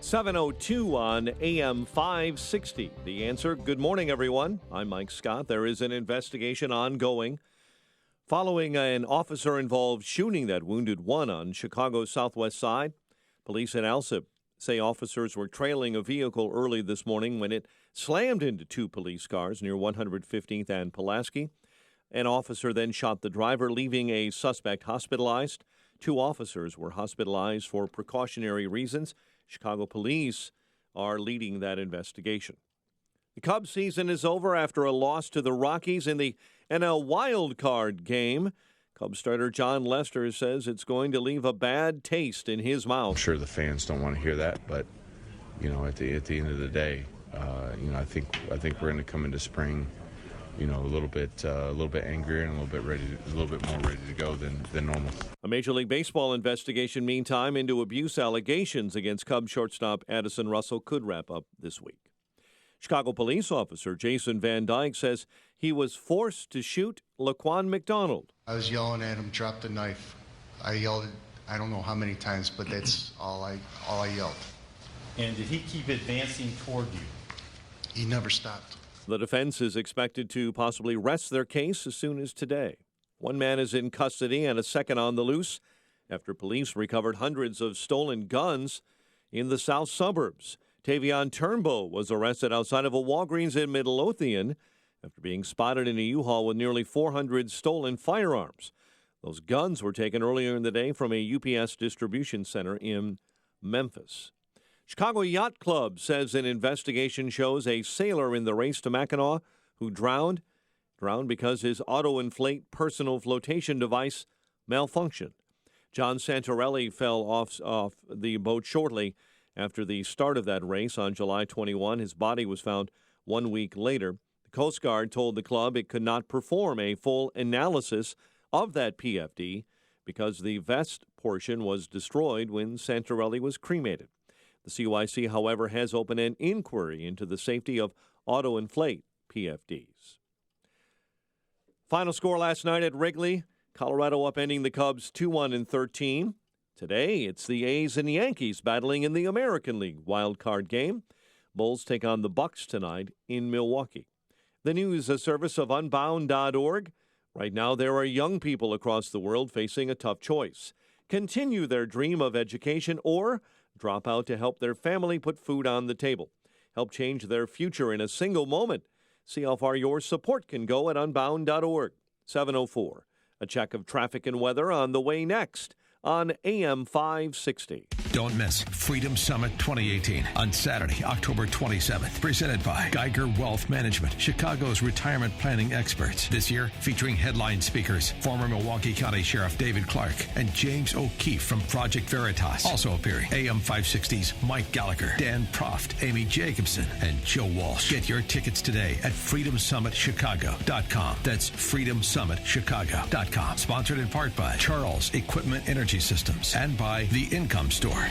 7:02 on AM 560. The Answer. Good morning, everyone. I'm Mike Scott. There is an investigation ongoing following an officer-involved shooting that wounded one on Chicago's southwest side. Police in Alsip say officers were trailing a vehicle early this morning when it slammed into 2 police cars near 115th and Pulaski. An officer then shot the driver, leaving a suspect hospitalized. 2 officers were hospitalized for precautionary reasons. Chicago police are leading that investigation. The Cubs season is over after a loss to the Rockies in the NL Wild Card game. Cubs starter John Lester says it's going to leave a bad taste in his mouth. I'm sure the fans don't want to hear that, but at the end of the day, I think we're going to come into spring, a little bit angrier and a little bit more ready to go than normal. A Major League Baseball investigation, meantime, into abuse allegations against Cubs shortstop Addison Russell could wrap up this week. Chicago police officer Jason Van Dyke says he was forced to shoot Laquan McDonald. I was yelling at him, drop the knife. I yelled, I don't know how many times, but that's all I yelled. And did he keep advancing toward you? He never stopped. The defense is expected to possibly rest their case as soon as today. One man is in custody and a second on the loose after police recovered hundreds of stolen guns in the south suburbs. Tavion Turnbow was arrested outside of a Walgreens in Midlothian after being spotted in a U-Haul with nearly 400 stolen firearms. Those guns were taken earlier in the day from a UPS distribution center in Memphis. Chicago Yacht Club says an investigation shows a sailor in the race to Mackinac who drowned because his auto-inflate personal flotation device malfunctioned. John Santorelli fell off the boat shortly after the start of that race on July 21. His body was found 1 week later. The Coast Guard told the club it could not perform a full analysis of that PFD because the vest portion was destroyed when Santorelli was cremated. The CYC, however, has opened an inquiry into the safety of auto-inflate PFDs. Final score last night at Wrigley. Colorado upending the Cubs 2-1 in 13. Today, it's the A's and Yankees battling in the American League wild card game. Bulls take on the Bucks tonight in Milwaukee. The news, a service of Unbound.org. Right now, there are young people across the world facing a tough choice. Continue their dream of education or drop out to help their family put food on the table. Help change their future in a single moment. See how far your support can go at Unbound.org. 7:04. A check of traffic and weather on the way next on AM 560. Don't miss Freedom Summit 2018 on Saturday, October 27th. Presented by Geiger Wealth Management, Chicago's retirement planning experts. This year, featuring headline speakers, former Milwaukee County Sheriff David Clark and James O'Keefe from Project Veritas. Also appearing, AM 560's Mike Gallagher, Dan Proft, Amy Jacobson, and Joe Walsh. Get your tickets today at freedomsummitchicago.com. That's freedomsummitchicago.com. Sponsored in part by Charles Equipment Energy Systems and by The Income Store.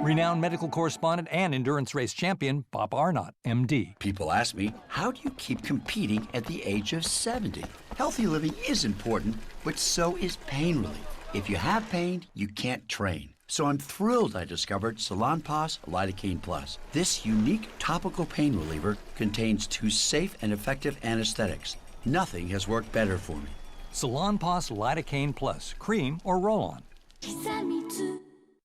Renowned medical correspondent and endurance race champion Bob Arnott, MD. People ask me, how do you keep competing at the age of 70? Healthy living is important, but so is pain relief. If you have pain, you can't train. So I'm thrilled I discovered Salonpas Lidocaine Plus. This unique topical pain reliever contains 2 safe and effective anesthetics. Nothing has worked better for me. Salonpas Lidocaine Plus, cream or roll-on.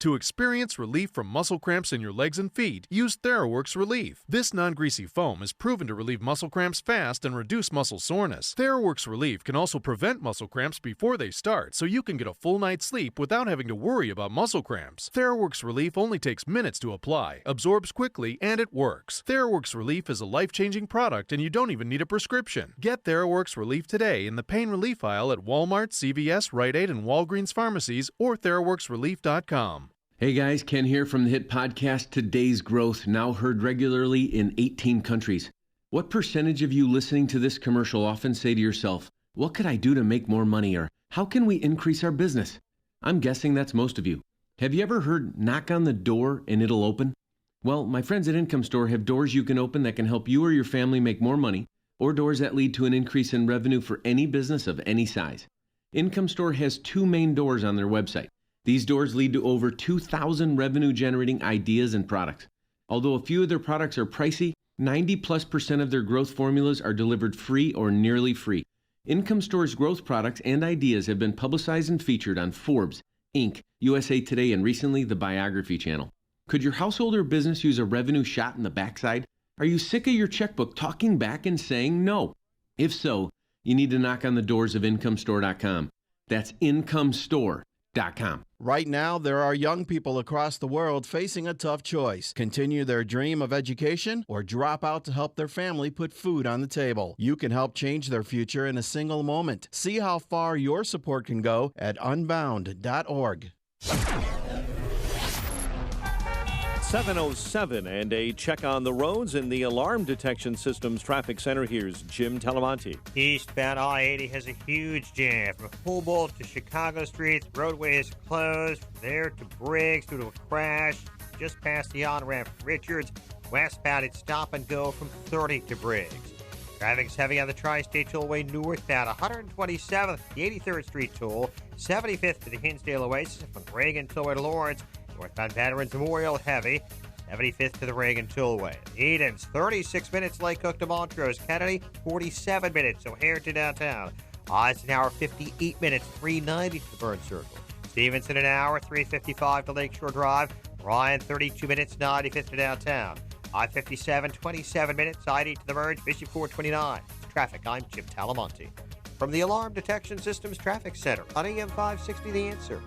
To experience relief from muscle cramps in your legs and feet, use TheraWorks Relief. This non-greasy foam is proven to relieve muscle cramps fast and reduce muscle soreness. TheraWorks Relief can also prevent muscle cramps before they start, so you can get a full night's sleep without having to worry about muscle cramps. TheraWorks Relief only takes minutes to apply, absorbs quickly, and it works. TheraWorks Relief is a life-changing product, and you don't even need a prescription. Get TheraWorks Relief today in the pain relief aisle at Walmart, CVS, Rite Aid, and Walgreens pharmacies, or TheraWorksRelief.com. Hey guys, Ken here from the hit podcast Today's Growth, now heard regularly in 18 countries. What percentage of you listening to this commercial often say to yourself, what could I do to make more money, or how can we increase our business? I'm guessing that's most of you. Have you ever heard knock on the door and it'll open? Well, my friends at Income Store have doors you can open that can help you or your family make more money, or doors that lead to an increase in revenue for any business of any size. Income Store has 2 main doors on their website. These doors lead to over 2,000 revenue-generating ideas and products. Although a few of their products are pricey, 90+% of their growth formulas are delivered free or nearly free. Income Store's growth products and ideas have been publicized and featured on Forbes, Inc., USA Today, and recently the Biography Channel. Could your household or business use a revenue shot in the backside? Are you sick of your checkbook talking back and saying no? If so, you need to knock on the doors of IncomeStore.com. That's IncomeStore.com. Right now, there are young people across the world facing a tough choice. Continue their dream of education or drop out to help their family put food on the table. You can help change their future in a single moment. See how far your support can go at unbound.org. 7:07 and a check on the roads in the Alarm Detection Systems Traffic Center. Here's Jim Talamonte. Eastbound I-80 has a huge jam from Humboldt to Chicago streets. Roadway is closed from there to Briggs due to a crash just past the on-ramp Richards. Westbound, it's stop and go from 30 to Briggs. Traffic's heavy on the Tri-State Tollway northbound, 127th, the 83rd Street Toll, 75th to the Hinsdale Oasis from Reagan Tollway to Lawrence. Northbound Veterans Memorial heavy, 75th to the Reagan Tollway. Edens, 36 minutes. Lake Cook to Montrose. Kennedy, 47 minutes. O'Hare to downtown. Eisenhower, 58 minutes. 390 to the Burn Circle. Stevenson, an hour. 355 to Lakeshore Drive. Ryan, 32 minutes. 95th to downtown. I-57, 27 minutes. I-80 to the Merge. Bishop, 429. Traffic, I'm Jim Talamonte. From the Alarm Detection Systems Traffic Center on AM 560, The Answer.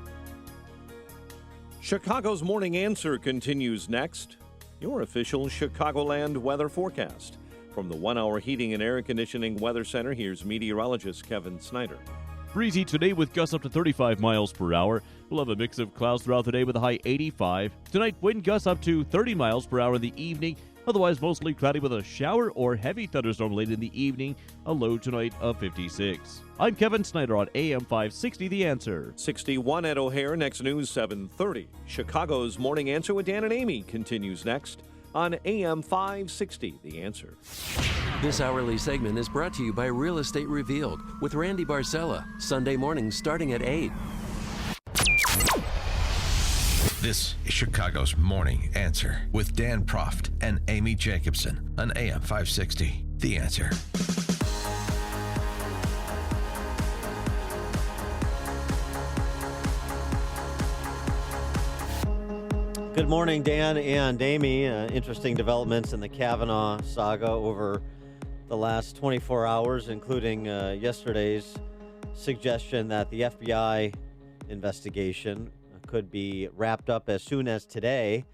Chicago's Morning Answer continues next. Your official Chicagoland weather forecast. From the 1 Hour Heating and Air Conditioning Weather Center, here's meteorologist Kevin Snyder. Breezy today with gusts up to 35 miles per hour. We'll have a mix of clouds throughout the day with a high 85. Tonight, wind gusts up to 30 miles per hour in the evening. Otherwise, mostly cloudy with a shower or heavy thunderstorm late in the evening. A low tonight of 56. I'm Kevin Snyder on AM 560, The Answer. 61 at O'Hare. Next news, 7:30. Chicago's Morning Answer with Dan and Amy continues next on AM 560, The Answer. This hourly segment is brought to you by Real Estate Revealed with Randy Barcella. Sunday mornings starting at 8. This is Chicago's Morning Answer with Dan Proft and Amy Jacobson on AM 560. The Answer. Good morning, Dan and Amy. Interesting developments in the Kavanaugh saga over the last 24 hours, including yesterday's suggestion that the FBI investigation could be wrapped up as soon as today.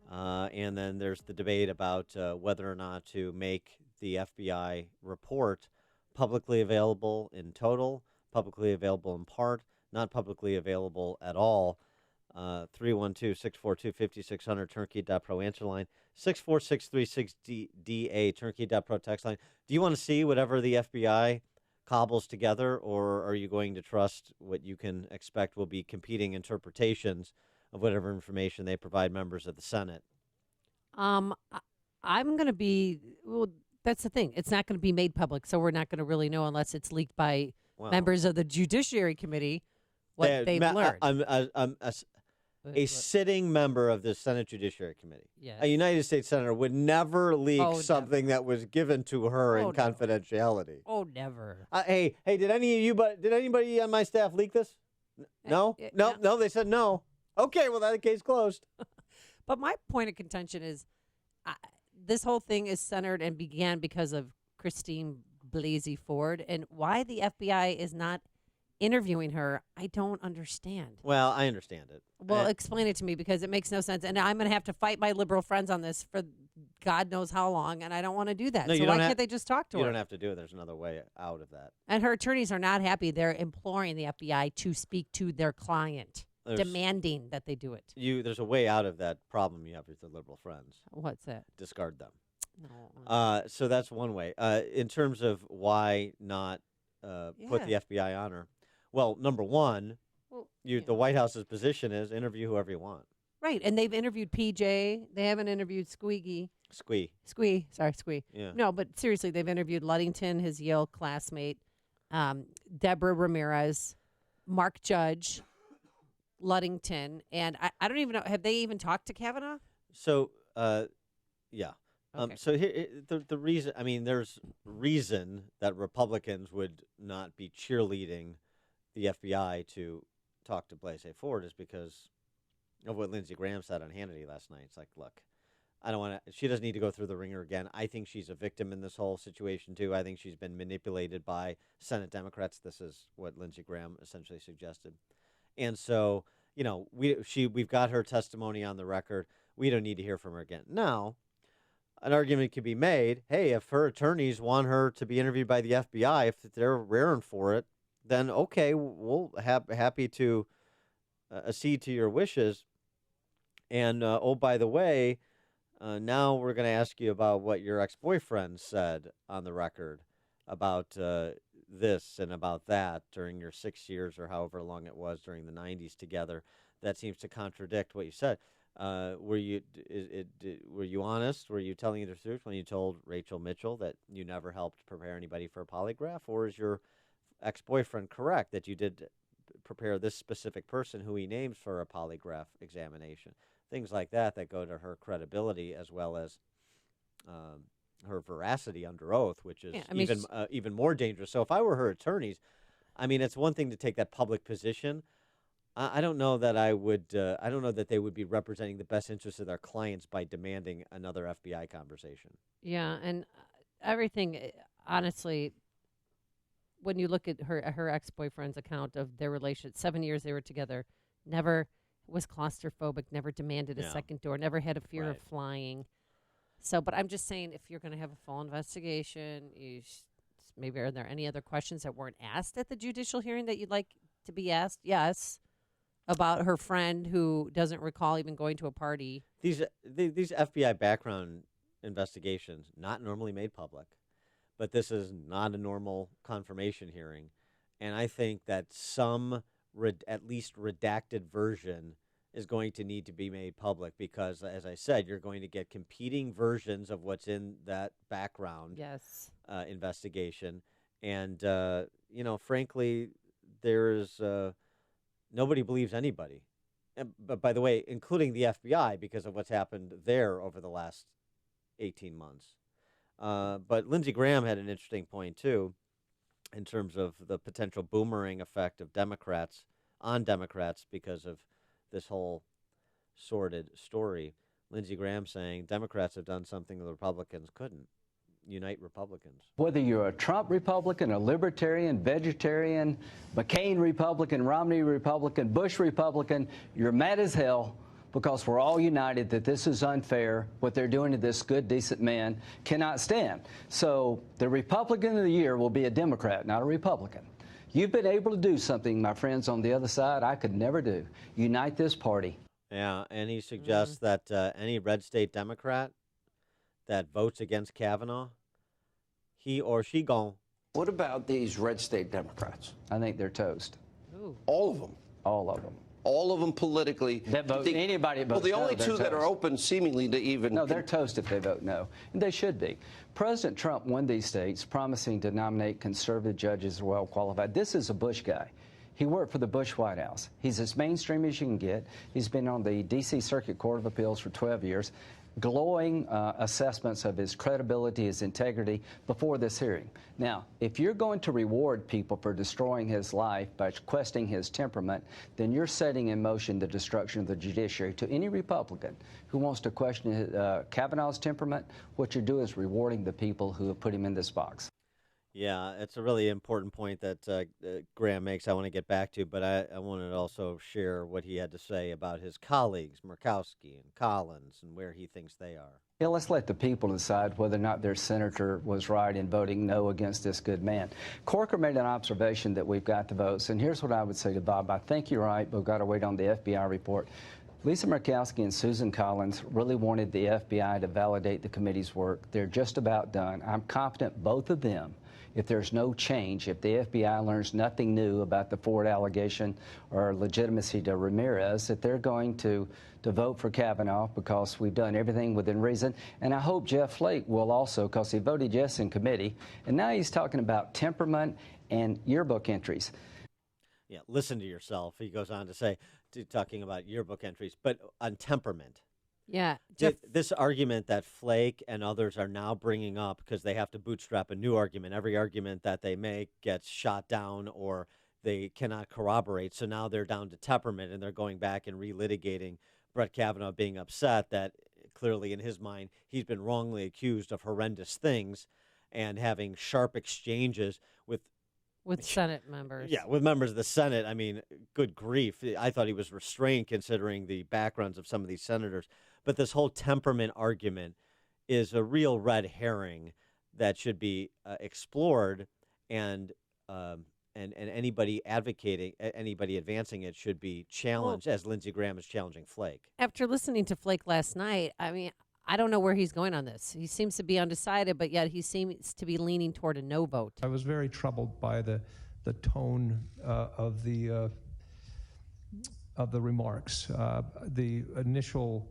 And then there's the debate about whether or not to make the FBI report publicly available in total, publicly available in part, not publicly available at all. 312-642-5600, turnkey.pro answer line, 64636DA, turnkey.pro text line. Do you want to see whatever the FBI cobbles together, or are you going to trust what you can expect will be competing interpretations of whatever information they provide members of the Senate? I'm going to be, well, that's the thing. It's not going to be made public, so we're not going to really know unless it's leaked by members of the Judiciary Committee what they've learned. A sitting member of the Senate Judiciary Committee, yes. A United States Senator, would never leak something that was given to her in confidentiality. Oh, never. Hey, did anybody on my staff leak this? No? No, they said no. Okay, well, that case closed. But my point of contention is this whole thing is centered and began because of Christine Blasey Ford, and why the FBI is not interviewing her, I don't understand. Well, I understand it. Well, explain it to me, because it makes no sense. And I'm going to have to fight my liberal friends on this for God knows how long, and I don't want to do that. No, so why can't they just talk to her? You don't have to do it. There's another way out of that. And her attorneys are not happy. They're imploring the FBI to speak to their client, demanding that they do it. There's a way out of that problem you have with the liberal friends. What's that? Discard them. No. So that's one way. In terms of why not put the FBI on her, well, number one, the White House's position is interview whoever you want. Right, and they've interviewed PJ. They haven't interviewed Squee. Yeah. No, but seriously, they've interviewed Ludington, his Yale classmate, Deborah Ramirez, Mark Judge, Ludington, and I don't even know. Have they even talked to Kavanaugh? So, yeah. Okay. So here, the reason, there's reason that Republicans would not be cheerleading the FBI to talk to Blasey Ford is because of what Lindsey Graham said on Hannity last night. It's like, look, I don't want to. She doesn't need to go through the ringer again. I think she's a victim in this whole situation too. I think she's been manipulated by Senate Democrats. This is what Lindsey Graham essentially suggested. And so, we've got her testimony on the record. We don't need to hear from her again. Now, an argument could be made, hey, if her attorneys want her to be interviewed by the FBI, if they're raring for it, then okay, we'll happy to accede to your wishes. And, by the way, now we're going to ask you about what your ex-boyfriend said on the record about this and about that during your 6 years or however long it was during the 90s together. That seems to contradict what you said. Were you honest? Were you telling the truth when you told Rachel Mitchell that you never helped prepare anybody for a polygraph? Or is your ex-boyfriend correct that you did prepare this specific person who he names for a polygraph examination? Things like that go to her credibility as well as her veracity under oath, which is even more dangerous. So if I were her attorneys, it's one thing to take that public position. I don't know that I would. I don't know that they would be representing the best interests of their clients by demanding another FBI conversation. Yeah, and everything, honestly, when you look at her ex-boyfriend's account of their relationship, 7 years they were together, never was claustrophobic, never demanded a second door, never had a fear of flying. So, but I'm just saying, if you're going to have a full investigation, you maybe are there any other questions that weren't asked at the judicial hearing that you'd like to be asked? Yes. About her friend who doesn't recall even going to a party. These FBI background investigations, not normally made public, but this is not a normal confirmation hearing. And I think that some at least redacted version is going to need to be made public because, as I said, you're going to get competing versions of what's in that background investigation. And, frankly, there's nobody believes anybody. But by the way, including the FBI because of what's happened there over the last 18 months. But Lindsey Graham had an interesting point, too, in terms of the potential boomerang effect of Democrats on Democrats because of this whole sordid story. Lindsey Graham saying Democrats have done something the Republicans couldn't. Unite Republicans. Whether you're a Trump Republican, a Libertarian, Vegetarian, McCain Republican, Romney Republican, Bush Republican, you're mad as hell because we're all united that this is unfair. What they're doing to this good, decent man cannot stand. So the Republican of the year will be a Democrat, not a Republican. You've been able to do something, my friends on the other side, I could never do. Unite this party. Yeah, and he suggests that any red state Democrat that votes against Kavanaugh, he or she gone. What about these red state Democrats? I think they're toast. Ooh. All of them? All of them. All of them politically. That vote, anybody that votes well, the only no, two that are open seemingly to even... No, they're toast if they vote no. And they should be. President Trump won these states, promising to nominate conservative judges as well qualified. This is a Bush guy. He worked for the Bush White House. He's as mainstream as you can get. He's been on the D.C. Circuit Court of Appeals for 12 years. Glowing assessments of his credibility, his integrity before this hearing. Now, if you're going to reward people for destroying his life by questioning his temperament, then you're setting in motion the destruction of the judiciary. To any Republican who wants to question Kavanaugh's temperament, what you're doing is rewarding the people who have put him in this box. Yeah, it's a really important point that Graham makes I want to get back to, but I wanted to also share what he had to say about his colleagues, Murkowski and Collins, and where he thinks they are. Yeah, let's let the people decide whether or not their senator was right in voting no against this good man. Corker made an observation that we've got the votes, and here's what I would say to Bob. I think you're right, but we've got to wait on the FBI report. Lisa Murkowski and Susan Collins really wanted the FBI to validate the committee's work. They're just about done. I'm confident both of them, if there's no change, if the FBI learns nothing new about the Ford allegation or legitimacy to Ramirez, that they're going to vote for Kavanaugh because we've done everything within reason. And I hope Jeff Flake will also, because he voted yes in committee. And now he's talking about temperament and yearbook entries. Yeah, listen to yourself. He goes on to say, talking about yearbook entries, but on temperament. Yeah. This argument that Flake and others are now bringing up because they have to bootstrap a new argument. Every argument that they make gets shot down or they cannot corroborate. So now they're down to temperament and they're going back and relitigating Brett Kavanaugh being upset that clearly in his mind he's been wrongly accused of horrendous things and having sharp exchanges with Senate members. Yeah, with members of the Senate. I mean, good grief. I thought he was restrained considering the backgrounds of some of these senators. But this whole temperament argument is a real red herring that should be explored, and anybody advancing it should be challenged, as Lindsey Graham is challenging Flake. After listening to Flake last night, I mean, I don't know where he's going on this. He seems to be undecided, but yet he seems to be leaning toward a no vote. I was very troubled by the tone of the remarks. The initial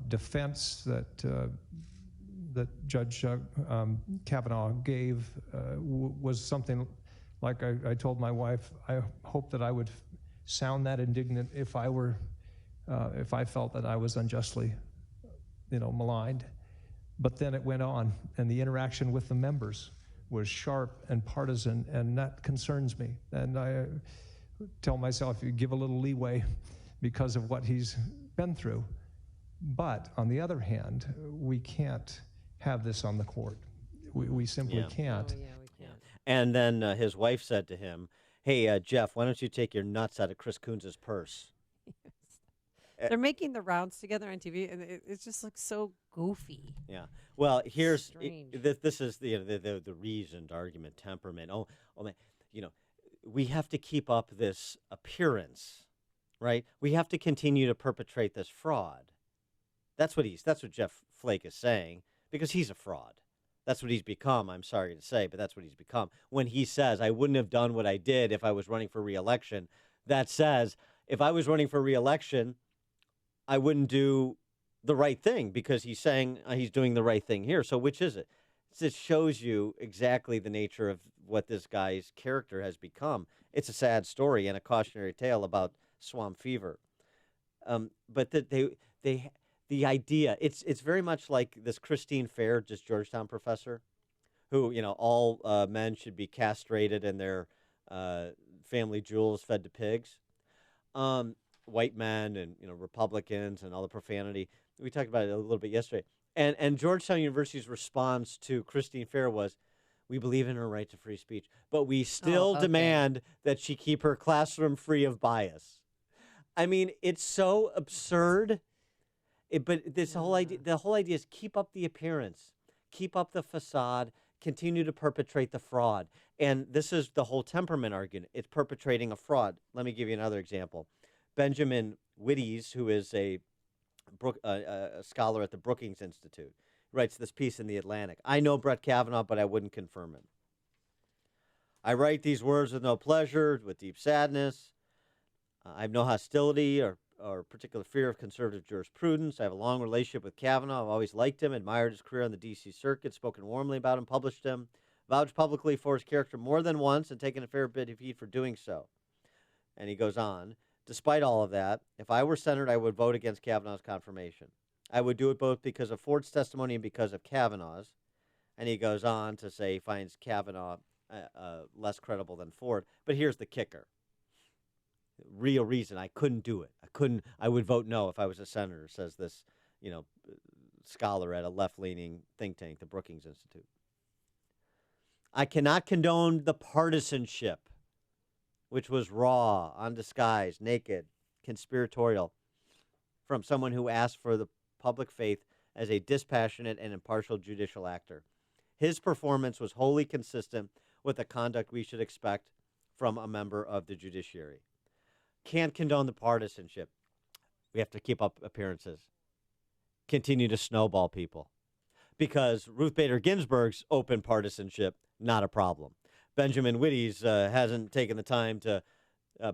defense that Judge Kavanaugh gave was something like I told my wife, I hope that I would sound that indignant if I felt that I was unjustly maligned. But then it went on, and the interaction with the members was sharp and partisan, and that concerns me. And I tell myself, you give a little leeway because of what he's been through. But on the other hand, we can't have this on the court. We simply can't. Oh, yeah, we can't. And then his wife said to him, hey, Jeff, why don't you take your nuts out of Chris Coons' purse? They're making the rounds together on TV, and it just looks so goofy. Yeah. Well, here's Strange. this is the reasoned argument, temperament. Oh man, we have to keep up this appearance, right? We have to continue to perpetrate this fraud. That's what Jeff Flake is saying, because he's a fraud. That's what he's become. I'm sorry to say, but that's what he's become. When he says, I wouldn't have done what I did if I was running for re-election, that says, if I was running for re-election, I wouldn't do the right thing, because he's saying he's doing the right thing here. So which is it? It shows you exactly the nature of what this guy's character has become. It's a sad story and a cautionary tale about swamp fever. But the idea, it's very much like this Christine Fair, just Georgetown professor, who, all men should be castrated and their family jewels fed to pigs. White men and, Republicans and all the profanity. We talked about it a little bit yesterday. And Georgetown University's response to Christine Fair was, we believe in her right to free speech, but we still demand that she keep her classroom free of bias. I mean, it's so absurd. But this the whole idea is keep up the appearance, keep up the facade, continue to perpetrate the fraud. And this is the whole temperament argument. It's perpetrating a fraud. Let me give you another example. Benjamin Wittes, who is a scholar at the Brookings Institute, writes this piece in The Atlantic. I know Brett Kavanaugh, but I wouldn't confirm him. I write these words with no pleasure, with deep sadness. I have no hostility or particular fear of conservative jurisprudence. I have a long relationship with Kavanaugh. I've always liked him, admired his career on the D.C. Circuit, spoken warmly about him, published him, vouched publicly for his character more than once, and taken a fair bit of heat for doing so. And he goes on, despite all of that, if I were Senator, I would vote against Kavanaugh's confirmation. I would do it both because of Ford's testimony and because of Kavanaugh's. And he goes on to say he finds Kavanaugh less credible than Ford. But here's the kicker. Real reason I couldn't do it. I would vote no if I was a senator, says this, scholar at a left-leaning think tank, the Brookings Institute. I cannot condone the partisanship, which was raw, undisguised, naked, conspiratorial, from someone who asked for the public faith as a dispassionate and impartial judicial actor. His performance was wholly consistent with the conduct we should expect from a member of the judiciary. Can't condone the partisanship. We have to keep up appearances. Continue to snowball people. Because Ruth Bader Ginsburg's open partisanship, not a problem. Benjamin Wittes hasn't taken the time to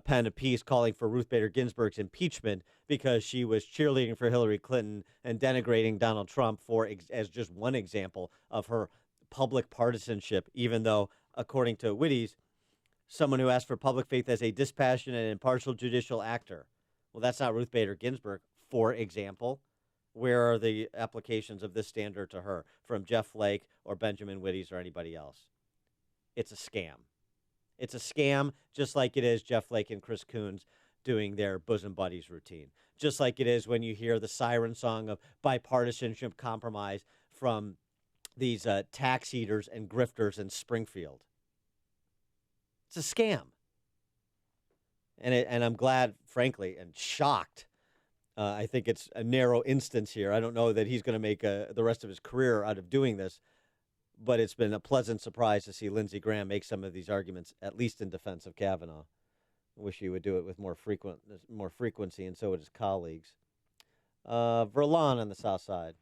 pen a piece calling for Ruth Bader Ginsburg's impeachment because she was cheerleading for Hillary Clinton and denigrating Donald Trump as just one example of her public partisanship, even though, according to Wittes, someone who asked for public faith as a dispassionate and impartial judicial actor. Well, that's not Ruth Bader Ginsburg, for example. Where are the applications of this standard to her from Jeff Flake or Benjamin Wittes or anybody else? It's a scam. It's a scam, just like it is Jeff Flake and Chris Coons doing their bosom buddies routine. Just like it is when you hear the siren song of bipartisanship compromise from these tax eaters and grifters in Springfield. It's a scam. And I'm glad, frankly, and shocked. I think it's a narrow instance here. I don't know that he's going to make the rest of his career out of doing this, but it's been a pleasant surprise to see Lindsey Graham make some of these arguments, at least in defense of Kavanaugh. I wish he would do it with more frequency, and so would his colleagues. Verlon on the South Side.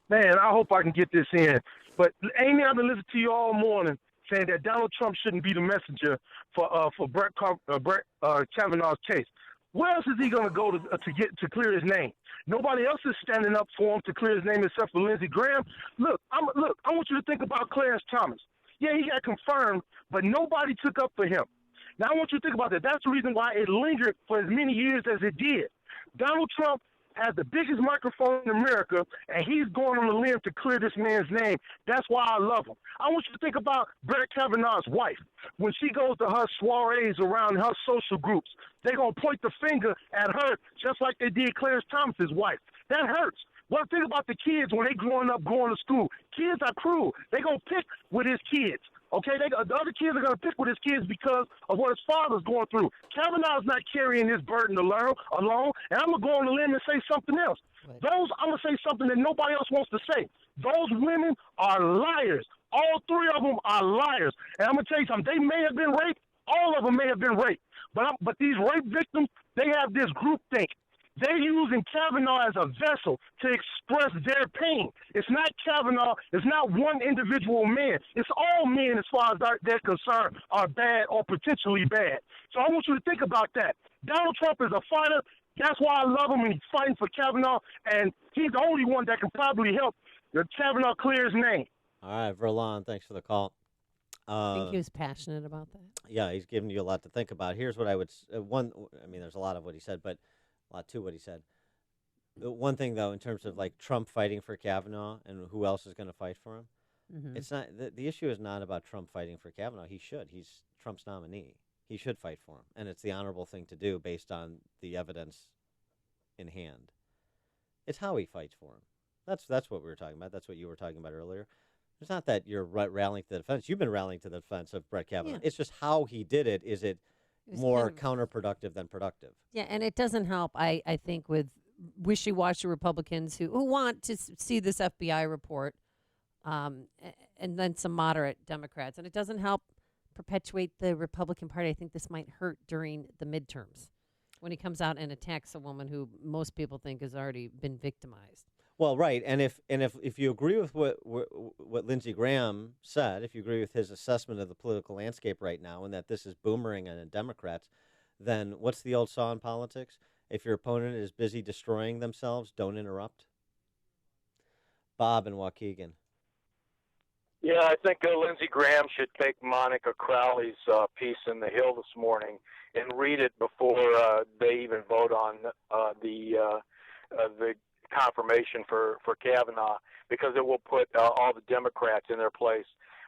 Man, I hope I can get this in. But Amy, I've been listening to you all morning saying that Donald Trump shouldn't be the messenger for Brett Kavanaugh's case. Where else is he going to go to clear his name? Nobody else is standing up for him to clear his name except for Lindsey Graham. Look, I want you to think about Clarence Thomas. Yeah, he got confirmed, but nobody took up for him. Now, I want you to think about that. That's the reason why it lingered for as many years as it did. Donald Trump has the biggest microphone in America, and he's going on a limb to clear this man's name. That's why I love him. I want you to think about Brett Kavanaugh's wife. When she goes to her soirees around her social groups, they're going to point the finger at her just like they did Clarence Thomas's wife. That hurts. Well, think about the kids when they growing up going to school. Kids are cruel. They're going to pick with his kids. Okay, the other kids are going to pick with his kids because of what his father's going through. Kavanaugh's not carrying this burden alone, and I'm going to go on the limb and say something else. I'm going to say something that nobody else wants to say. Those women are liars. All three of them are liars. And I'm going to tell you something. They may have been raped. All of them may have been raped. But these rape victims, they have this groupthink. They're using Kavanaugh as a vessel to express their pain. It's not Kavanaugh. It's not one individual man. It's all men, as far as they're concerned, are bad or potentially bad. So I want you to think about that. Donald Trump is a fighter. That's why I love him, and he's fighting for Kavanaugh, and he's the only one that can probably help Kavanaugh clear his name. All right, Verlon, thanks for the call. I think he was passionate about that. Yeah, he's giving you a lot to think about. Here's what I would there's a lot of what he said, but a lot to what he said. One thing, though, in terms of like Trump fighting for Kavanaugh and who else is going to fight for him, it's not the issue is not about Trump fighting for Kavanaugh. He should. He's Trump's nominee. He should fight for him, and it's the honorable thing to do based on the evidence in hand. It's how he fights for him. That's what we were talking about. That's what you were talking about earlier. It's not that you're rallying to the defense. You've been rallying to the defense of Brett Kavanaugh. Yeah. It's just how he did it. Is it more counterproductive than productive? Yeah, and it doesn't help, I think, with wishy-washy Republicans who want to see this FBI report, and then some moderate Democrats. And it doesn't help perpetuate the Republican Party. I think this might hurt during the midterms when he comes out and attacks a woman who most people think has already been victimized. Well, right, and if you agree with what Lindsey Graham said, if you agree with his assessment of the political landscape right now, and that this is boomerang on the Democrats, then what's the old saw in politics? If your opponent is busy destroying themselves, don't interrupt. Bob and Waukegan. Yeah, I think Lindsey Graham should take Monica Crowley's piece in The Hill this morning and read it before they even vote on the confirmation for Kavanaugh, because it will put all the Democrats in their place.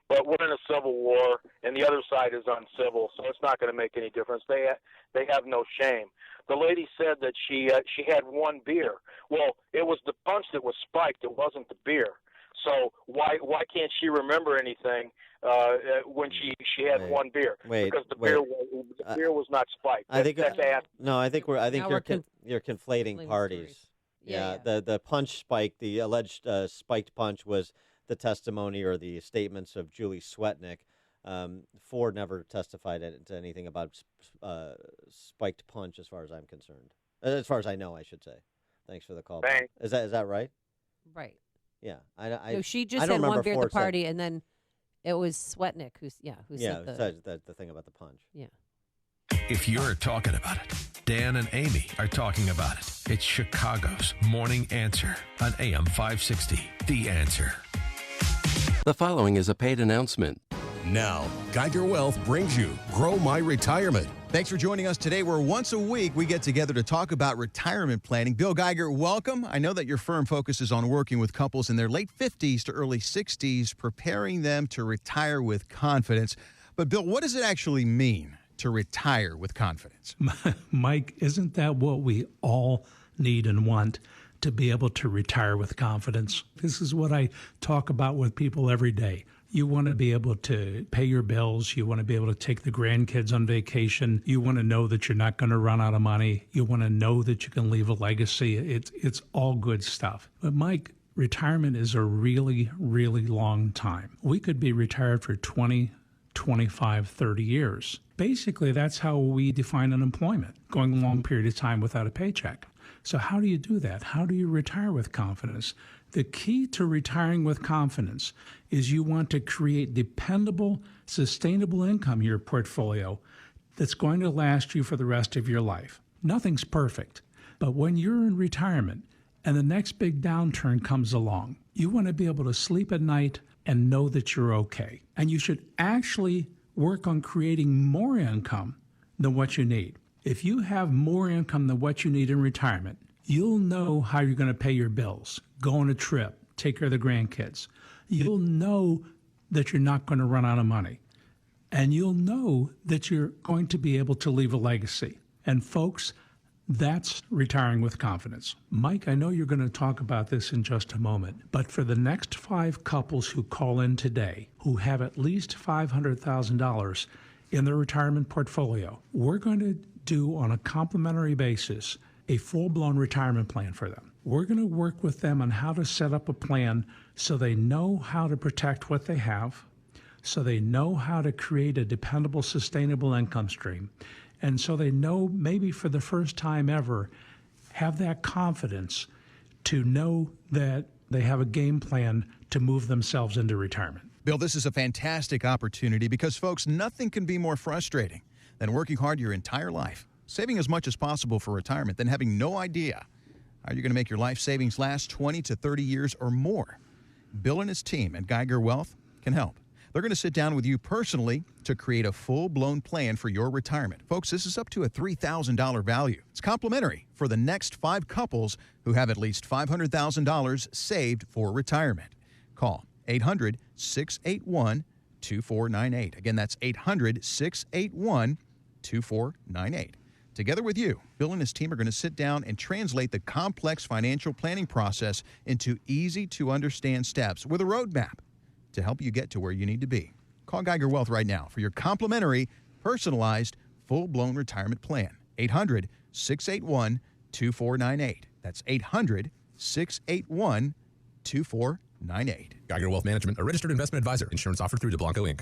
But we're in a civil war, and the other side is uncivil, so it's not going to make any difference. They have no shame. The lady said that she had one beer. Well, it was the punch that was spiked. It wasn't the beer. So why can't she remember anything when she had one beer? Because the beer was not spiked. I think you're conflating parties. Yeah. The punch spike, the alleged spiked punch, was the testimony or the statements of Julie Swetnick. Ford never testified to anything about spiked punch, as far as I'm concerned. As far as I know, I should say. Thanks for the call. Thanks. Is that right? Right. Yeah. No, she just had one beer at the party, and then it was Swetnick who said the thing about the punch. Yeah. If you're talking about it, Dan and Amy are talking about it. It's Chicago's Morning Answer on AM 560. The Answer. The following is a paid announcement. Now, Geiger Wealth brings you Grow My Retirement. Thanks for joining us today, where once a week we get together to talk about retirement planning. Bill Geiger, welcome. I know that your firm focuses on working with couples in their late 50s to early 60s, preparing them to retire with confidence. But Bill, what does it actually mean to retire with confidence? Mike, isn't that what we all need and want, to be able to retire with confidence? This is what I talk about with people every day. You want to be able to pay your bills. You want to be able to take the grandkids on vacation. You want to know that you're not going to run out of money. You want to know that you can leave a legacy. It's all good stuff. But Mike, retirement is a really, really long time. We could be retired for 20, 25, 30 years. Basically, that's how we define unemployment, going a long period of time without a paycheck. So how do you do that? How do you retire with confidence? The key to retiring with confidence is you want to create dependable, sustainable income in your portfolio that's going to last you for the rest of your life. Nothing's perfect, but when you're in retirement and the next big downturn comes along, you want to be able to sleep at night and know that you're okay. And you should actually work on creating more income than what you need. If you have more income than what you need in retirement, you'll know how you're going to pay your bills, go on a trip, take care of the grandkids. You'll know that you're not going to run out of money. And you'll know that you're going to be able to leave a legacy. And folks, That's retiring with confidence. Mike, I know you're going to talk about this in just a moment, but for the next 5 couples who call in today who have at least $500,000 in their retirement portfolio, we're going to do on a complimentary basis a full-blown retirement plan for them. We're going to work with them on how to set up a plan so they know how to protect what they have, so they know how to create a dependable, sustainable income stream, and so they know, maybe for the first time ever, have that confidence to know that they have a game plan to move themselves into retirement. Bill, this is a fantastic opportunity because, folks, nothing can be more frustrating than working hard your entire life, saving as much as possible for retirement, then having no idea how you're going to make your life savings last 20 to 30 years or more. Bill and his team at Geiger Wealth can help. They're going to sit down with you personally to create a full-blown plan for your retirement. Folks, this is up to a $3,000 value. It's complimentary for the next 5 couples who have at least $500,000 saved for retirement. Call 800-681-2498. Again, that's 800-681-2498. Together with you, Bill and his team are going to sit down and translate the complex financial planning process into easy-to-understand steps with a roadmap to help you get to where you need to be. Call Geiger Wealth right now for your complimentary, personalized, full-blown retirement plan. 800-681-2498. That's 800-681-2498. Geiger Wealth Management, a registered investment advisor. Insurance offered through DeBlanco Inc.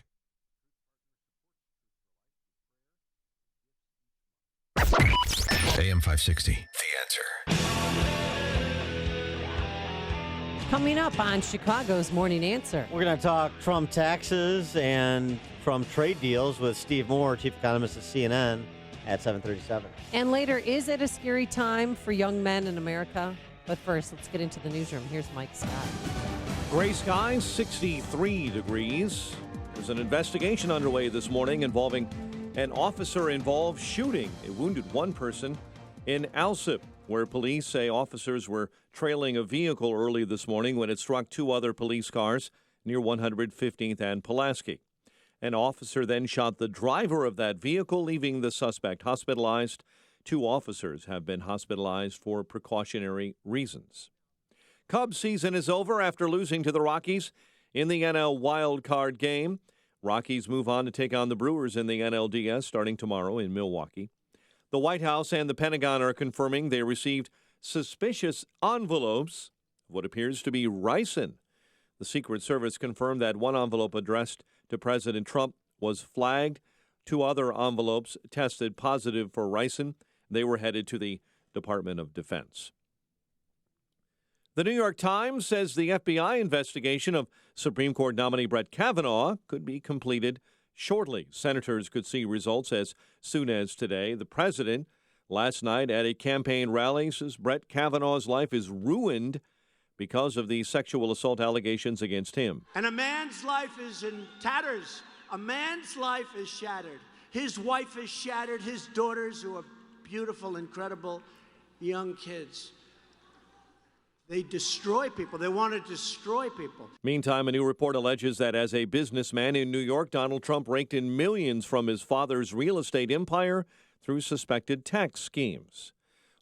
AM 560, The Answer. Coming up on Chicago's Morning Answer. We're going to talk Trump taxes and Trump trade deals with Steve Moore, chief economist at CNN, at 7:37. And later, is it a scary time for young men in America? But first, let's get into the newsroom. Here's Mike Scott. Gray skies, 63 degrees. There's an investigation underway this morning involving an officer-involved shooting. It wounded one person in Alsip, where police say officers were trailing a vehicle early this morning when it struck 2 other police cars near 115th and Pulaski. An officer then shot the driver of that vehicle, leaving the suspect hospitalized. 2 officers have been hospitalized for precautionary reasons. Cubs season is over after losing to the Rockies in the NL Wild Card game. Rockies move on to take on the Brewers in the NLDS starting tomorrow in Milwaukee. The White House and the Pentagon are confirming they received suspicious envelopes of what appears to be ricin. The Secret Service confirmed that one envelope addressed to President Trump was flagged. 2 other envelopes tested positive for ricin. They were headed to the Department of Defense. The New York Times says the FBI investigation of Supreme Court nominee Brett Kavanaugh could be completed shortly. Senators could see results as soon as today. The president, last night at a campaign rally, says Brett Kavanaugh's life is ruined because of the sexual assault allegations against him. And a man's life is in tatters. A man's life is shattered. His wife is shattered. His daughters, who are beautiful, incredible young kids. They destroy people. They want to destroy people. Meantime, a new report alleges that as a businessman in New York, Donald Trump raked in millions from his father's real estate empire through suspected tax schemes.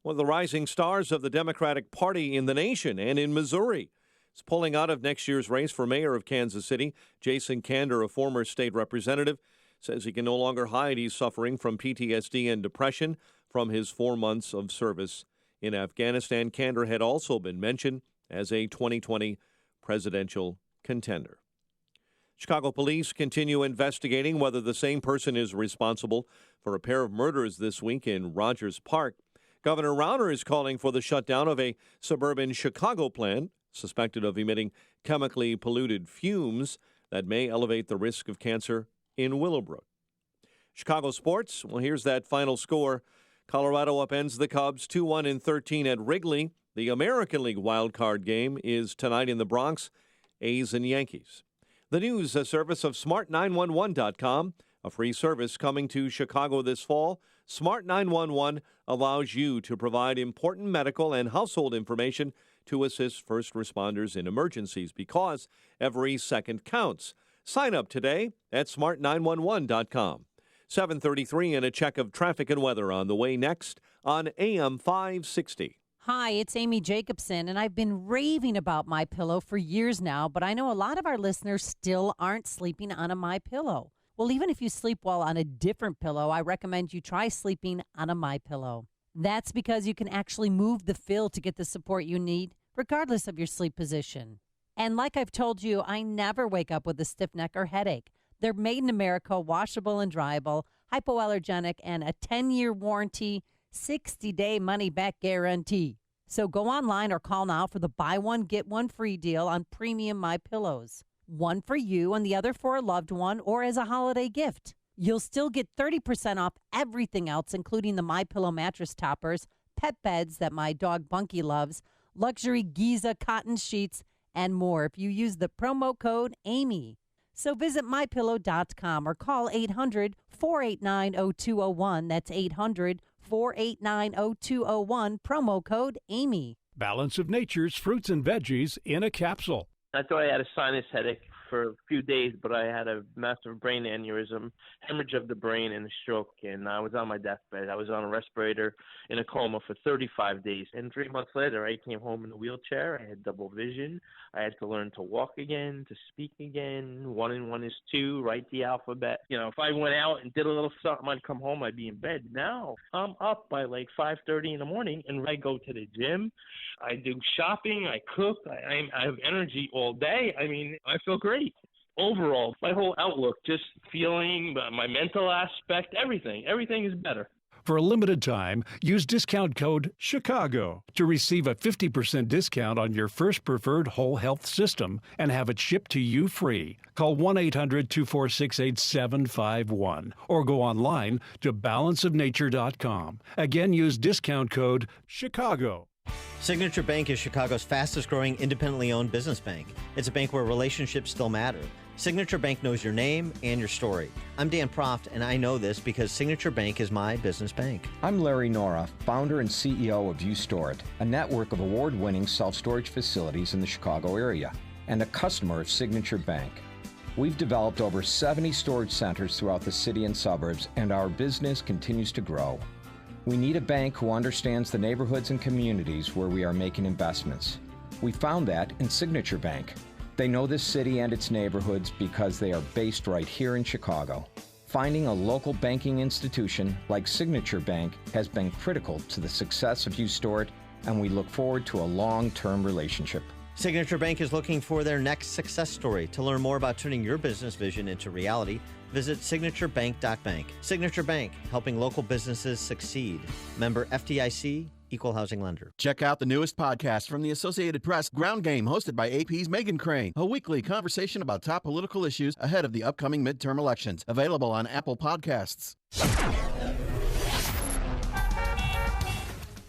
One of the rising stars of the Democratic Party in the nation and in Missouri is pulling out of next year's race for mayor of Kansas City. Jason Kander, a former state representative, says he can no longer hide he's suffering from PTSD and depression from his 4 months of service in Afghanistan. Kander had also been mentioned as a 2020 presidential contender. Chicago police continue investigating whether the same person is responsible for a pair of murders this week in Rogers Park. Governor Rauner is calling for the shutdown of a suburban Chicago plant suspected of emitting chemically polluted fumes that may elevate the risk of cancer in Willowbrook. Chicago sports, well, here's that final score. Colorado upends the Cubs 2-1-13 at Wrigley. The American League wild card game is tonight in the Bronx, A's and Yankees. The news, a service of Smart911.com, a free service coming to Chicago this fall. Smart 911 allows you to provide important medical and household information to assist first responders in emergencies because every second counts. Sign up today at Smart911.com. 7:33 and a check of traffic and weather on the way next on AM 560. Hi, it's Amy Jacobson, and I've been raving about MyPillow for years now, but I know a lot of our listeners still aren't sleeping on a MyPillow. Well, even if you sleep well on a different pillow, I recommend you try sleeping on a MyPillow. That's because you can actually move the fill to get the support you need, regardless of your sleep position. And like I've told you, I never wake up with a stiff neck or headache. They're made in America, washable and dryable, hypoallergenic, and a 10-year warranty, 60-day money-back guarantee. So go online or call now for the buy one, get one free deal on premium MyPillows. One for you and the other for a loved one or as a holiday gift. You'll still get 30% off everything else, including the MyPillow mattress toppers, pet beds that my dog Bunky loves, luxury Giza cotton sheets, and more if you use the promo code AMY. So visit MyPillow.com or call 800-489-0201. That's 800-489-0201, promo code AMY. Balance of Nature's fruits and veggies in a capsule. I thought I had a sinus headache for a few days, but I had a massive brain aneurysm, hemorrhage of the brain, and a stroke. And I was on my deathbed. I was on a respirator in a coma for 35 days. And 3 months later, I came home in a wheelchair. I had double vision. I had to learn to walk again, to speak again. 1 and 1 is 2, write the alphabet. You know, if I went out and did a little something, I'd come home, I'd be in bed. Now I'm up by like 5:30 in the morning, and I go to the gym. I do shopping. I cook. I have energy all day. I mean, I feel great. Overall, my whole outlook, just feeling, my mental aspect, everything is better. For a limited time, use discount code CHICAGO to receive a 50% discount on your first preferred whole health system and have it shipped to you free. Call 1-800-246-8751 or go online to balanceofnature.com. Again, use discount code CHICAGO. Signature Bank is Chicago's fastest growing independently owned business bank. It's a bank where relationships still matter. Signature Bank knows your name and your story. I'm Dan Proft, and I know this because Signature Bank is my business bank. I'm Larry Nora, founder and CEO of You Store It, a network of award-winning self-storage facilities in the Chicago area, and a customer of Signature Bank. We've developed over 70 storage centers throughout the city and suburbs, and our business continues to grow. We need a bank who understands the neighborhoods and communities where we are making investments. We found that in Signature Bank. They know this city and its neighborhoods because they are based right here in Chicago. Finding a local banking institution like Signature Bank has been critical to the success of You Store It, and we look forward to a long-term relationship. Signature Bank is looking for their next success story. To learn more about turning your business vision into reality, visit signaturebank.bank. Signature Bank, helping local businesses succeed. Member FDIC, Equal Housing Lender. Check out the newest podcast from the Associated Press, Ground Game, hosted by AP's Megan Crane. A weekly conversation about top political issues ahead of the upcoming midterm elections. Available on Apple Podcasts.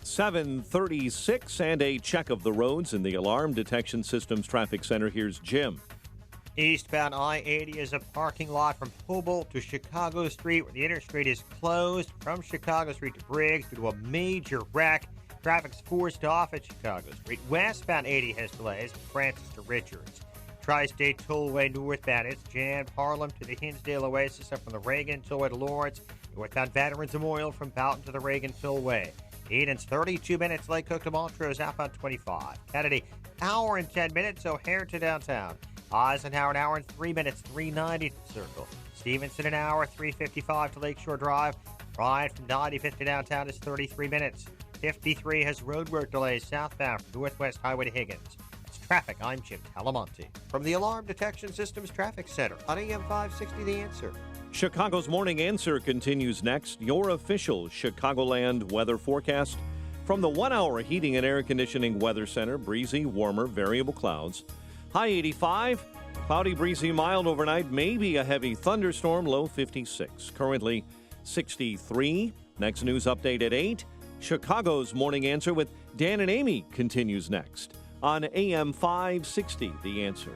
7:36 and a check of the roads in the Alarm Detection Systems Traffic Center. Here's Jim. Eastbound I-80 is a parking lot from Humboldt to Chicago Street, where the interstate is closed from Chicago Street to Briggs due to a major wreck. Traffic's forced off at Chicago Street. Westbound 80 has delays from Francis to Richards. Tri-State Tollway northbound, it's jammed. Harlem to the Hinsdale Oasis up from the Reagan Tollway to Lawrence. Northbound Veterans Memorial from Boughton to the Reagan Tollway. Eden's 32 minutes. Lake Cook to Montrose outbound 25. Kennedy, hour and 10 minutes. O'Hare to downtown. Eisenhower, an hour and 3 minutes, 390 to the Circle. Stevenson, an hour, 355 to Lakeshore Drive. Bryant from 95th to downtown is 33 minutes. 53 has roadwork delays southbound from Northwest Highway to Higgins. It's traffic. I'm Jim Talamonte. From the Alarm Detection Systems Traffic Center on AM 560, The Answer. Chicago's Morning Answer continues next. Your official Chicagoland weather forecast from the 1 hour heating and air conditioning weather center. Breezy, warmer, variable clouds. High 85, cloudy, breezy, mild overnight, maybe a heavy thunderstorm, low 56. Currently 63. Next news update at 8. Chicago's Morning Answer with Dan and Amy continues next on AM 560, The Answer.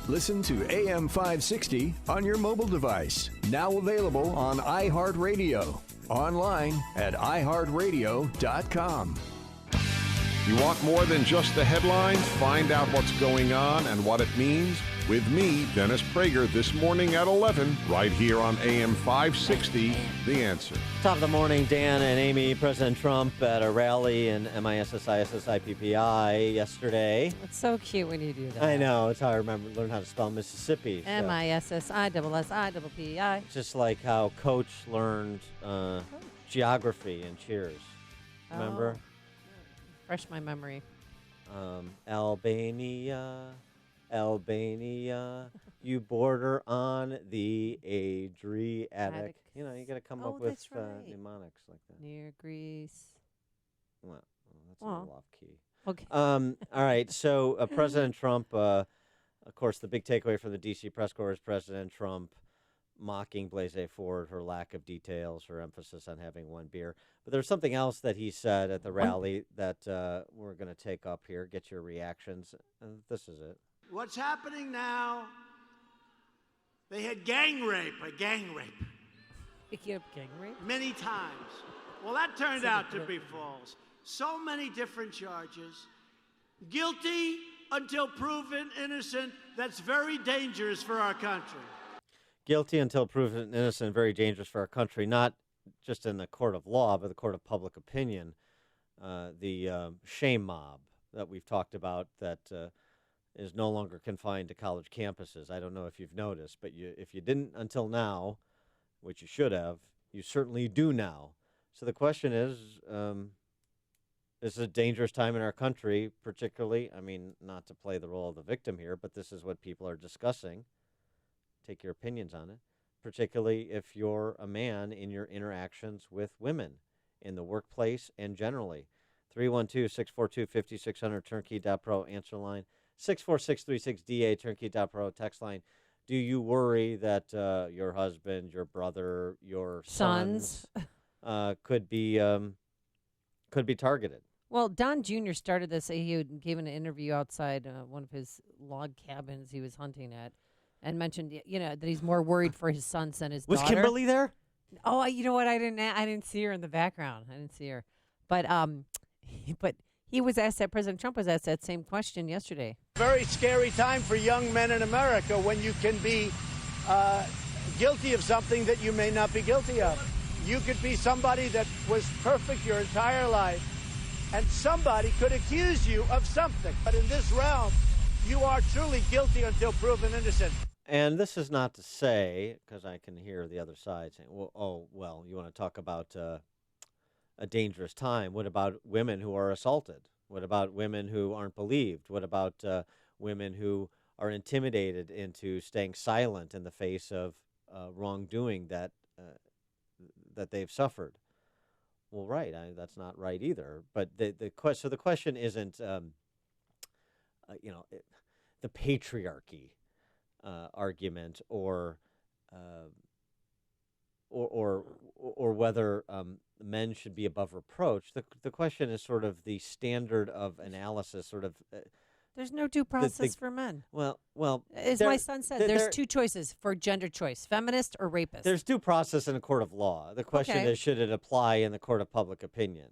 Listen to AM 560 on your mobile device. Now available on iHeartRadio. Online at iHeartRadio.com. You want more than just the headlines? Find out what's going on and what it means? with me, Dennis Prager, this morning at 11, right here on AM 560, The Answer. Top of the morning, Dan and Amy. President Trump at a rally in MISSISSIPPI yesterday. It's so cute when you do that. I know. It's how I learn how to spell Mississippi. So. MISSISSIPPI. Just like how Coach learned geography in Cheers. Remember? Oh. Fresh my memory. Albania, you border on the Adriatic. You know, you got to come up with mnemonics like that. Near Greece. Well, that's a little off key. Okay. All right. So President Trump, of course, the big takeaway from the D.C. press corps is President Trump mocking Blasey Ford, her lack of details, her emphasis on having one beer. But there's something else that he said at the rally that we're going to take up here, get your reactions. This is it. What's happening now, they had gang rape. Gang rape? Many times. Well, that turned out to be false. So many different charges. Guilty until proven innocent. That's very dangerous for our country. Guilty until proven innocent, very dangerous for our country, not just in the court of law, but the court of public opinion. The shame mob that we've talked about that is no longer confined to college campuses. I don't know if you've noticed, but if you didn't until now, which you should have, you certainly do now. So the question is this is a dangerous time in our country, particularly, I mean, not to play the role of the victim here, but this is what people are discussing. Take your opinions on it, particularly if you're a man in your interactions with women in the workplace and generally. 312-642-5600, turnkey.pro, answer line. 64636DA, turnkey.pro, text line. Do you worry that your husband, your brother, your sons could be targeted? Well, Don Jr. started this. He gave an interview outside one of his log cabins he was hunting at. And mentioned, that he's more worried for his sons than his daughter. Was Kimberly there? Oh, you know what? I didn't see her in the background. I didn't see her, but he was asked that. President Trump was asked that same question yesterday. Very scary time for young men in America when you can be guilty of something that you may not be guilty of. You could be somebody that was perfect your entire life, and somebody could accuse you of something. But in this realm, you are truly guilty until proven innocent. And this is not to say, because I can hear the other side saying, well, you want to talk about a dangerous time. What about women who are assaulted? What about women who aren't believed? What about women who are intimidated into staying silent in the face of wrongdoing that they've suffered? Well, right, that's not right either. But the question isn't, the patriarchy argument or whether men should be above reproach. The question is sort of the standard of analysis, sort of. There's no due process for men. Well, as my son said, there's two choices for gender choice: feminist or rapist. There's due process in a court of law. The question is, should it apply in the court of public opinion?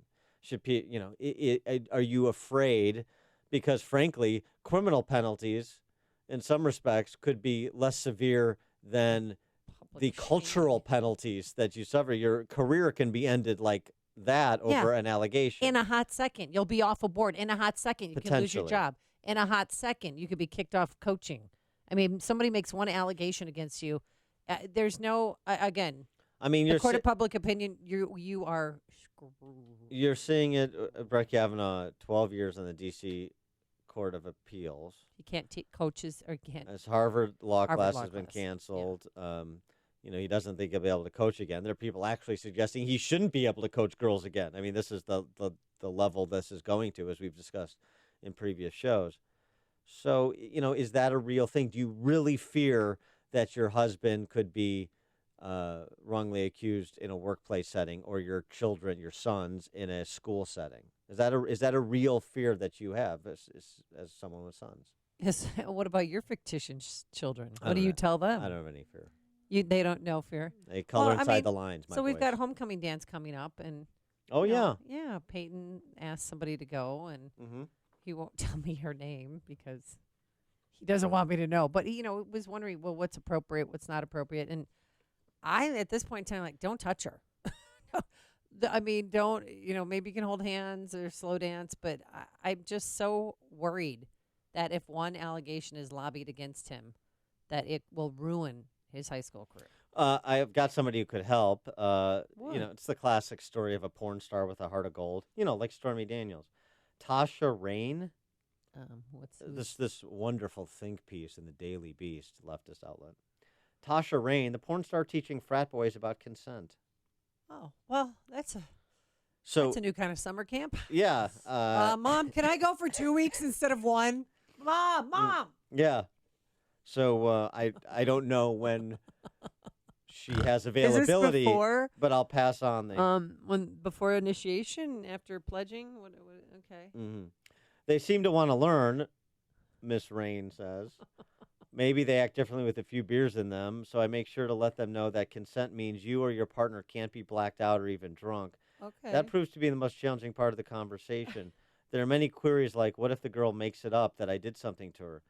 Are you afraid? Because frankly, criminal penalties, in some respects, could be less severe than the cultural penalties that you suffer. Your career can be ended like that over an allegation. In a hot second, you'll be off a board. In a hot second, you can lose your job. In a hot second, you could be kicked off coaching. I mean, somebody makes one allegation against you. There's no, again, I mean, the court of public opinion, you are screwed. You're seeing it, Brett Kavanaugh, 12 years on the D.C. Court of Appeals. He can't teach coaches or can't. His Harvard law class has been canceled. Yeah. He doesn't think he'll be able to coach again. There are people actually suggesting he shouldn't be able to coach girls again. I mean, this is the level this is going to, as we've discussed in previous shows. So, is that a real thing? Do you really fear that your husband could be wrongly accused in a workplace setting, or your children, your sons, in a school setting? Is that a real fear that you have as someone with sons? Yes. What about your fictitious children? What do you tell them? I don't have any fear. They don't know fear. They color inside the lines. So we've got homecoming dance coming up, and yeah, Peyton asked somebody to go, and he won't tell me her name because he doesn't want me to know. But, was wondering, well, what's appropriate, what's not appropriate. And I, at this point in time, like, don't touch her. I mean, don't, maybe you can hold hands or slow dance. But I'm just so worried that if one allegation is lobbied against him, that it will ruin his high school career. I've got somebody who could help. It's the classic story of a porn star with a heart of gold. Like Stormy Daniels. Tasha Rain. This wonderful think piece in the Daily Beast, leftist outlet. Tasha Rain, the porn star teaching frat boys about consent. Oh, well, that's a new kind of summer camp. Yeah. Mom, can I go for 2 weeks instead of 1? Mom. Yeah. So I don't know when she has availability, Is this before? but I'll pass on the before initiation, after pledging. Okay. Mm-hmm. They seem to want to learn, Miss Rain says. Maybe they act differently with a few beers in them, so I make sure to let them know that consent means you or your partner can't be blacked out or even drunk. Okay. That proves to be the most challenging part of the conversation. There are many queries like, what if the girl makes it up that I did something to her?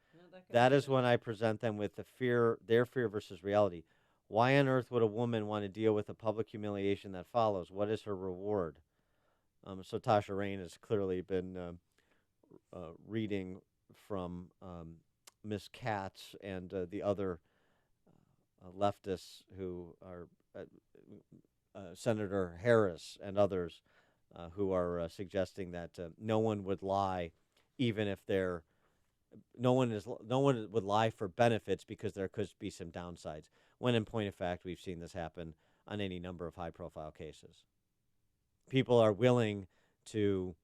That is when I present them with their fear versus reality. Why on earth would a woman want to deal with the public humiliation that follows? What is her reward? So Tasha Rain has clearly been reading from Miss Katz and the other leftists who are Senator Harris and others who are suggesting that no one would lie, even if no one would lie for benefits because there could be some downsides. When in point of fact, we've seen this happen on any number of high-profile cases. People are willing to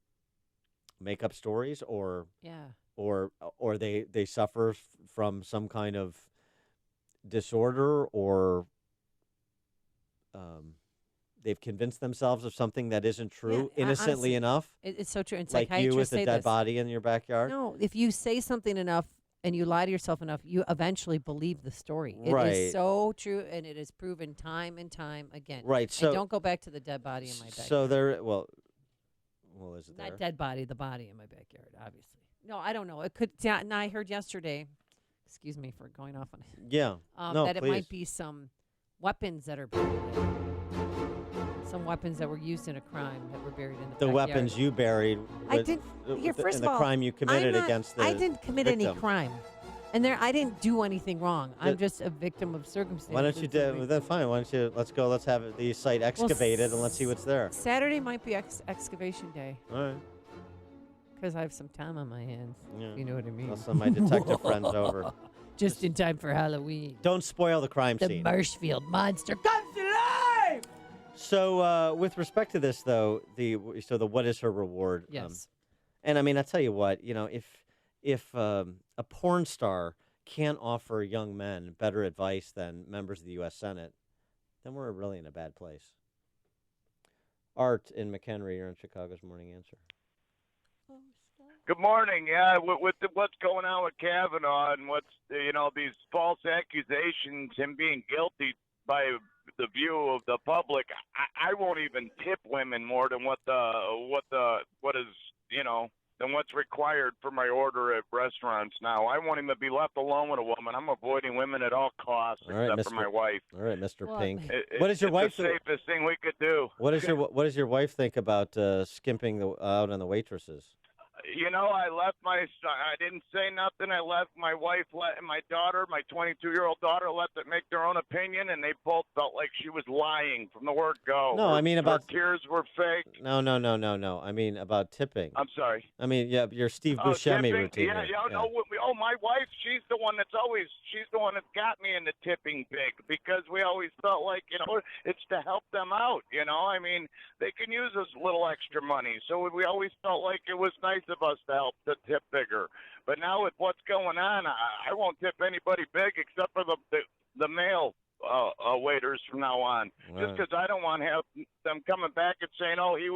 make up stories, or they suffer from some kind of disorder, or they've convinced themselves of something that isn't true innocently honestly, enough. It's so true. And like you with a dead body in your backyard. No, if you say something enough and you lie to yourself enough, you eventually believe the story. It Right. is so true, and it is proven time and time again. Right. So and don't go back to the dead body in my backyard. So there, well, is it there? Not dead body, the body in my backyard, obviously. No, I don't know. It could. And I heard yesterday. Excuse me for going off on it. Yeah. No, that please. it might be some weapons that are buried there. Some weapons that were used in a crime that were buried in the backyard. Weapons you buried. I didn't. First in of all, the crime you committed against the I didn't commit victim. any crime, and I didn't do anything wrong. I'm just a victim of circumstances. Why don't you do? Then fine. Why don't you? Let's go. Let's have the site excavated and let's see what's there. Saturday might be excavation day. All right. Because I have some time on my hands. Yeah. You know what I mean? I'll send my detective friends over. Just in time for Halloween. Don't spoil the crime The scene. Marshfield monster comes to life. So, with respect to this, though, the what is her reward? Yes. And I mean, I tell you what, if a porn star can't offer young men better advice than members of the U.S. Senate, then we're really in a bad place. Art in McHenry, you're on Chicago's Morning Answer. Good morning. Yeah, with what's going on with Kavanaugh and what's these false accusations, him being guilty by the view of the public, I won't even tip women more than than what's required for my order at restaurants now. I won't even be left alone with a woman. I'm avoiding women at all costs, All right, except for my wife. All right, Mr. Well, Pink. What does your wife It's the safest thing we could do. What does your wife think about skimping out on the waitresses? I didn't say nothing. I left my wife, my daughter, my 22-year-old daughter, let them make their own opinion, and they both felt like she was lying from the word go. No, I mean about her tears were fake. No. I mean about tipping. I'm sorry. I mean, yeah, your Steve Buscemi tipping? routine. Yeah. My wife, she's the one that's got me into tipping big, because we always felt like, it's to help them out, I mean, they can use this little extra money. So we always felt like it was nice of us to help to tip bigger. But now with what's going on, I won't tip anybody big except for the male waiters from now on. Right. Just because I don't want to have them coming back and saying, oh, he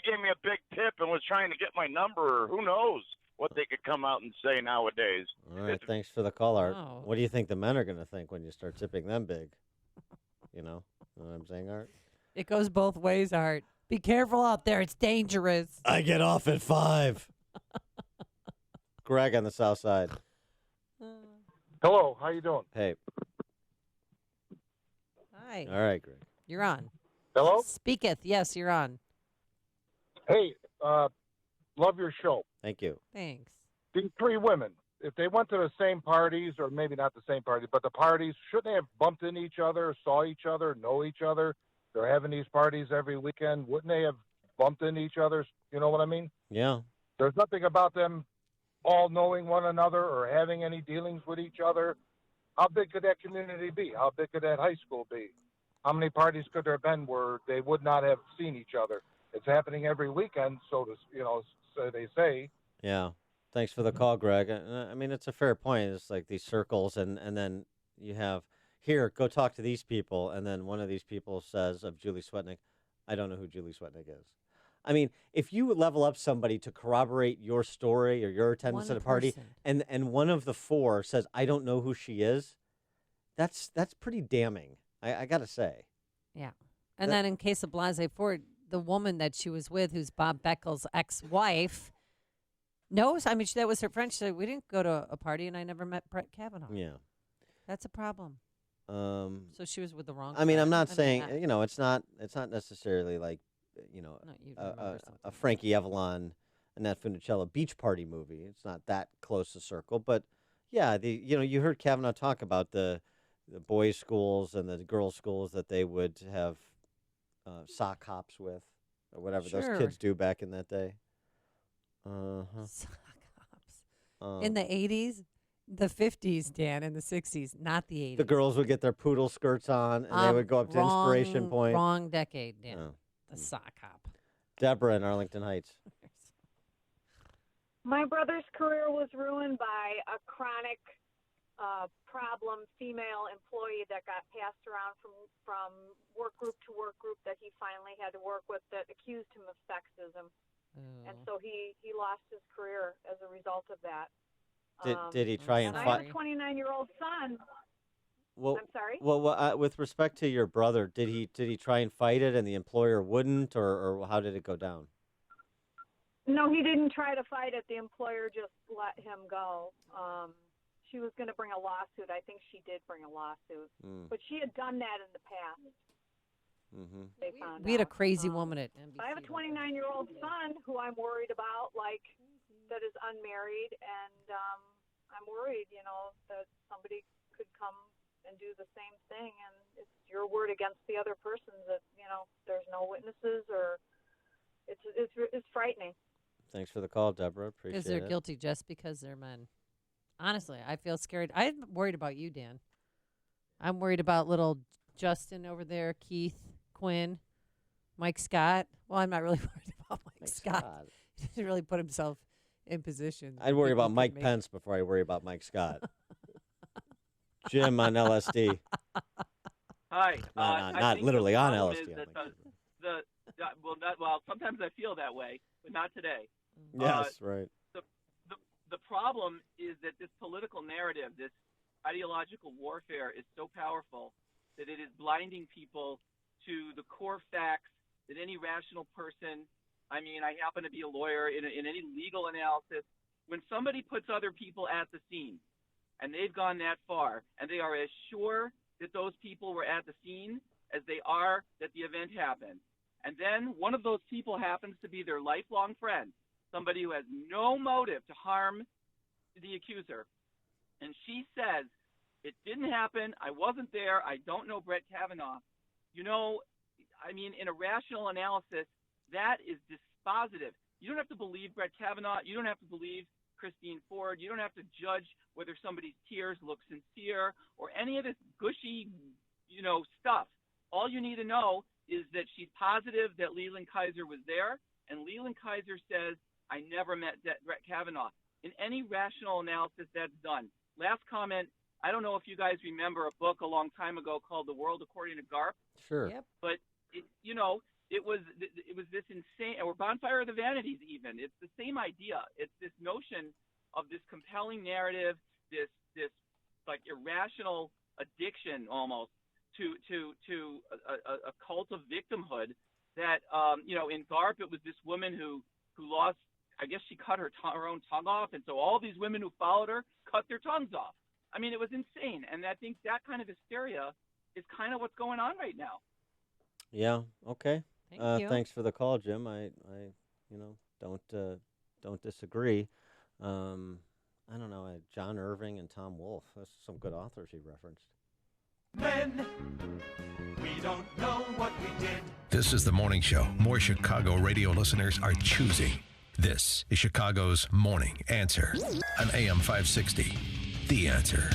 gave me a big tip and was trying to get my number, or who knows what they could come out and say nowadays. All right, thanks for the call, Art. What do you think the men are going to think when you start tipping them big? You know what I'm saying, Art? It goes both ways, Art. Be careful out there. It's dangerous. I get off at 5. Greg on the South Side. Hello, how you doing? Hey. Hi. All right, Greg. You're on. Hello? Speaketh. Yes, you're on. Hey, love your show. Thank you. Thanks. These three women, if they went to the same parties, or maybe not the same party, but the parties, shouldn't they have bumped into each other, saw each other, know each other? They're having these parties every weekend. Wouldn't they have bumped into each other? You know what I mean? Yeah. There's nothing about them all knowing one another or having any dealings with each other. How big could that community be? How big could that high school be? How many parties could there have been where they would not have seen each other? It's happening every weekend, so they say. Yeah. Thanks for the call, Greg. I mean, it's a fair point. It's like these circles, and then you have, here, go talk to these people, and then one of these people says of Julie Swetnick, I don't know who Julie Swetnick is. I mean, if you level up somebody to corroborate your story or your attendance at a party, and one of the four says, I don't know who she is, that's pretty damning, I got to say. Yeah. And then in case of Blase Ford, the woman that she was with, who's Bob Beckel's ex-wife, knows. I mean, that was her friend. She said, we didn't go to a party, and I never met Brett Kavanaugh. Yeah. That's a problem. So she was with the wrong I mean, I'm friend. not saying, it's not necessarily like, a Frankie Avalon, Annette Funicello beach party movie. It's not that close a circle, but yeah, you heard Kavanaugh talk about the boys' schools and the girls' schools that they would have sock hops with, or whatever those kids do back in that day. Sock hops. In the 80s, the 50s, Dan, and the 60s, not the 80s. The girls would get their poodle skirts on, and they would go up to Inspiration Point. Wrong decade, Dan. Oh. The sock hop. Deborah in Arlington Heights. My brother's career was ruined by a chronic problem female employee that got passed around from work group to work group that he finally had to work with that accused him of sexism. And so he lost his career as a result of that. Did he try and I have a 29-year-old son. Well, I'm sorry? Well, with respect to your brother, did he try and fight it and the employer wouldn't, or how did it go down? No, he didn't try to fight it. The employer just let him go. She was going to bring a lawsuit. I think she did bring a lawsuit. But she had done that in the past. Mm-hmm. They found We had a out. crazy woman at NBC. I have a 29-year-old son who I'm worried about, that is unmarried, and I'm worried, that somebody could come and do the same thing, and it's your word against the other person that, there's no witnesses, or it's frightening. Thanks for the call, Deborah. Appreciate it. Because they're guilty just because they're men. Honestly, I feel scared. I'm worried about you, Dan. I'm worried about little Justin over there, Keith, Quinn, Mike Scott. Well, I'm not really worried about Mike Scott. He didn't really put himself in position. I'd worry about Mike Pence before I worry about Mike Scott. Jim on LSD. Hi. Not literally on LSD. Sometimes I feel that way, but not today. Yes, right. The problem is that this political narrative, this ideological warfare is so powerful that it is blinding people to the core facts that any rational person, I happen to be a lawyer in any legal analysis, when somebody puts other people at the scene and they've gone that far and they are as sure that those people were at the scene as they are that the event happened, and then one of those people happens to be their lifelong friend, somebody who has no motive to harm the accuser, and she says, it didn't happen, I wasn't there, I don't know Brett Kavanaugh. In a rational analysis, that is dispositive. You don't have to believe Brett Kavanaugh. You don't have to believe Christine Ford. You don't have to judge whether somebody's tears look sincere or any of this gushy, stuff. All you need to know is that she's positive that Leland Kaiser was there, and Leland Kaiser says, I never met Brett Kavanaugh. In any rational analysis, that's done. Last comment, I don't know if you guys remember a book a long time ago called The World According to Garp. Sure. Yep. But, it was this insane, or Bonfire of the Vanities even. It's the same idea. It's this notion of this compelling narrative, this irrational addiction almost to a cult of victimhood that, in Garp, it was this woman who lost, I guess she cut her own tongue off, and so all these women who followed her cut their tongues off. I mean, it was insane. And I think that kind of hysteria is kind of what's going on right now. Yeah. Okay. Thank you. Thanks for the call, Jim. I don't disagree. I don't know. John Irving and Tom Wolfe. That's some good authors he referenced. Men, we don't know what we did. This is the morning show more Chicago radio listeners are choosing. This is Chicago's Morning Answer on AM 560. The Answer.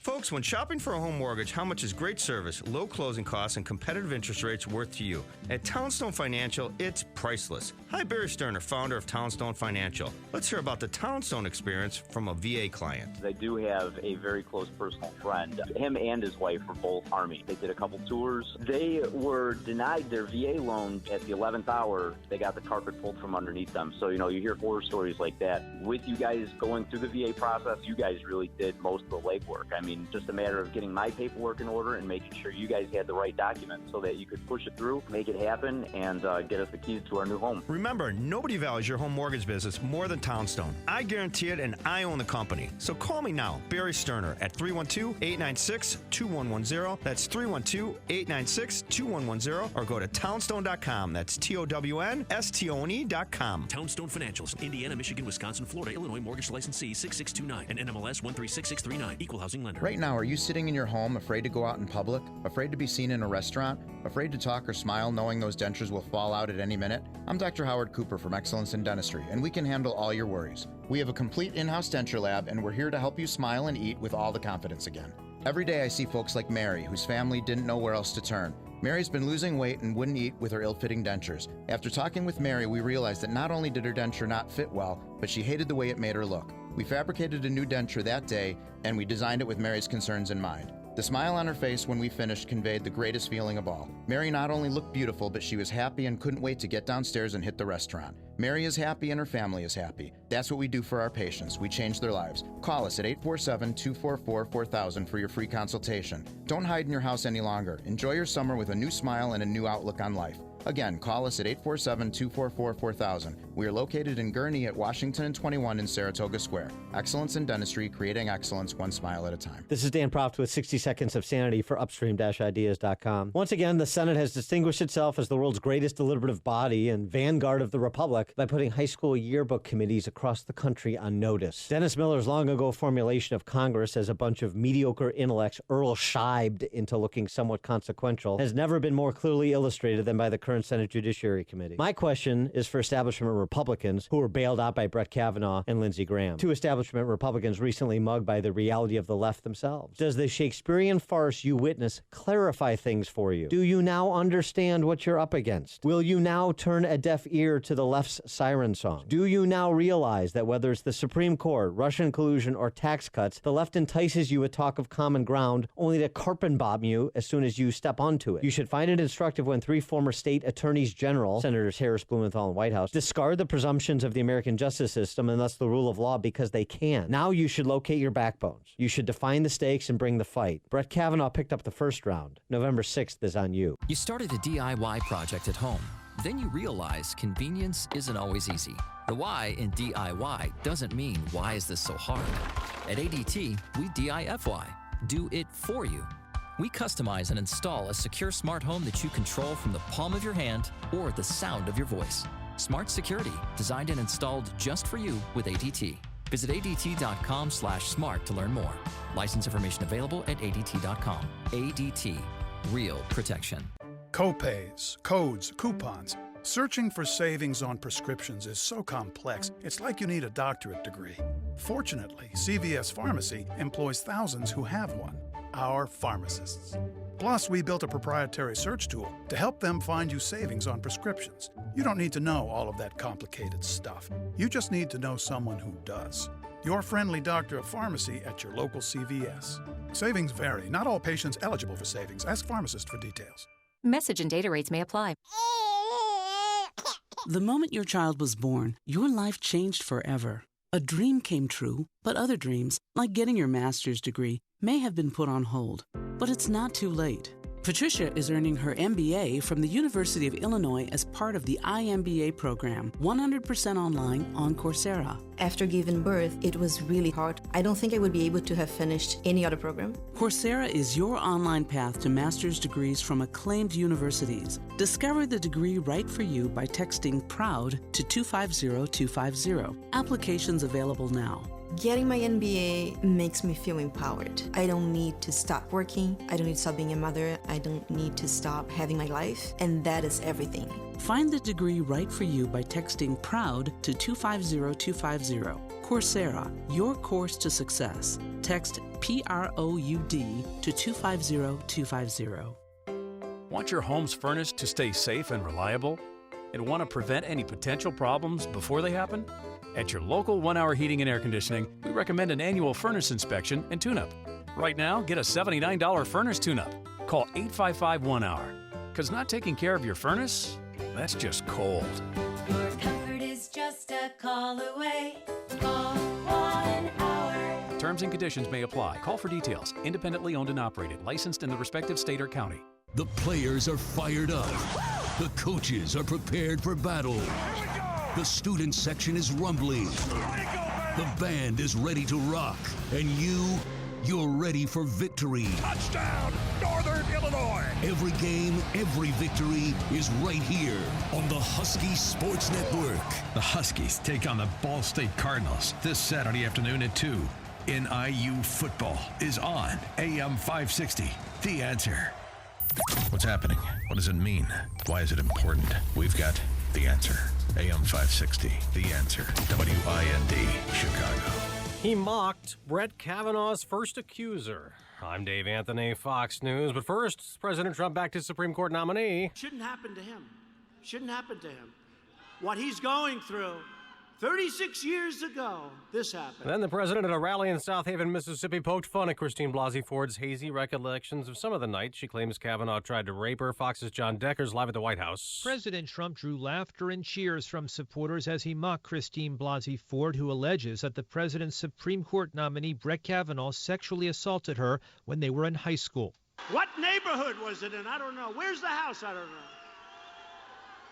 Folks, when shopping for a home mortgage, how much is great service, low closing costs, and competitive interest rates worth to you? At Townstone Financial, it's priceless. Hi, Barry Sterner, founder of Townstone Financial. Let's hear about the Townstone experience from a VA client. I do have a very close personal friend. Him and his wife were both Army. They did a couple tours. They were denied their VA loan at the 11th hour. They got the carpet pulled from underneath them. So, you hear horror stories like that. With you guys going through the VA process, you guys really did most of the legwork. I mean, just a matter of getting my paperwork in order and making sure you guys had the right documents so that you could push it through, make it happen, and get us the keys to our new home. Remember, nobody values your home mortgage business more than Townstone. I guarantee it, and I own the company. So call me now, Barry Sterner, at 312-896-2110. That's 312-896-2110. Or go to townstone.com. That's TOWNSTONE.com. Townstone Financials, Indiana, Michigan, Wisconsin, Florida, Illinois, mortgage licensee 6629 and NMLS 136639. Equal housing lender. Right now, are you sitting in your home afraid to go out in public? Afraid to be seen in a restaurant? Afraid to talk or smile knowing those dentures will fall out at any minute? I'm Dr. Howard Cooper from Excellence in Dentistry, and we can handle all your worries. We have a complete in-house denture lab, and we're here to help you smile and eat with all the confidence again. Every day I see folks like Mary, whose family didn't know where else to turn. Mary's been losing weight and wouldn't eat with her ill-fitting dentures. After talking with Mary, we realized that not only did her denture not fit well, but she hated the way it made her look. We fabricated a new denture that day, and we designed it with Mary's concerns in mind. The smile on her face when we finished conveyed the greatest feeling of all. Mary not only looked beautiful, but she was happy and couldn't wait to get downstairs and hit the restaurant. Mary is happy and her family is happy. That's what we do for our patients. We change their lives. Call us at 847-244-4000 for your free consultation. Don't hide in your house any longer. Enjoy your summer with a new smile and a new outlook on life. Again, call us at 847-244-4000. We are located in Gurnee at Washington and 21 in Saratoga Square. Excellence in dentistry, creating excellence one smile at a time. This is Dan Proft with 60 Seconds of Sanity for Upstream-Ideas.com. Once again, the Senate has distinguished itself as the world's greatest deliberative body and vanguard of the Republic by putting high school yearbook committees across the country on notice. Dennis Miller's long-ago formulation of Congress as a bunch of mediocre intellects Earl Scheibed into looking somewhat consequential has never been more clearly illustrated than by the current Senate Judiciary Committee. My question is for establishment Republicans who were bailed out by Brett Kavanaugh and Lindsey Graham. Two establishment Republicans recently mugged by the reality of the left themselves. Does the Shakespearean farce you witness clarify things for you? Do you now understand what you're up against? Will you now turn a deaf ear to the left's siren song? Do you now realize that whether it's the Supreme Court, Russian collusion, or tax cuts, the left entices you with talk of common ground only to carpet bomb you as soon as you step onto it? You should find it instructive when three former state attorneys general, Senators Harris, Blumenthal, and Whitehouse, discard the presumptions of the American justice system and thus the rule of law because they can. Now you should locate your backbones. You should define the stakes and bring the fight. Brett Kavanaugh picked up the first round. November 6th is on you. You started a DIY project at home. Then you realize convenience isn't always easy. The why in DIY doesn't mean why is this so hard. At ADT, we DIFY. Do it for you. We customize and install a secure smart home that you control from the palm of your hand or the sound of your voice. Smart security, designed and installed just for you with ADT. Visit ADT.com/smart to learn more. License information available at ADT.com. ADT. Real protection. Copays, codes, coupons. Searching for savings on prescriptions is so complex, it's like you need a doctorate degree. Fortunately, CVS Pharmacy employs thousands who have one. Our pharmacists. Plus, we built a proprietary search tool to help them find you savings on prescriptions. You don't need to know all of that complicated stuff. You just need to know someone who does. Your friendly doctor of pharmacy at your local CVS. Savings vary. Not all patients eligible for savings. Ask pharmacist for details. Message and data rates may apply. The moment your child was born, your life changed forever. A dream came true, but other dreams, like getting your master's degree, may have been put on hold. But it's not too late. Patricia is earning her MBA from the University of Illinois as part of the iMBA program, 100% online on Coursera. After giving birth, it was really hard. I don't think I would be able to have finished any other program. Coursera is your online path to master's degrees from acclaimed universities. Discover the degree right for you by texting PROUD to 250250. Applications available now. Getting my MBA makes me feel empowered. I don't need to stop working. I don't need to stop being a mother. I don't need to stop having my life. And that is everything. Find the degree right for you by texting PROUD to 250250. Coursera, your course to success. Text PROUD to 250250. Want your home's furnace to stay safe and reliable? And want to prevent any potential problems before they happen? At your local 1 Hour Heating and Air Conditioning, we recommend an annual furnace inspection and tune-up. Right now, get a $79 furnace tune-up. Call 855-1-HOUR. Because not taking care of your furnace, that's just cold. Your comfort is just a call away. Call 1 Hour. Terms and conditions may apply. Call for details. Independently owned and operated. Licensed in the respective state or county. The players are fired up. The coaches are prepared for battle. The student section is rumbling. The band is ready to rock. And you're ready for victory. Touchdown, Northern Illinois! Every game, every victory is right here on the Husky Sports Network. The Huskies take on the Ball State Cardinals this Saturday afternoon at 2. NIU football is on AM 560. The Answer. What's happening? What does it mean? Why is it important? We've got the answer. AM 560. The Answer. WIND, Chicago. He mocked Brett Kavanaugh's first accuser. I'm Dave Anthony, Fox News. But first, President Trump backed his Supreme Court nominee. Shouldn't happen to him. Shouldn't happen to him. What he's going through, 36 years ago, this happened. Then the president at a rally in South Haven, Mississippi, poked fun at Christine Blasey Ford's hazy recollections of some of the nights she claims Kavanaugh tried to rape her. Fox's John Decker's live at the White House. President Trump drew laughter and cheers from supporters as he mocked Christine Blasey Ford, who alleges that the president's Supreme Court nominee Brett Kavanaugh sexually assaulted her when they were in high school. What neighborhood was it in? I don't know. Where's the house? I don't know.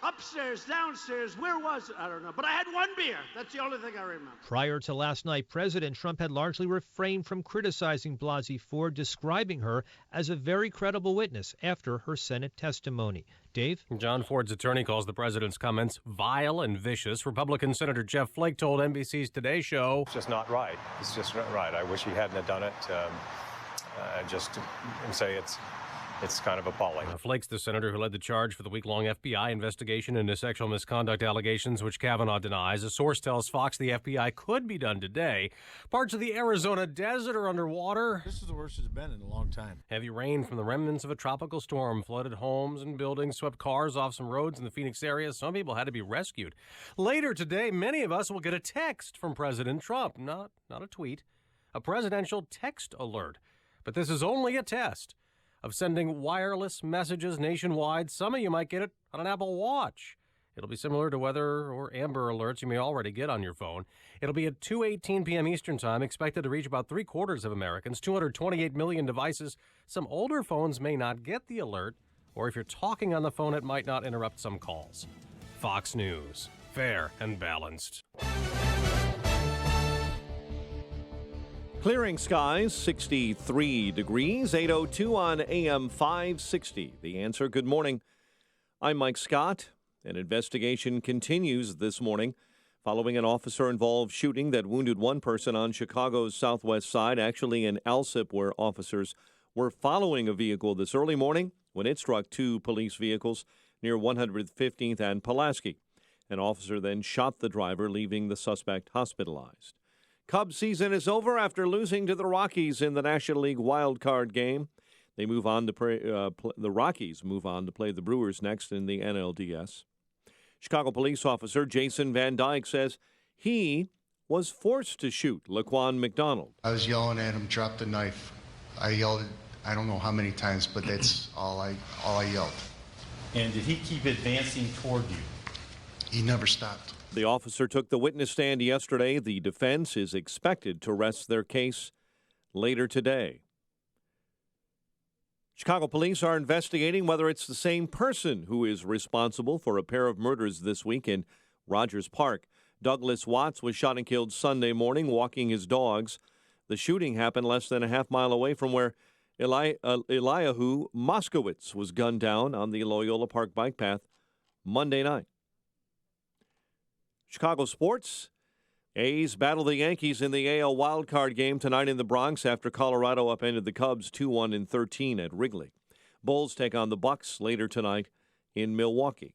Upstairs, downstairs, where was it? I don't know. But I had one beer. That's the only thing I remember. Prior to last night, President Trump had largely refrained from criticizing Blasey Ford, describing her as a very credible witness after her Senate testimony. Dave? John Ford's attorney calls the president's comments vile and vicious. Republican Senator Jeff Flake told NBC's Today Show. It's just not right. It's just not right. I wish he hadn't have done it. Just to say it's kind of appalling. Flake's the senator who led the charge for the week-long FBI investigation into sexual misconduct allegations, which Kavanaugh denies. A source tells Fox the FBI could be done today. Parts of the Arizona desert are underwater. This is the worst it's been in a long time. Heavy rain from the remnants of a tropical storm flooded homes and buildings, swept cars off some roads in the Phoenix area. Some people had to be rescued. Later today, many of us will get a text from President Trump. Not a tweet, a presidential text alert. But this is only a test of sending wireless messages nationwide. Some of you might get it on an Apple Watch. It'll be similar to weather or Amber Alerts you may already get on your phone. It'll be at 2:18 p.m. Eastern Time, expected to reach about 3/4 of Americans, 228 million devices. Some older phones may not get the alert, or if you're talking on the phone, it might not interrupt some calls. Fox News. Fair and balanced. Clearing skies, 63 degrees, 8:02 on AM 560. The Answer. Good morning. I'm Mike Scott. An investigation continues this morning following an officer-involved shooting that wounded one person on Chicago's southwest side, actually in Alsip, where officers were following a vehicle this early morning when it struck two police vehicles near 115th and Pulaski. An officer then shot the driver, leaving the suspect hospitalized. Cubs season is over after losing to the Rockies in the National League wild card game. They move on to the Rockies move on to play the Brewers next in the NLDS. Chicago police officer Jason Van Dyke says he was forced to shoot Laquan McDonald. I was yelling at him, drop the knife. I yelled, I don't know how many times, but that's all I yelled. And did he keep advancing toward you? He never stopped. The officer took the witness stand yesterday. The defense is expected to rest their case later today. Chicago police are investigating whether it's the same person who is responsible for a pair of murders this week in Rogers Park. Douglas Watts was shot and killed Sunday morning walking his dogs. The shooting happened less than a half mile away from where Eliahu Moskowitz was gunned down on the Loyola Park bike path Monday night. Chicago sports. A's battle the Yankees in the AL wildcard game tonight in the Bronx after Colorado upended the Cubs 2-1 in 13 at Wrigley. Bulls take on the Bucks later tonight in Milwaukee.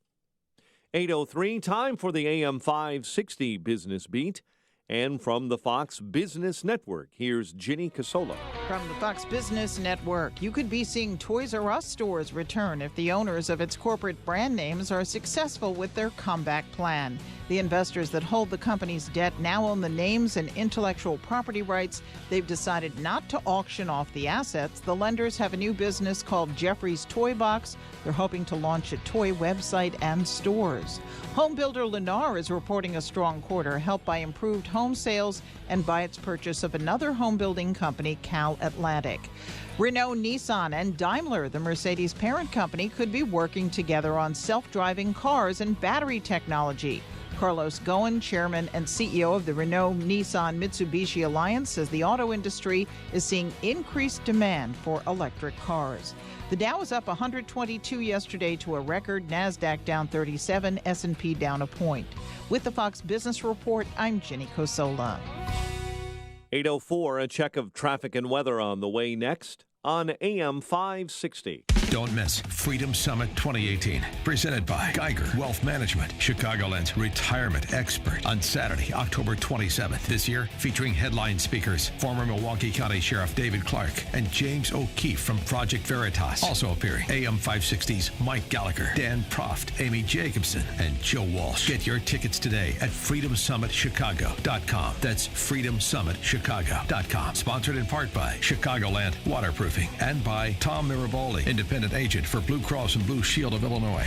8:03, time for the AM 560 Business Beat. And from the Fox Business Network, here's Ginny Casola. From the Fox Business Network, you could be seeing Toys R Us stores return if the owners of its corporate brand names are successful with their comeback plan. The investors that hold the company's debt now own the names and intellectual property rights. They've decided not to auction off the assets. The lenders have a new business called Jeffrey's Toy Box. They're hoping to launch a toy website and stores. Home builder Lennar is reporting a strong quarter, helped by improved home sales and by its purchase of another home building company, Cal Atlantic. Renault, Nissan, and Daimler, the Mercedes parent company, could be working together on self-driving cars and battery technology. Carlos Ghosn, chairman and CEO of the Renault-Nissan-Mitsubishi Alliance, says the auto industry is seeing increased demand for electric cars. The Dow was up 122 yesterday to a record, NASDAQ down 37, S&P down a point. With the Fox Business Report, I'm Ginny Cosola. 8:04, a check of traffic and weather on the way next on AM 560. Don't miss Freedom Summit 2018, presented by Geiger Wealth Management, Chicagoland's retirement expert, on Saturday, October 27th. This year, featuring headline speakers, former Milwaukee County Sheriff David Clark and James O'Keefe from Project Veritas. Also appearing, AM 560's Mike Gallagher, Dan Proft, Amy Jacobson, and Joe Walsh. Get your tickets today at freedomsummitchicago.com. That's freedomsummitchicago.com. Sponsored in part by Chicagoland Waterproofing and by Tom Mirabaldi, independent agent for Blue Cross and Blue Shield of Illinois.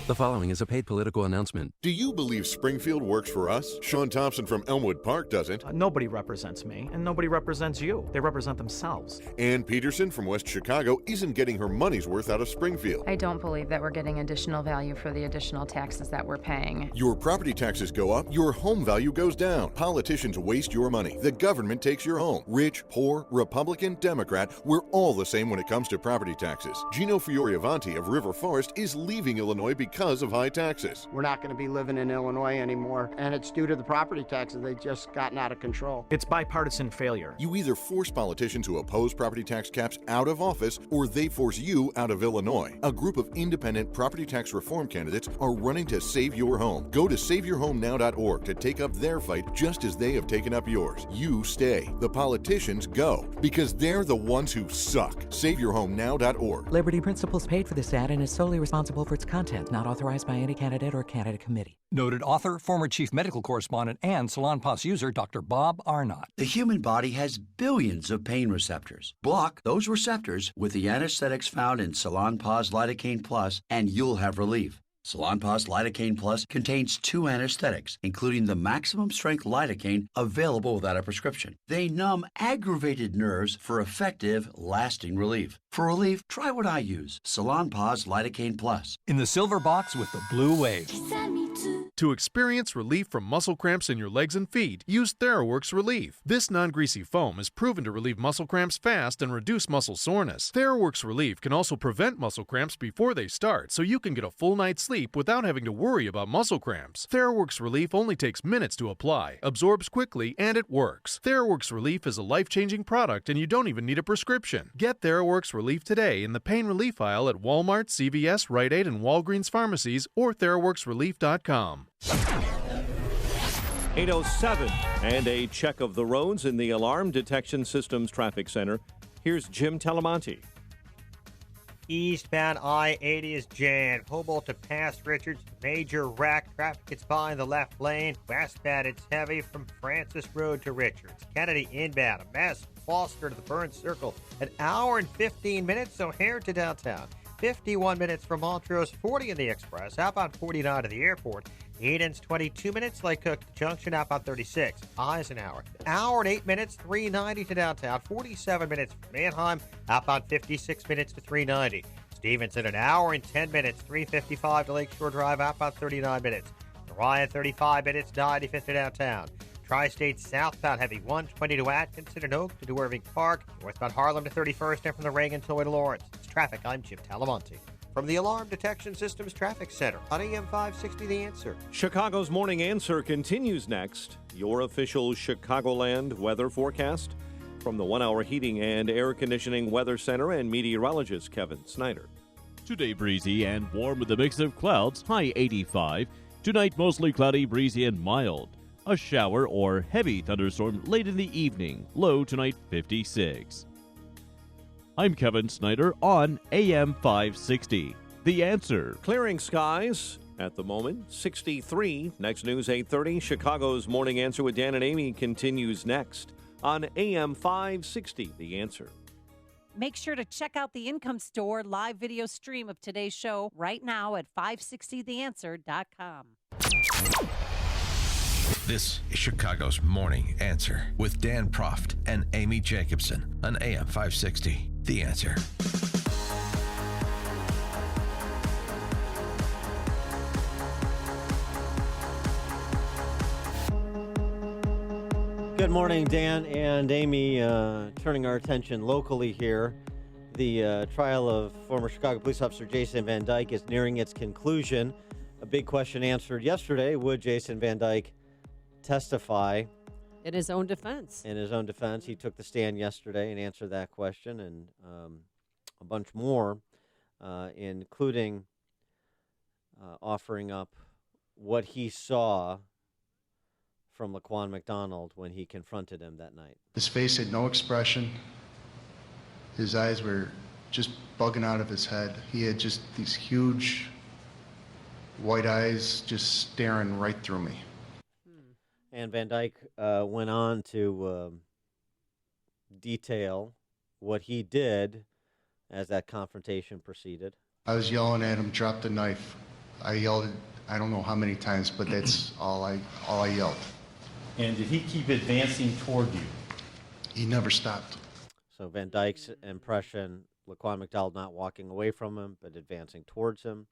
The following is a paid political announcement. Do you believe Springfield works for us? Sean Thompson from Elmwood Park doesn't. Nobody represents me, and nobody represents you. They represent themselves. Ann Peterson from West Chicago isn't getting her money's worth out of Springfield. I don't believe that we're getting additional value for the additional taxes that we're paying. Your property taxes go up, your home value goes down. Politicians waste your money. The government takes your home. Rich, poor, Republican, Democrat, we're all the same when it comes to property taxes. Gino Fioravanti of River Forest is leaving Illinois because of high taxes. We're not going to be living in Illinois anymore, and it's due to the property taxes. They've just gotten out of control. It's bipartisan failure. You either force politicians who oppose property tax caps out of office, or they force you out of Illinois. A group of independent property tax reform candidates are running to save your home. Go to SaveYourHomeNow.org to take up their fight just as they have taken up yours. You stay. The politicians go, because they're the ones who suck. SaveYourHomeNow.org. Liberty Principles paid for this ad and is solely responsible for its content, not authorized by any candidate or candidate committee. Noted author, former chief medical correspondent, and Salonpas user Dr. Bob Arnott. The human body has billions of pain receptors. Block those receptors with the anesthetics found in Salonpas Lidocaine Plus, and you'll have relief. Salonpas Lidocaine Plus contains 2 anesthetics, including the maximum strength lidocaine available without a prescription. They numb aggravated nerves for effective, lasting relief. For relief, try what I use, Salonpas Lidocaine Plus. In the silver box with the blue wave. To experience relief from muscle cramps in your legs and feet, use TheraWorks Relief. This non-greasy foam is proven to relieve muscle cramps fast and reduce muscle soreness. TheraWorks Relief can also prevent muscle cramps before they start, so you can get a full night's sleep without having to worry about muscle cramps. TheraWorks Relief only takes minutes to apply, absorbs quickly, and it works. TheraWorks Relief is a life-changing product, and you don't even need a prescription. Get TheraWorks Relief today in the pain relief aisle at Walmart, CVS, Rite Aid, and Walgreens pharmacies, or TheraWorksRelief.com. 8:07, and a check of the roads in the Alarm Detection Systems Traffic Center. Here's Jim Telemonti. Eastbound I-80 is jammed. Humboldt to past Richards, major wreck. Traffic gets by in the left lane. Westbound, it's heavy from Francis Road to Richards. Kennedy inbound, a mess. Foster to the Burns Circle. An hour and 15 minutes, so here to downtown. 51 minutes from Montrose, 40 in the Express. Outbound 49 to the airport. Eden's 22 minutes. Lake Cook Junction outbound 36. Eisenhower. Hour and 8 minutes, 390 to downtown. 47 minutes from Manheim. Outbound 56 minutes to 390. Stevenson, an hour and 10 minutes, 355 to Lakeshore Drive. Outbound 39 minutes. Orion, 35 minutes, 95th to downtown. Tri-State southbound heavy 120 to Atkinson and Oak to Irving Park. Northbound Harlem to 31st and from the Reagan Tollway to Lawrence. It's traffic. I'm Jim Talamonte. From the Alarm Detection Systems Traffic Center on AM 560 The Answer. Chicago's Morning Answer continues next. Your official Chicagoland weather forecast from the 1 Hour Heating and Air Conditioning Weather Center and meteorologist Kevin Snyder. Today breezy and warm with a mix of clouds, high 85. Tonight mostly cloudy, breezy, and mild. A shower or heavy thunderstorm late in the evening. Low tonight 56. I'm Kevin Snyder on AM 560. The Answer. Clearing skies at the moment, 63. Next news 8:30. Chicago's Morning Answer with Dan and Amy continues next on AM 560. The Answer. Make sure to check out the Income Store live video stream of today's show right now at 560theanswer.com. This is Chicago's Morning Answer with Dan Proft and Amy Jacobson on AM 560. The Answer. Good morning, Dan and Amy. Turning our attention locally here. The trial of former Chicago police officer Jason Van Dyke is nearing its conclusion. A big question answered yesterday. Would Jason Van Dyke testify in his own defense? In his own defense. He took the stand yesterday and answered that question and a bunch more, including offering up what he saw from Laquan McDonald when he confronted him that night. His face had no expression. His eyes were just bugging out of his head. He had just these huge white eyes just staring right through me. And Van Dyke went on to detail what he did as that confrontation proceeded. I was yelling at him, drop the knife. I yelled, I don't know how many times, but that's all I yelled. And did he keep advancing toward you? He never stopped. So Van Dyke's impression, Laquan McDonald not walking away from him, but advancing towards him.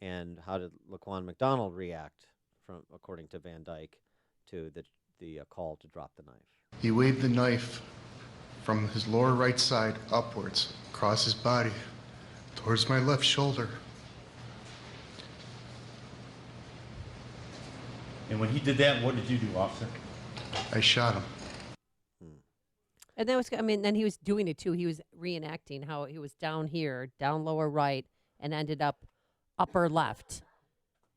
And how did Laquan McDonald react, from according to Van Dyke, to the call to drop the knife? He waved the knife from his lower right side upwards, across his body, towards my left shoulder. And when he did that, what did you do, officer? I shot him. And that was, I mean, then he was doing it too. He was reenacting how he was down here, down lower right, and ended up upper left.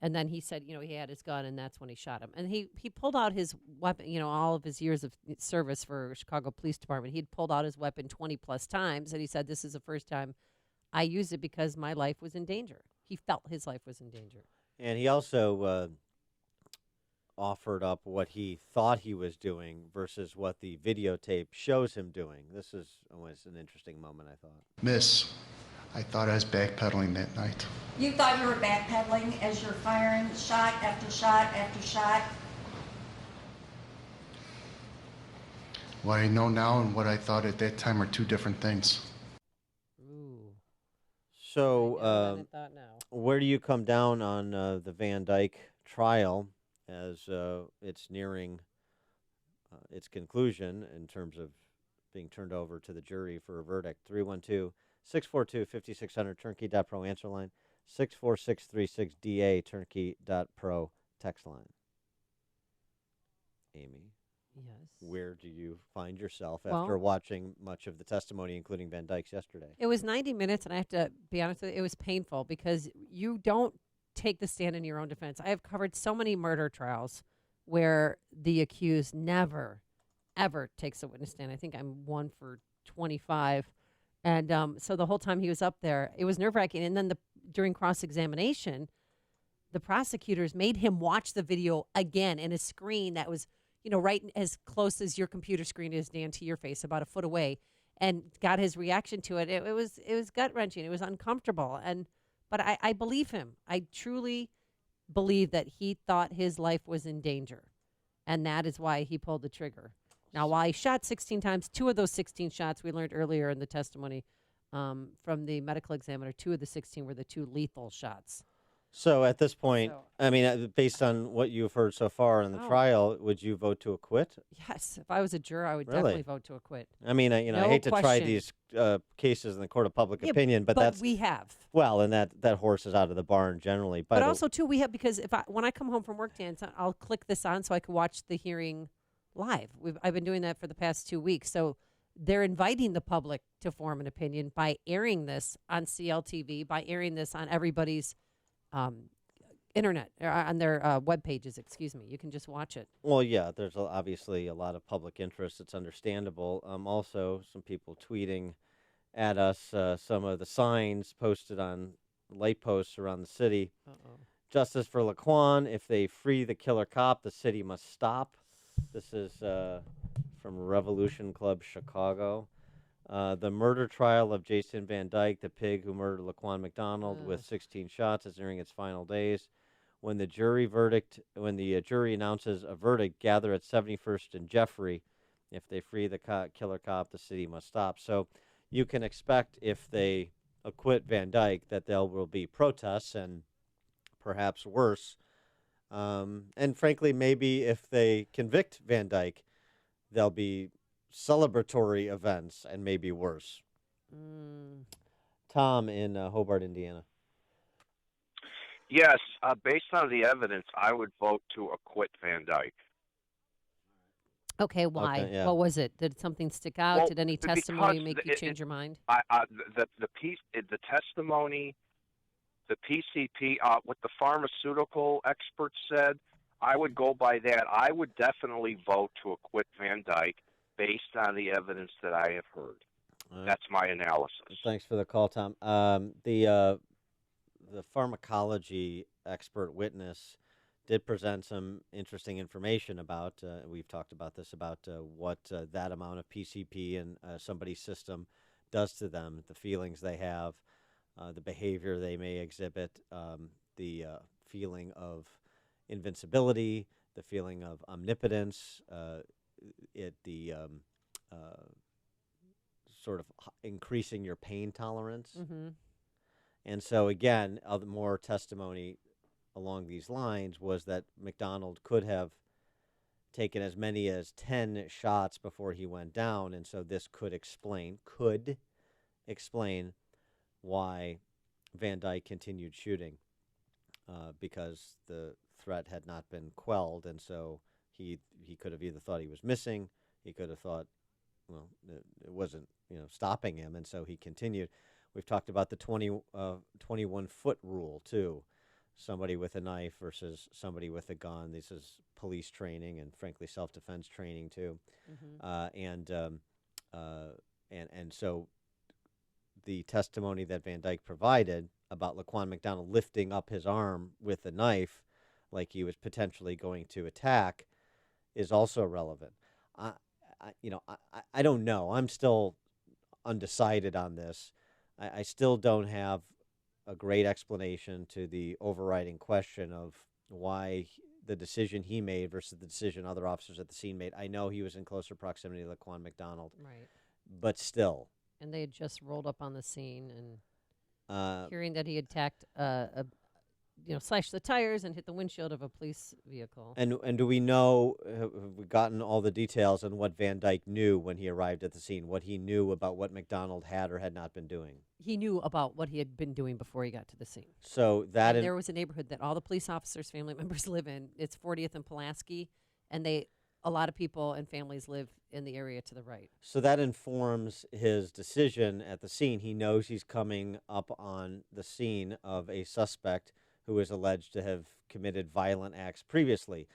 And then he said, you know, he had his gun, and that's when he shot him. And he pulled out his weapon, you know, all of his years of service for Chicago Police Department. He'd pulled out his weapon 20-plus times, and he said, this is the first time I used it because my life was in danger. He felt his life was in danger. And he also offered up what he thought he was doing versus what the videotape shows him doing. This is always an interesting moment, I thought. Miss, I thought I was backpedaling that night. You thought you were backpedaling as you're firing shot after shot after shot? What I know now and what I thought at that time are two different things. So, where do you come down on the Van Dyke trial as it's nearing its conclusion in terms of being turned over to the jury for a verdict? 312-642-5600, turnkey.pro answer line, 64636DA, turnkey.pro text line. Amy? Yes. Where do you find yourself after watching much of the testimony, including Van Dyke's yesterday? It was 90 minutes, and I have to be honest with you, it was painful because you don't take the stand in your own defense. I have covered so many murder trials where the accused never, ever takes a witness stand. I think I'm 1 for 25. And so the whole time he was up there, it was nerve-wracking. And then during cross-examination, the prosecutors made him watch the video again in a screen that was, you know, right as close as your computer screen is, Dan, to your face, about a foot away, and got his reaction to it. It was gut-wrenching. It was uncomfortable. But I believe him. I truly believe that he thought his life was in danger, and that is why he pulled the trigger. Now, while he shot 16 times, 2 of those 16 shots, we learned earlier in the testimony from the medical examiner, 2 of the 16 were the 2 lethal shots. So at this point, I mean, based on what you've heard so far in the trial, would you vote to acquit? Yes. If I was a juror, I would Really? definitely vote to acquit. I mean, I hate to try these cases in the court of public opinion, but that's we have. Well, and that horse is out of the barn generally. But also, too, we have, because when I come home from work, Dan, I'll click this on so I can watch the hearing live. I've been doing that for the past 2 weeks. So they're inviting the public to form an opinion by airing this on CLTV, by airing this on everybody's internet, on their web pages, excuse me. You can just watch it. Well, yeah, there's obviously a lot of public interest. It's understandable. Also, some people tweeting at us some of the signs posted on light posts around the city. Justice for Laquan. If they free the killer cop, the city must stop. This is from Revolution Club Chicago. The murder trial of Jason Van Dyke, the pig who murdered Laquan McDonald with 16 shots, is nearing its final days. When the jury announces a verdict, gather at 71st and Jeffrey. If they free the killer cop, the city must stop. So you can expect, if they acquit Van Dyke, that there will be protests and perhaps worse. And frankly, maybe if they convict Van Dyke, there'll be celebratory events and maybe worse. Tom in Hobart, Indiana. Yes, based on the evidence, I would vote to acquit Van Dyke. Okay, why? Okay, yeah. What was it? Did something stick out? Well, Did any testimony make you change your mind? The testimony, the PCP, what the pharmaceutical experts said, I would go by that. I would definitely vote to acquit Van Dyke based on the evidence that I have heard. That's my analysis. Thanks for the call, Tom. The pharmacology expert witness did present some interesting information about, we've talked about this, about what that amount of PCP in somebody's system does to them, the feelings they have, the behavior they may exhibit, the feeling of invincibility, the feeling of omnipotence, the sort of increasing your pain tolerance. Mm-hmm. And so, again, more testimony along these lines was that McDonald could have taken as many as 10 shots before he went down, and so this could explain why Van Dyke continued shooting, because the threat had not been quelled, and so he could have either thought he was missing, he could have thought, well, it wasn't stopping him, and so he continued. We've talked about the 21-foot rule, too. Somebody with a knife versus somebody with a gun. This is police training and, frankly, self-defense training, too. Mm-hmm. And so the testimony that Van Dyke provided about Laquan McDonald lifting up his arm with a knife like he was potentially going to attack is also relevant. I don't know. I'm still undecided on this. I still don't have a great explanation to the overriding question of why the decision he made versus the decision other officers at the scene made. I know he was in closer proximity to Laquan McDonald. Right. But still. And they had just rolled up on the scene and hearing that he attacked slashed the tires and hit the windshield of a police vehicle. And do we know, have we gotten all the details on what Van Dyke knew when he arrived at the scene, what he knew about what McDonald had or had not been doing? He knew about what he had been doing before he got to the scene. So that there was a neighborhood that all the police officers' family members live in. It's 40th and Pulaski, and a lot of people and families live in the area to the right. So that informs his decision at the scene. He knows he's coming up on the scene of a suspect who is alleged to have committed violent acts previously.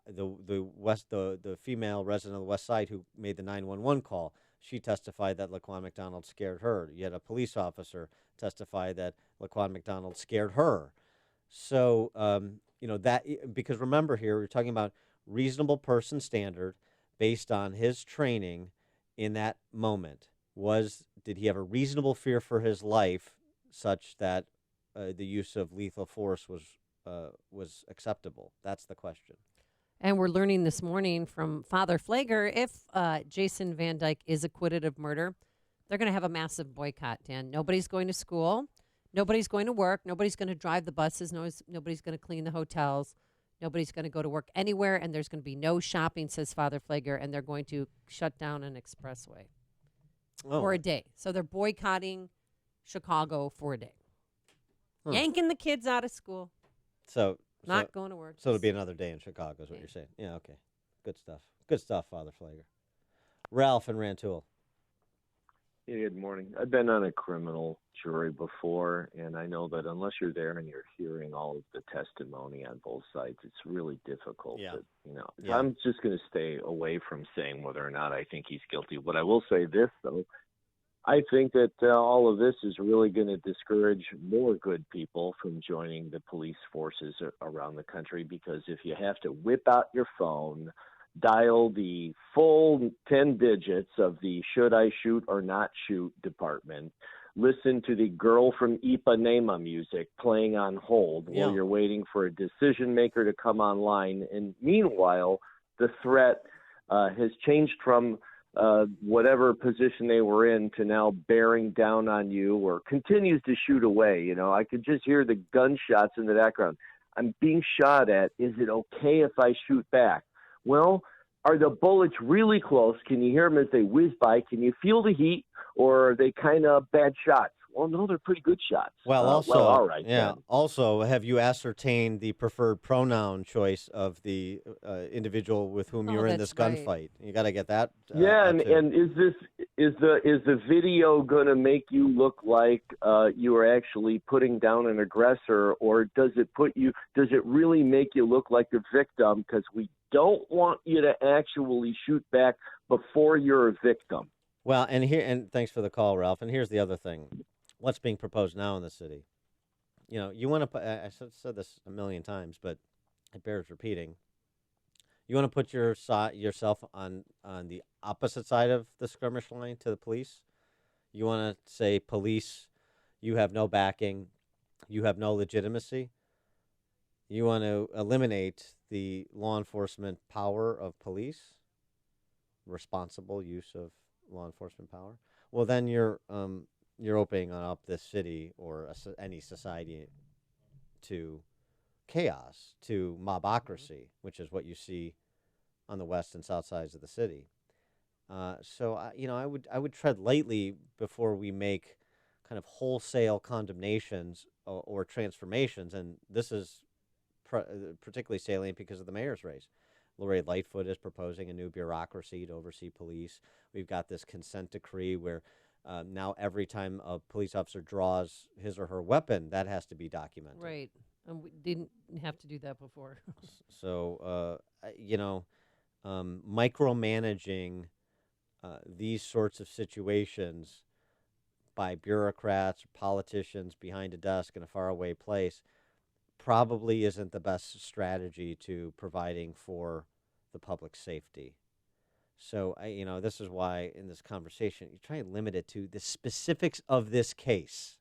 The female resident of the West Side who made the 911 call, she testified that Laquan McDonald scared her. Yet a police officer testified that Laquan McDonald scared her. So, because remember here, we're talking about reasonable person standard based on his training in that moment. Did he have a reasonable fear for his life such that the use of lethal force was was acceptable? That's the question. And we're learning this morning from Father Flager, if Jason Van Dyke is acquitted of murder, they're going to have a massive boycott, Dan. Nobody's going to school. Nobody's going to work. Nobody's going to drive the buses. Nobody's going to clean the hotels. Nobody's going to go to work anywhere, and there's going to be no shopping, says Father Flager, and they're going to shut down an expressway for a day. So they're boycotting Chicago for a day. Yanking the kids out of school. Not going to work. So it'll be another day in Chicago is what you're saying. Yeah, okay. Good stuff. Good stuff, Father Flager. Ralph and Rantoul. Yeah, good morning. I've been on a criminal jury before, and I know that unless you're there and you're hearing all of the testimony on both sides, it's really difficult. Yeah. I'm just going to stay away from saying whether or not I think he's guilty. But I will say this, though. I think that all of this is really going to discourage more good people from joining the police forces around the country, because if you have to whip out your phone, dial the full 10 digits of the should I shoot or not shoot department, listen to the Girl from Ipanema music playing on hold while you're waiting for a decision maker to come online. And meanwhile, the threat has changed from whatever position they were in to now bearing down on you, or continues to shoot away. I could just hear the gunshots in the background. I'm being shot at. Is it okay if I shoot back? Well, are the bullets really close? Can you hear them as they whiz by? Can you feel the heat, or are they kind of bad shots? Well, no, they're pretty good shots. Well, all right. Yeah. Then. Also, have you ascertained the preferred pronoun choice of the individual with whom you're in this gunfight? You got to get that. And is the video going to make you look like you are actually putting down an aggressor, or does it really make you look like a victim? Because we don't want you to actually shoot back before you're a victim. Well, and thanks for the call, Ralph. And here's the other thing. What's being proposed now in the city? You want to. I said this a million times, but it bears repeating. You want to put yourself on the opposite side of the skirmish line to the police. You want to say, police, you have no backing, you have no legitimacy. You want to eliminate the law enforcement power of police, responsible use of law enforcement power. Well, then you're opening up this city or any society to chaos, to mobocracy, which is what you see on the west and south sides of the city. So I would tread lightly before we make kind of wholesale condemnations or transformations, and this is particularly salient because of the mayor's race. Lori Lightfoot is proposing a new bureaucracy to oversee police. We've got this consent decree where now every time a police officer draws his or her weapon, that has to be documented. Right. And we didn't have to do that before. So, micromanaging these sorts of situations by bureaucrats or politicians behind a desk in a faraway place probably isn't the best strategy to providing for the public's safety. So, this is why in this conversation, you try and limit it to the specifics of this case.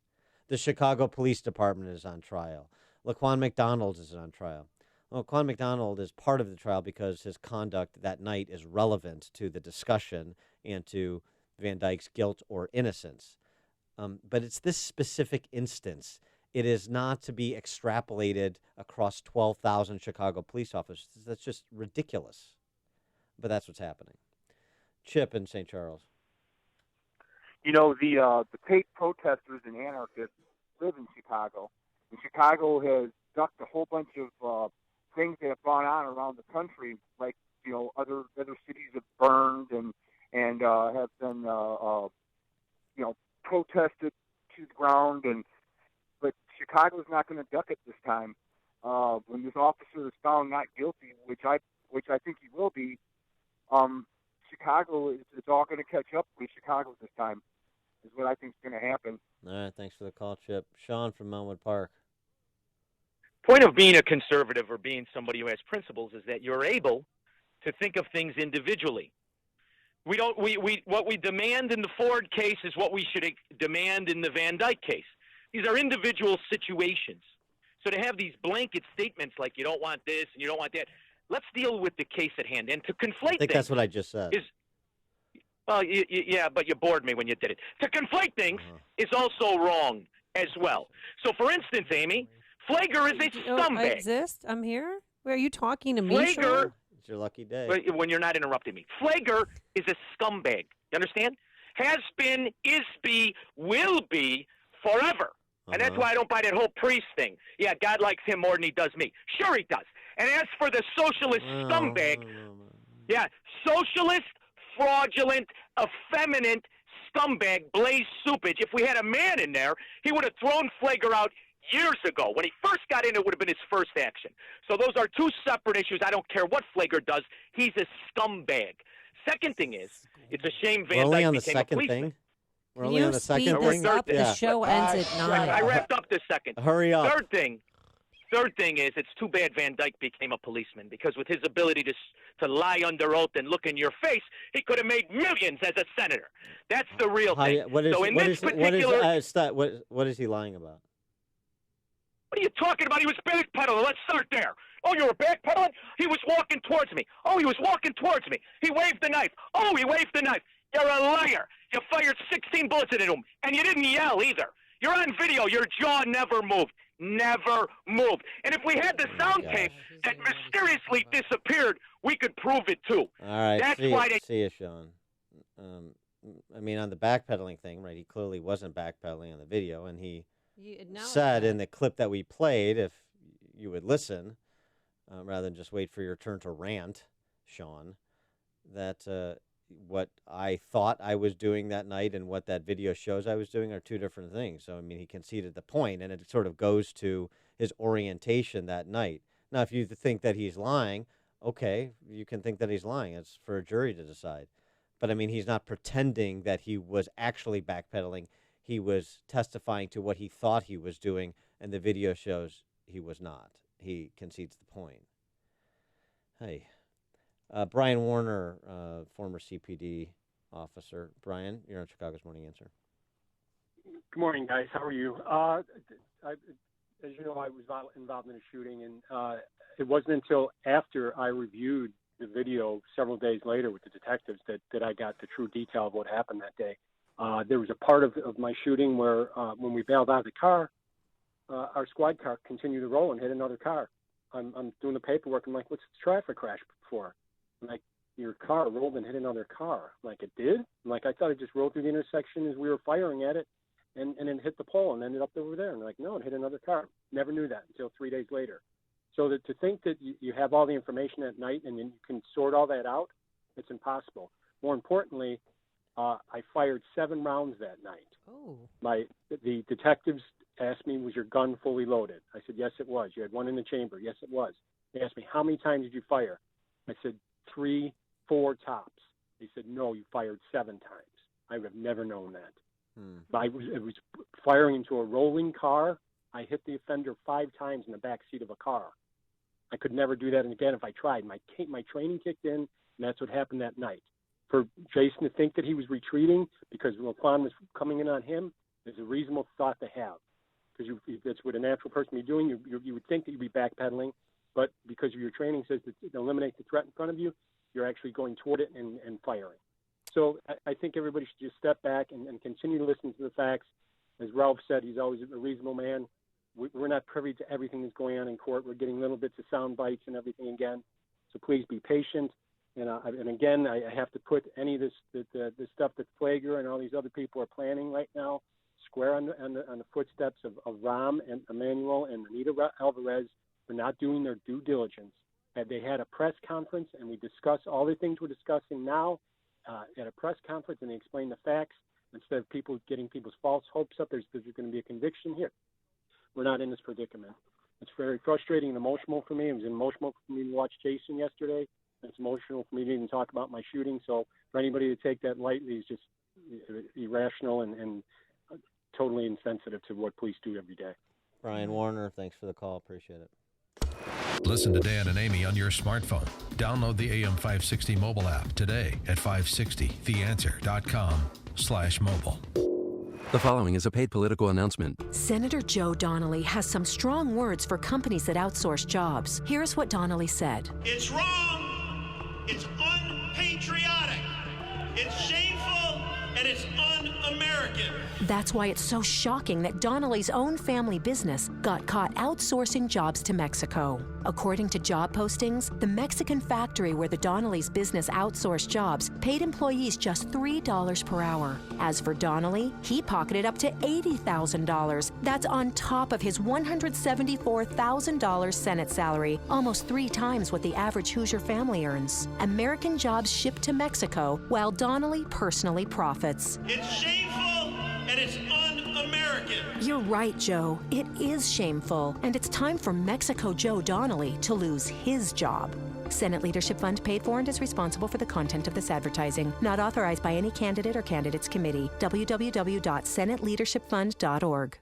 The Chicago Police Department is on trial. Laquan McDonald is on trial. Laquan McDonald is part of the trial because his conduct that night is relevant to the discussion and to Van Dyke's guilt or innocence. But it's this specific instance. It is not to be extrapolated across 12,000 Chicago police officers. That's just ridiculous. But that's what's happening. Chip in St. Charles. The Tate protesters and anarchists live in Chicago. And Chicago has ducked a whole bunch of things that have gone on around the country, like other cities have burned and have been protested to the ground. But Chicago's not going to duck it this time. When this officer is found not guilty, which I think he will be, Chicago is all going to catch up with Chicago this time. Is what I think is going to happen. All right, thanks for the call, Chip. Sean from Melwood Park. Point of being a conservative or being somebody who has principles is that you're able to think of things individually. What we demand in the Ford case is what we should demand in the Van Dyke case. These are individual situations. So to have these blanket statements like you don't want this and you don't want that, let's deal with the case at hand. And to conflate I think that's what I just said. Well, yeah, but you bored me when you did it. To conflate things is also wrong as well. So, for instance, Amy, Flager is a scumbag. I exist? I'm here? Where are you talking to me? Flager, it's your lucky day. When you're not interrupting me. Flager is a scumbag. You understand? Has been, is be, will be forever. And that's why I don't buy that whole priest thing. Yeah, God likes him more than he does me. Sure he does. And as for the socialist scumbag, socialist, fraudulent, effeminate scumbag Blaze Supage, if we had a man in there, he would have thrown Flager out years ago. When he first got in, it would have been his first action. So those are two separate issues. I don't care what Flager does. He's a scumbag. Second thing is, it's a shame Van Dyke became a policeman. We're only on the second thing? The show ends at 9. I wrapped up this second. Hurry up. Third thing is, it's too bad Van Dyke became a policeman, because with his ability to lie under oath and look in your face, he could have made millions as a senator. That's the real thing. What is he lying about? What are you talking about? He was backpedaling. Let's start there. Oh, you were backpedaling? He was walking towards me. Oh, he was walking towards me. He waved the knife. Oh, he waved the knife. You're a liar. You fired 16 bullets into him, and you didn't yell either. You're on video. Your jaw never moved. Never moved. And if we had the sound tape that mysteriously disappeared, we could prove it too. All right. That's why they... See you, Sean. I mean, on the backpedaling thing, right, he clearly wasn't backpedaling on the video, and he said in the clip that we played, if you would listen, rather than just wait for your turn to rant, Sean, that what I thought I was doing that night and what that video shows I was doing are two different things. So, I mean, he conceded the point, and it sort of goes to his orientation that night. Now, if you think that he's lying, okay, you can think that he's lying. It's for a jury to decide. But, I mean, he's not pretending that he was actually backpedaling. He was testifying to what he thought he was doing, and the video shows he was not. He concedes the point. Hey. Brian Warner, former CPD officer. Brian, you're on Chicago's Morning Answer. Good morning, guys. How are you? As you know, I was involved in a shooting, and it wasn't until after I reviewed the video several days later with the detectives that I got the true detail of what happened that day. There was a part of my shooting where when we bailed out of the car, our squad car continued to roll and hit another car. I'm doing the paperwork. I'm like, what's the traffic crash for? I'm like, your car rolled and hit another car. I'm like, it did? I'm like, I thought it just rolled through the intersection as we were firing at it and then hit the pole and ended up over there. And they're like, no, it hit another car. Never knew that until 3 days later. So to think that you have all the information at night and then you can sort all that out, it's impossible. More importantly, I fired 7 rounds that night. Oh. The detectives asked me, was your gun fully loaded? I said, yes, it was. You had one in the chamber. Yes, it was. They asked me, how many times did you fire? I said, 3, 4 tops. They said, no, you fired 7 times. I would have never known that. It was firing into a rolling car. I hit the offender 5 times in the back seat of a car. I could never do that again if I tried. My training kicked in, and that's what happened that night. For Jason to think that he was retreating because Laquan was coming in on him is a reasonable thought to have. Because that's what a natural person would be doing. You would think that you'd be backpedaling, but because of your training says that it eliminates the threat in front of you, you're actually going toward it and firing. So I think everybody should just step back and continue to listen to the facts. As Ralph said, he's always a reasonable man. We're not privy to everything that's going on in court. We're getting little bits of sound bites and everything again. So please be patient. And again, I have to put any of this the stuff that Flager and all these other people are planning right now square on the footsteps of Ram and Emmanuel and Anita Alvarez for not doing their due diligence. They had a press conference, and we discussed all the things we're discussing now at a press conference, and they explained the facts instead of people getting people's false hopes up. There's going to be a conviction here. We're not in this predicament. It's very frustrating and emotional for me. It was emotional for me to watch Jason yesterday. It's emotional for me to even talk about my shooting. So for anybody to take that lightly is just irrational and totally insensitive to what police do every day. Brian Warner, thanks for the call. Appreciate it. Listen to Dan and Amy on your smartphone. Download the AM 560 mobile app today at 560theanswer.com/mobile. The following is a paid political announcement. Senator Joe Donnelly has some strong words for companies that outsource jobs. Here's what Donnelly said. It's wrong. It's unpatriotic. It's shameful, and it's un-American. That's why it's so shocking that Donnelly's own family business got caught outsourcing jobs to Mexico. According to job postings, the Mexican factory where the Donnelly's business outsourced jobs paid employees just $3 per hour. As for Donnelly, he pocketed up to $80,000. That's on top of his $174,000 Senate salary, almost 3 times what the average Hoosier family earns. American jobs shipped to Mexico while Donnelly personally profits. It's shameful, and it's un-American. You're right, Joe. It is shameful, and it's time for Mexico Joe Donnelly to lose his job. Senate Leadership Fund paid for and is responsible for the content of this advertising. Not authorized by any candidate or candidates committee. www.senateleadershipfund.org.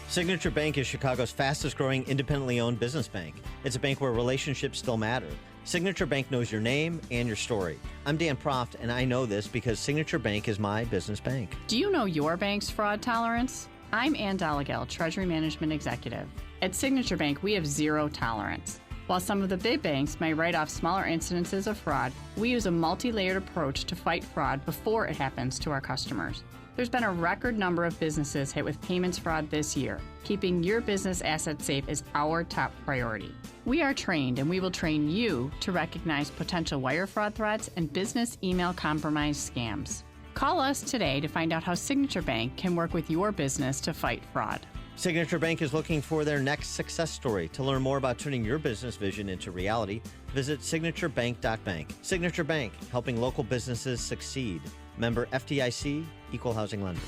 Signature Bank is Chicago's fastest growing independently owned business bank. It's a bank where relationships still matter. Signature Bank knows your name and your story. I'm Dan Proft, and I know this because Signature Bank is my business bank. Do you know your bank's fraud tolerance? I'm Ann Dollagall, Treasury Management Executive. At Signature Bank, we have zero tolerance. While some of the big banks may write off smaller incidences of fraud, we use a multi-layered approach to fight fraud before it happens to our customers. There's been a record number of businesses hit with payments fraud this year. Keeping your business assets safe is our top priority. We are trained, and we will train you to recognize potential wire fraud threats and business email compromise scams. Call us today to find out how Signature Bank can work with your business to fight fraud. Signature Bank is looking for their next success story. To learn more about turning your business vision into reality, visit signaturebank.bank. Signature Bank, helping local businesses succeed. Member FDIC, Equal Housing Lender.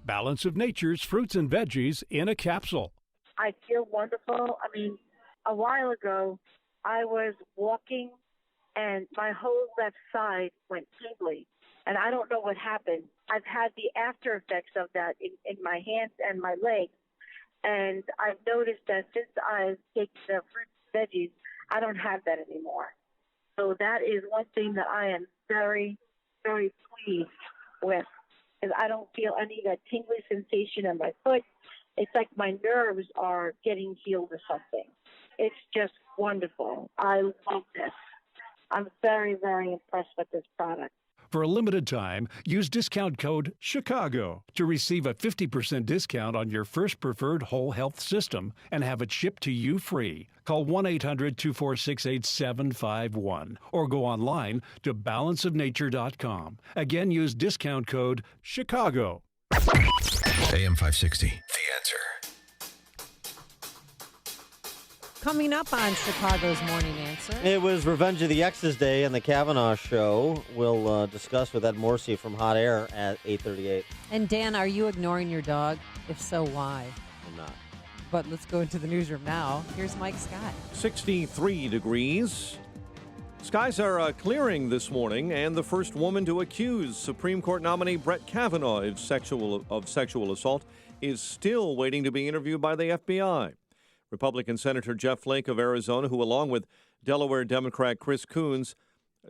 Balance of Nature's fruits and veggies in a capsule. I feel wonderful. I mean, a while ago, I was walking and my whole left side went tingly, and I don't know what happened. I've had the after effects of that in my hands and my legs, and I've noticed that since I've taken the fruits and veggies, I don't have that anymore. So that is one thing that I am very, very pleased with, is I don't feel any of that tingly sensation in my foot. It's like my nerves are getting healed or something. It's just wonderful. I love this. I'm very, very impressed with this product. For a limited time, use discount code CHICAGO to receive a 50% discount on your first preferred whole health system and have it shipped to you free. Call 1-800-246-8751 or go online to balanceofnature.com. Again, use discount code CHICAGO. AM 560, The Answer. Coming up on Chicago's Morning Answer. It was Revenge of the X's Day on the Kavanaugh Show. We'll discuss with Ed Morrissey from Hot Air at 8:38. And Dan, are you ignoring your dog? If so, why? I'm not. But let's go into the newsroom now. Here's Mike Scott. 63 degrees. Skies are clearing this morning, and the first woman to accuse Supreme Court nominee Brett Kavanaugh of sexual assault is still waiting to be interviewed by the FBI. Republican Senator Jeff Flake of Arizona, who along with Delaware Democrat Chris Coons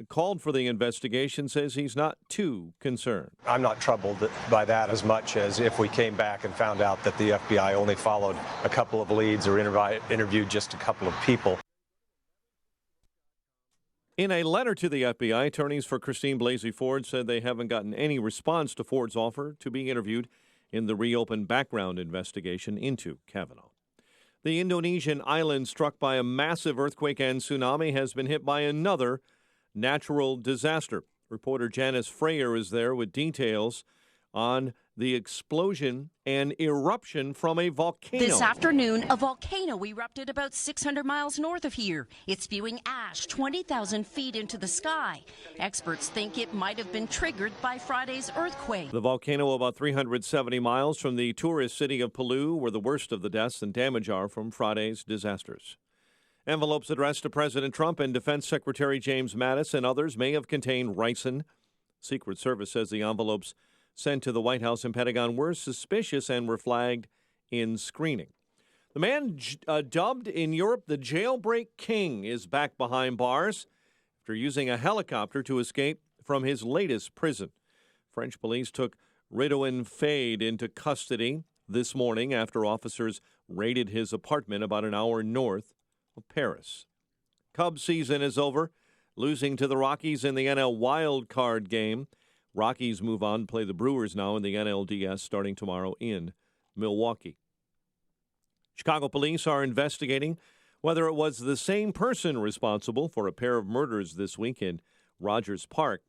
called for the investigation, says he's not too concerned. I'm not troubled by that as much as if we came back and found out that the FBI only followed a couple of leads or interviewed just a couple of people. In a letter to the FBI, attorneys for Christine Blasey Ford said they haven't gotten any response to Ford's offer to be interviewed in the reopened background investigation into Kavanaugh. The Indonesian island struck by a massive earthquake and tsunami has been hit by another natural disaster. Reporter Janice Freyer is there with details on the explosion and eruption from a volcano. This afternoon, a volcano erupted about 600 miles north of here. It's spewing ash 20,000 feet into the sky. Experts think it might have been triggered by Friday's earthquake. The volcano, about 370 miles from the tourist city of Palu, where the worst of the deaths and damage are from Friday's disasters. Envelopes addressed to President Trump and Defense Secretary James Mattis and others may have contained ricin. Secret Service says the envelopes sent to the White House and Pentagon were suspicious and were flagged in screening. The man dubbed in Europe the Jailbreak King is back behind bars after using a helicopter to escape from his latest prison. French police took Ridwan Fade into custody this morning after officers raided his apartment about an hour north of Paris. Cubs season is over, losing to the Rockies in the NL Wild Card game. Rockies move on to play the Brewers now in the NLDS starting tomorrow in Milwaukee. Chicago police are investigating whether it was the same person responsible for a pair of murders this week in Rogers Park.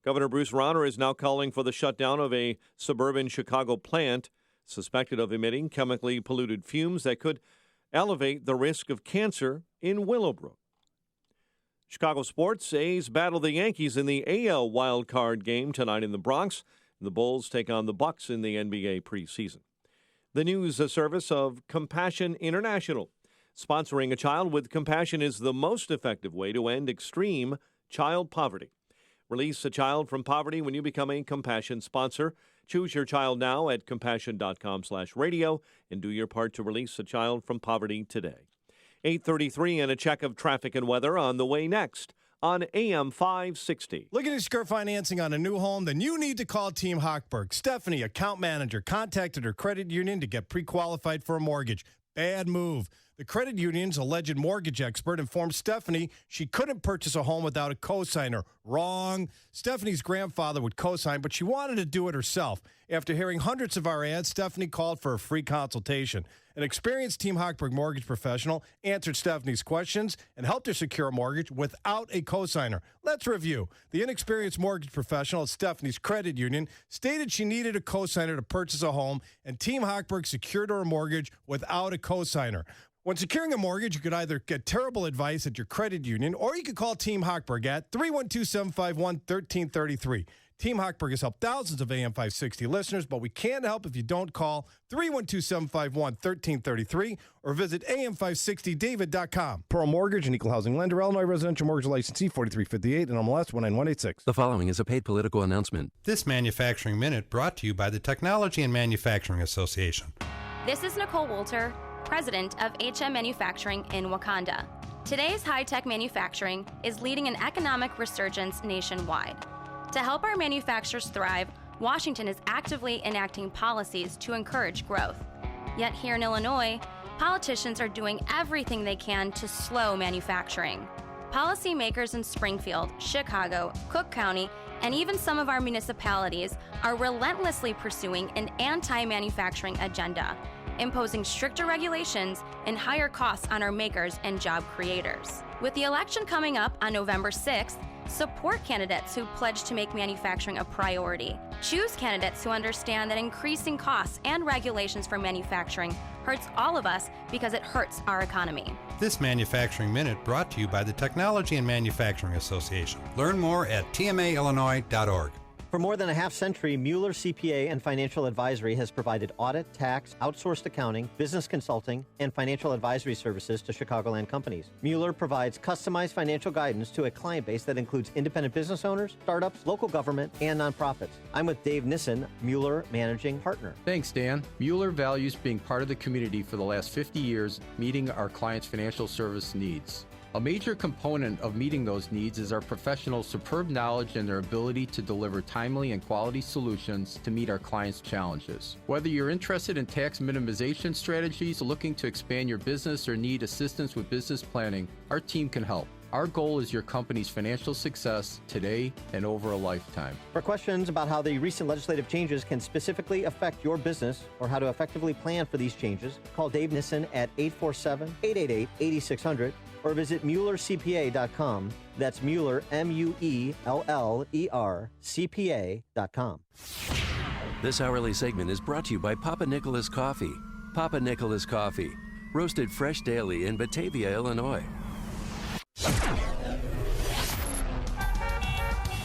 Governor Bruce Rauner is now calling for the shutdown of a suburban Chicago plant suspected of emitting chemically polluted fumes that could elevate the risk of cancer in Willowbrook. Chicago sports, A's battle the Yankees in the AL Wild Card game tonight in the Bronx. The Bulls take on the Bucks in the NBA preseason. The news service of Compassion International. Sponsoring a child with compassion is the most effective way to end extreme child poverty. Release a child from poverty when you become a Compassion sponsor. Choose your child now at compassion.com/radio and do your part to release a child from poverty today. 8:33 and a check of traffic and weather on the way next on AM 560. Looking to secure financing on a new home? Then you need to call Team Hochberg. Stephanie, account manager, contacted her credit union to get pre-qualified for a mortgage. Bad move. The credit union's alleged mortgage expert informed Stephanie she couldn't purchase a home without a cosigner. Wrong. Stephanie's grandfather would cosign, but she wanted to do it herself. After hearing hundreds of our ads, Stephanie called for a free consultation. An experienced Team Hochberg mortgage professional answered Stephanie's questions and helped her secure a mortgage without a cosigner. Let's review. The inexperienced mortgage professional at Stephanie's credit union stated she needed a cosigner to purchase a home, and Team Hochberg secured her a mortgage without a cosigner. When securing a mortgage, you could either get terrible advice at your credit union, or you could call Team Hochberg at 312-751-1333. Team Hochberg has helped thousands of AM 560 listeners, but we can't help if you don't call 312-751-1333 or visit am560david.com. Pearl Mortgage, an equal housing lender, Illinois residential mortgage licensee 4358 and MLS 19186. The following is a paid political announcement. This Manufacturing Minute brought to you by the Technology and Manufacturing Association. This is Nicole Wolter, president of HM Manufacturing in Wakanda. Today's high-tech manufacturing is leading an economic resurgence nationwide. To help our manufacturers thrive, Washington is actively enacting policies to encourage growth. Yet here in Illinois, politicians are doing everything they can to slow manufacturing. Policymakers in Springfield, Chicago, Cook County, and even some of our municipalities are relentlessly pursuing an anti-manufacturing agenda, imposing stricter regulations and higher costs on our makers and job creators. With the election coming up on November 6th, support candidates who pledge to make manufacturing a priority. Choose candidates who understand that increasing costs and regulations for manufacturing hurts all of us because it hurts our economy. This Manufacturing Minute brought to you by the Technology and Manufacturing Association. Learn more at tmaillinois.org. For more than a half century, Mueller CPA and Financial Advisory has provided audit, tax, outsourced accounting, business consulting, and financial advisory services to Chicagoland companies. Mueller provides customized financial guidance to a client base that includes independent business owners, startups, local government, and nonprofits. I'm with Dave Nissen, Mueller Managing Partner. Thanks, Dan. Mueller values being part of the community for the last 50 years, meeting our clients' financial service needs. A major component of meeting those needs is our professionals' superb knowledge and their ability to deliver timely and quality solutions to meet our clients' challenges. Whether you're interested in tax minimization strategies, looking to expand your business, or need assistance with business planning, our team can help. Our goal is your company's financial success today and over a lifetime. For questions about how the recent legislative changes can specifically affect your business or how to effectively plan for these changes, call Dave Nissen at 847-888-8600 or visit MuellerCPA.com. That's Mueller, MUELLER, CPA.com. This hourly segment is brought to you by Papa Nicholas Coffee. Papa Nicholas Coffee, roasted fresh daily in Batavia, Illinois.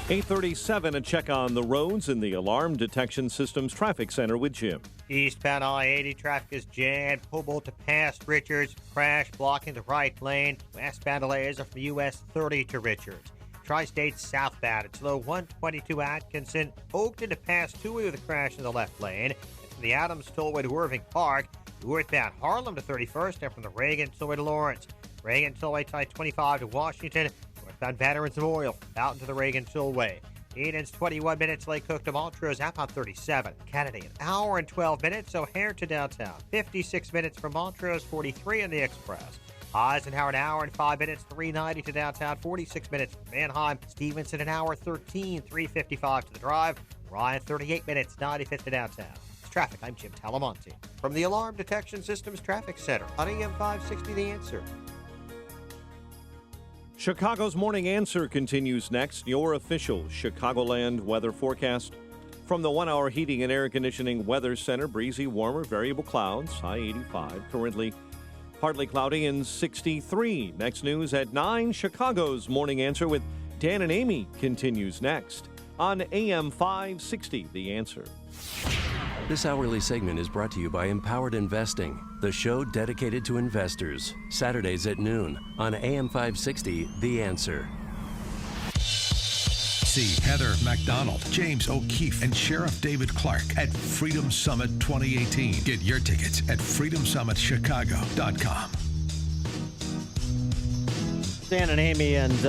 8:37, a check on the roads in the Alarm Detection Systems Traffic Center with Jim. Eastbound I-80 traffic is jammed. Hobart to past Richards. Crash blocking the right lane. Westbound delays are from US 30 to Richards. Tri-State southbound. It's low 122 Atkinson. Oakton to pass Toohey with a crash in the left lane. And from the Adams Tollway to Irving Park. Northbound Harlem to 31st. And from the Reagan Tollway to Lawrence. Reagan Tollway I-25 to Washington. Northbound Veterans Memorial out into the Reagan Tollway. Eden's 21 minutes. Lake Cook to Montrose, about 37. Kennedy, an hour and 12 minutes. O'Hare to downtown, 56 minutes from Montrose, 43 in the Express. Eisenhower, an hour and 5 minutes, 390 to downtown, 46 minutes from Manheim. Stevenson, an hour 13, 355 to the drive. Ryan, 38 minutes, 95th to downtown. It's traffic. I'm Jim Talamonte from the Alarm Detection Systems Traffic Center on AM 560, The Answer. Chicago's Morning Answer continues next. Your official Chicagoland weather forecast. From the 1-hour heating and air conditioning weather center, breezy, warmer, variable clouds, high 85. Currently partly cloudy and 63. Next news at 9. Chicago's Morning Answer with Dan and Amy continues next on AM 560, The Answer. This hourly segment is brought to you by Empowered Investing, the show dedicated to investors. Saturdays at noon on AM 560, The Answer. See Heather McDonald, James O'Keefe, and Sheriff David Clark at Freedom Summit 2018. Get your tickets at freedomsummitchicago.com. Dan and Amy, and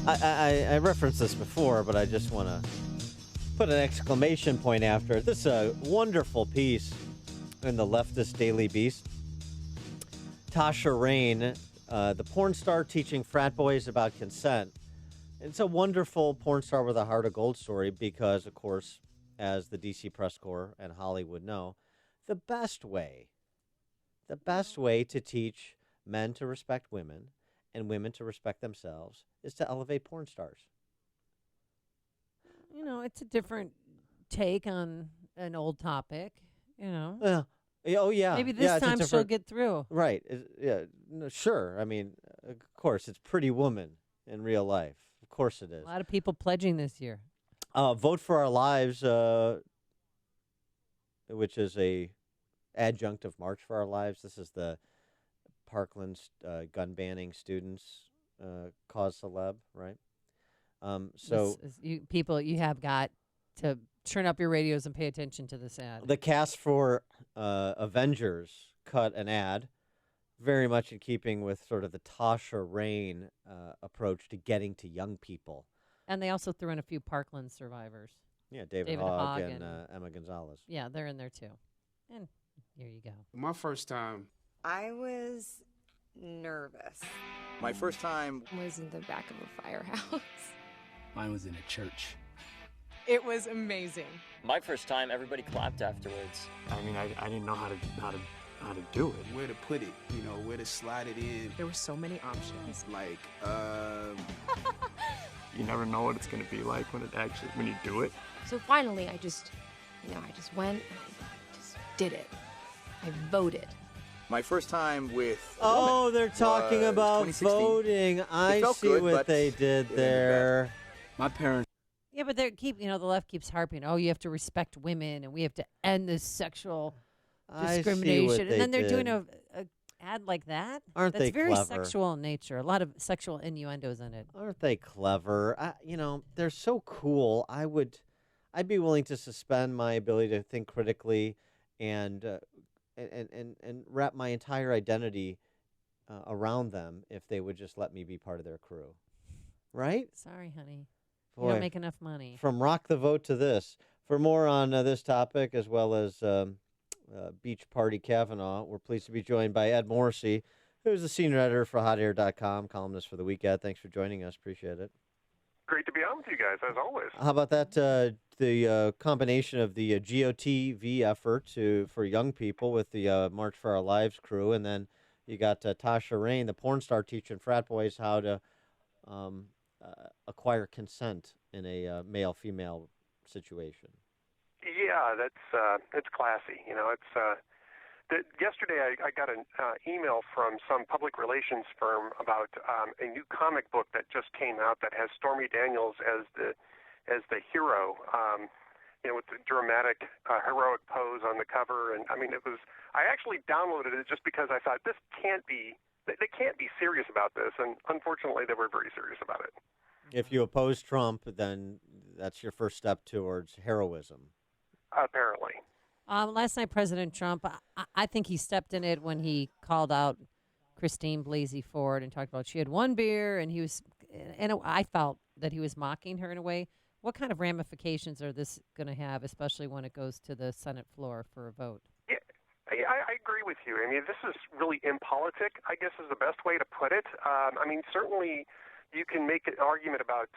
I referenced this before, but I just want to put an exclamation point after it. This is a wonderful piece in the leftist Daily Beast. Tasha Rain, the porn star teaching frat boys about consent. It's a wonderful porn star with a heart of gold story because, of course, as the D.C. Press Corps and Hollywood know, the best way to teach men to respect women and women to respect themselves is to elevate porn stars. You know, it's a different take on an old topic, you know. Oh, yeah. Maybe this time she'll get through. Right. Yeah. No, sure. I mean, of course, it's Pretty Woman in real life. Of course it is. A lot of people pledging this year. Vote for Our Lives, which is a adjunct of March for Our Lives. This is the Parkland gun banning students cause celeb, right? You have got to turn up your radios and pay attention to this ad. The cast for Avengers cut an ad, very much in keeping with sort of the Tasha Rain approach to getting to young people. And they also threw in a few Parkland survivors. Yeah, David Hogg and Emma Gonzalez. Yeah, they're in there too. And here you go. My first time, I was nervous. My first time was in the back of a firehouse. Mine was in a church. It was amazing. My first time, everybody clapped afterwards. I mean, I didn't know how to do it. Where to put it, you know, where to slide it in. There were so many options. Like, you never know what it's going to be like when you do it. So finally, I just went, I just did it. I voted. My first time with they're talking about voting. I see what they did there. My parents. Yeah, but the left keeps harping. Oh, you have to respect women, and we have to end this sexual discrimination. And then they're doing a ad like that. Aren't That's they very clever? sexual in nature. A lot of sexual innuendos in it. Aren't they clever? They're so cool. I'd be willing to suspend my ability to think critically and wrap my entire identity around them if they would just let me be part of their crew. Right? Sorry, honey. Boy, you don't make enough money. From rock the vote to this. For more on this topic, as well as Beach Party Kavanaugh, we're pleased to be joined by Ed Morrissey, who's the senior editor for HotAir.com, columnist for the week. Ed, thanks for joining us. Appreciate it. Great to be on with you guys, as always. How about that? The combination of the GOTV effort for young people with the March for Our Lives crew, and then you got Tasha Rain, the porn star teaching frat boys how to acquire consent in a male-female situation. Yeah, it's classy. You know, yesterday I got an email from some public relations firm about a new comic book that just came out that has Stormy Daniels as the hero. With the dramatic, heroic pose on the cover, and I mean, I actually downloaded it just because I thought they can't be serious about this, and unfortunately, they were very serious about it. If you oppose Trump, then that's your first step towards heroism. Apparently. Last night, President Trump, I think he stepped in it when he called out Christine Blasey Ford and talked about she had one beer, and I felt that he was mocking her in a way. What kind of ramifications are this going to have, especially when it goes to the Senate floor for a vote? Yeah, I agree with you. I mean, this is really impolitic, I guess is the best way to put it. I mean, certainly you can make an argument about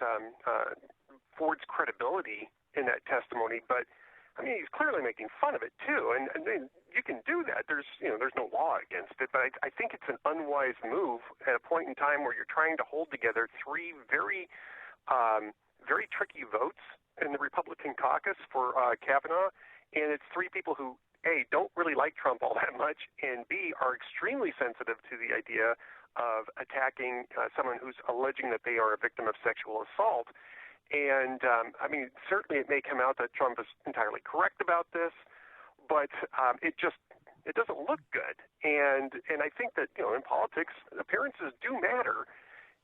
Ford's credibility in that testimony, but I mean, he's clearly making fun of it too, and you can do that. There's no law against it, but I think it's an unwise move at a point in time where you're trying to hold together three very tricky votes in the Republican caucus for Kavanaugh, and it's three people who A, don't really like Trump all that much, and B, are extremely sensitive to the idea of attacking someone who's alleging that they are a victim of sexual assault. And, I mean, certainly it may come out that Trump is entirely correct about this, but it doesn't look good. And I think that, in politics, appearances do matter.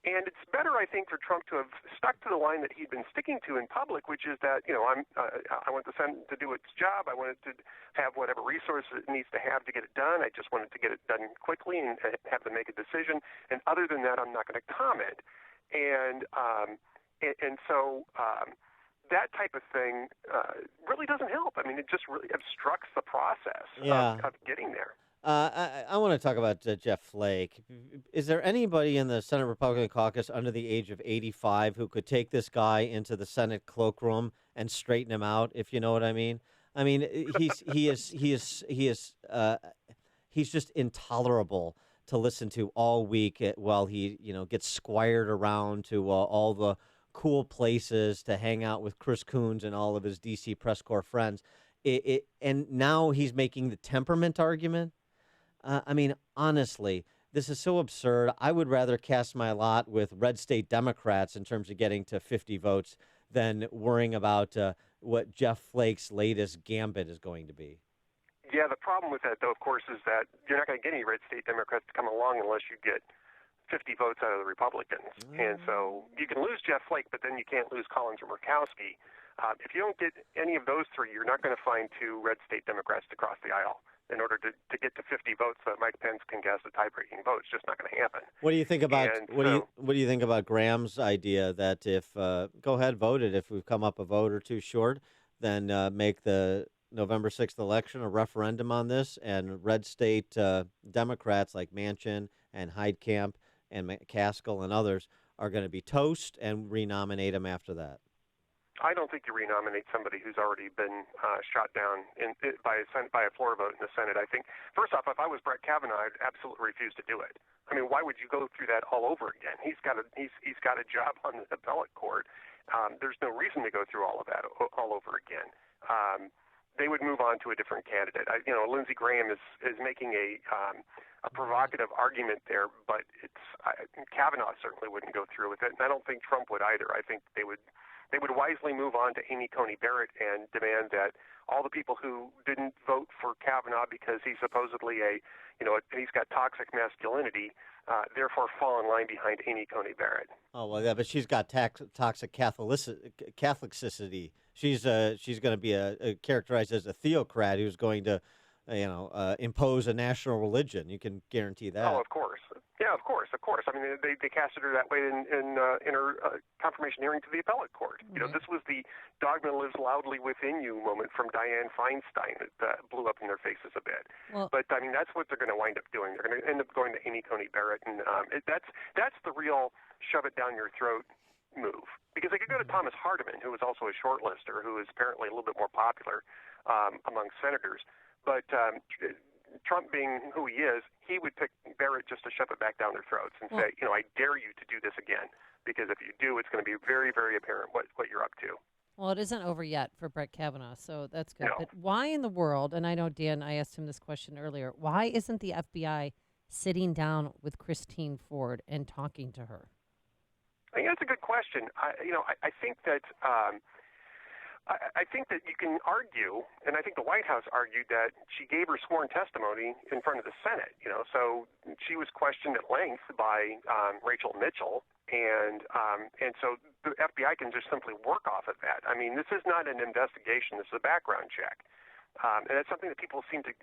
And it's better, I think, for Trump to have stuck to the line that he'd been sticking to in public, which is that, I want the Senate to do its job. I want it to have whatever resources it needs to have to get it done. I just want it to get it done quickly and have them make a decision. And other than that, I'm not going to comment. And so that type of thing really doesn't help. I mean, it just really obstructs the process of getting there. I want to talk about Jeff Flake. Is there anybody in the Senate Republican caucus under the age of 85 who could take this guy into the Senate cloakroom and straighten him out, if you know what I mean? I mean, he's just intolerable to listen to all week while he, gets squired around to all the cool places to hang out with Chris Coons and all of his D.C. press corps friends. And now he's making the temperament argument. I mean, honestly, this is so absurd. I would rather cast my lot with red state Democrats in terms of getting to 50 votes than worrying about what Jeff Flake's latest gambit is going to be. Yeah, the problem with that, though, of course, is that you're not going to get any red state Democrats to come along unless you get 50 votes out of the Republicans. And so you can lose Jeff Flake, but then you can't lose Collins or Murkowski. If you don't get any of those three, you're not going to find two red state Democrats to cross the aisle in order to get to 50 votes so that Mike Pence can cast a tie-breaking vote. It's just not going to happen. What do you think about what do you think about Graham's idea that if go ahead, vote it. If we've come up a vote or two short, then make the November 6th election a referendum on this, and red state Democrats like Manchin and Heitkamp and McCaskill and others are going to be toast and renominate him after that. I don't think you renominate somebody who's already been shot down by a floor vote in the Senate. I think, first off, if I was Brett Kavanaugh, I'd absolutely refuse to do it. I mean, why would you go through that all over again? He's got a job on the appellate court. There's no reason to go through all of that all over again. They would move on to a different candidate. Lindsey Graham is making a provocative argument there, but Kavanaugh certainly wouldn't go through with it, and I don't think Trump would either. I think they would wisely move on to Amy Coney Barrett and demand that all the people who didn't vote for Kavanaugh because he's supposedly he's got toxic masculinity, therefore fall in line behind Amy Coney Barrett. Oh, well, yeah, but she's got toxic Catholicity. She's going to be characterized as a theocrat who's going to, impose a national religion. You can guarantee that. Oh, of course. Yeah, of course. I mean, they casted her that way in her confirmation hearing to the appellate court. Mm-hmm. This was the dogma lives loudly within you moment from Dianne Feinstein that blew up in their faces a bit. Well, but I mean, that's what they're going to wind up doing. They're going to end up going to Amy Coney Barrett, and that's the real shove it down your throat move. Because they could go to Thomas Hardiman, who was also a shortlister, who is apparently a little bit more popular among senators, but. Trump being who he is, he would pick Barrett just to shove it back down their throats and say, I dare you to do this again, because if you do, it's going to be very, very apparent what you're up to. Well, it isn't over yet for Brett Kavanaugh, so that's good. No. But why in the world, and I know, Dan, I asked him this question earlier, why isn't the FBI sitting down with Christine Ford and talking to her? I think that's a good question. I think that I think that you can argue, and I think the White House argued that she gave her sworn testimony in front of the Senate. So she was questioned at length by Rachel Mitchell, and so the FBI can just simply work off of that. I mean, this is not an investigation; this is a background check, and that's something that people seem to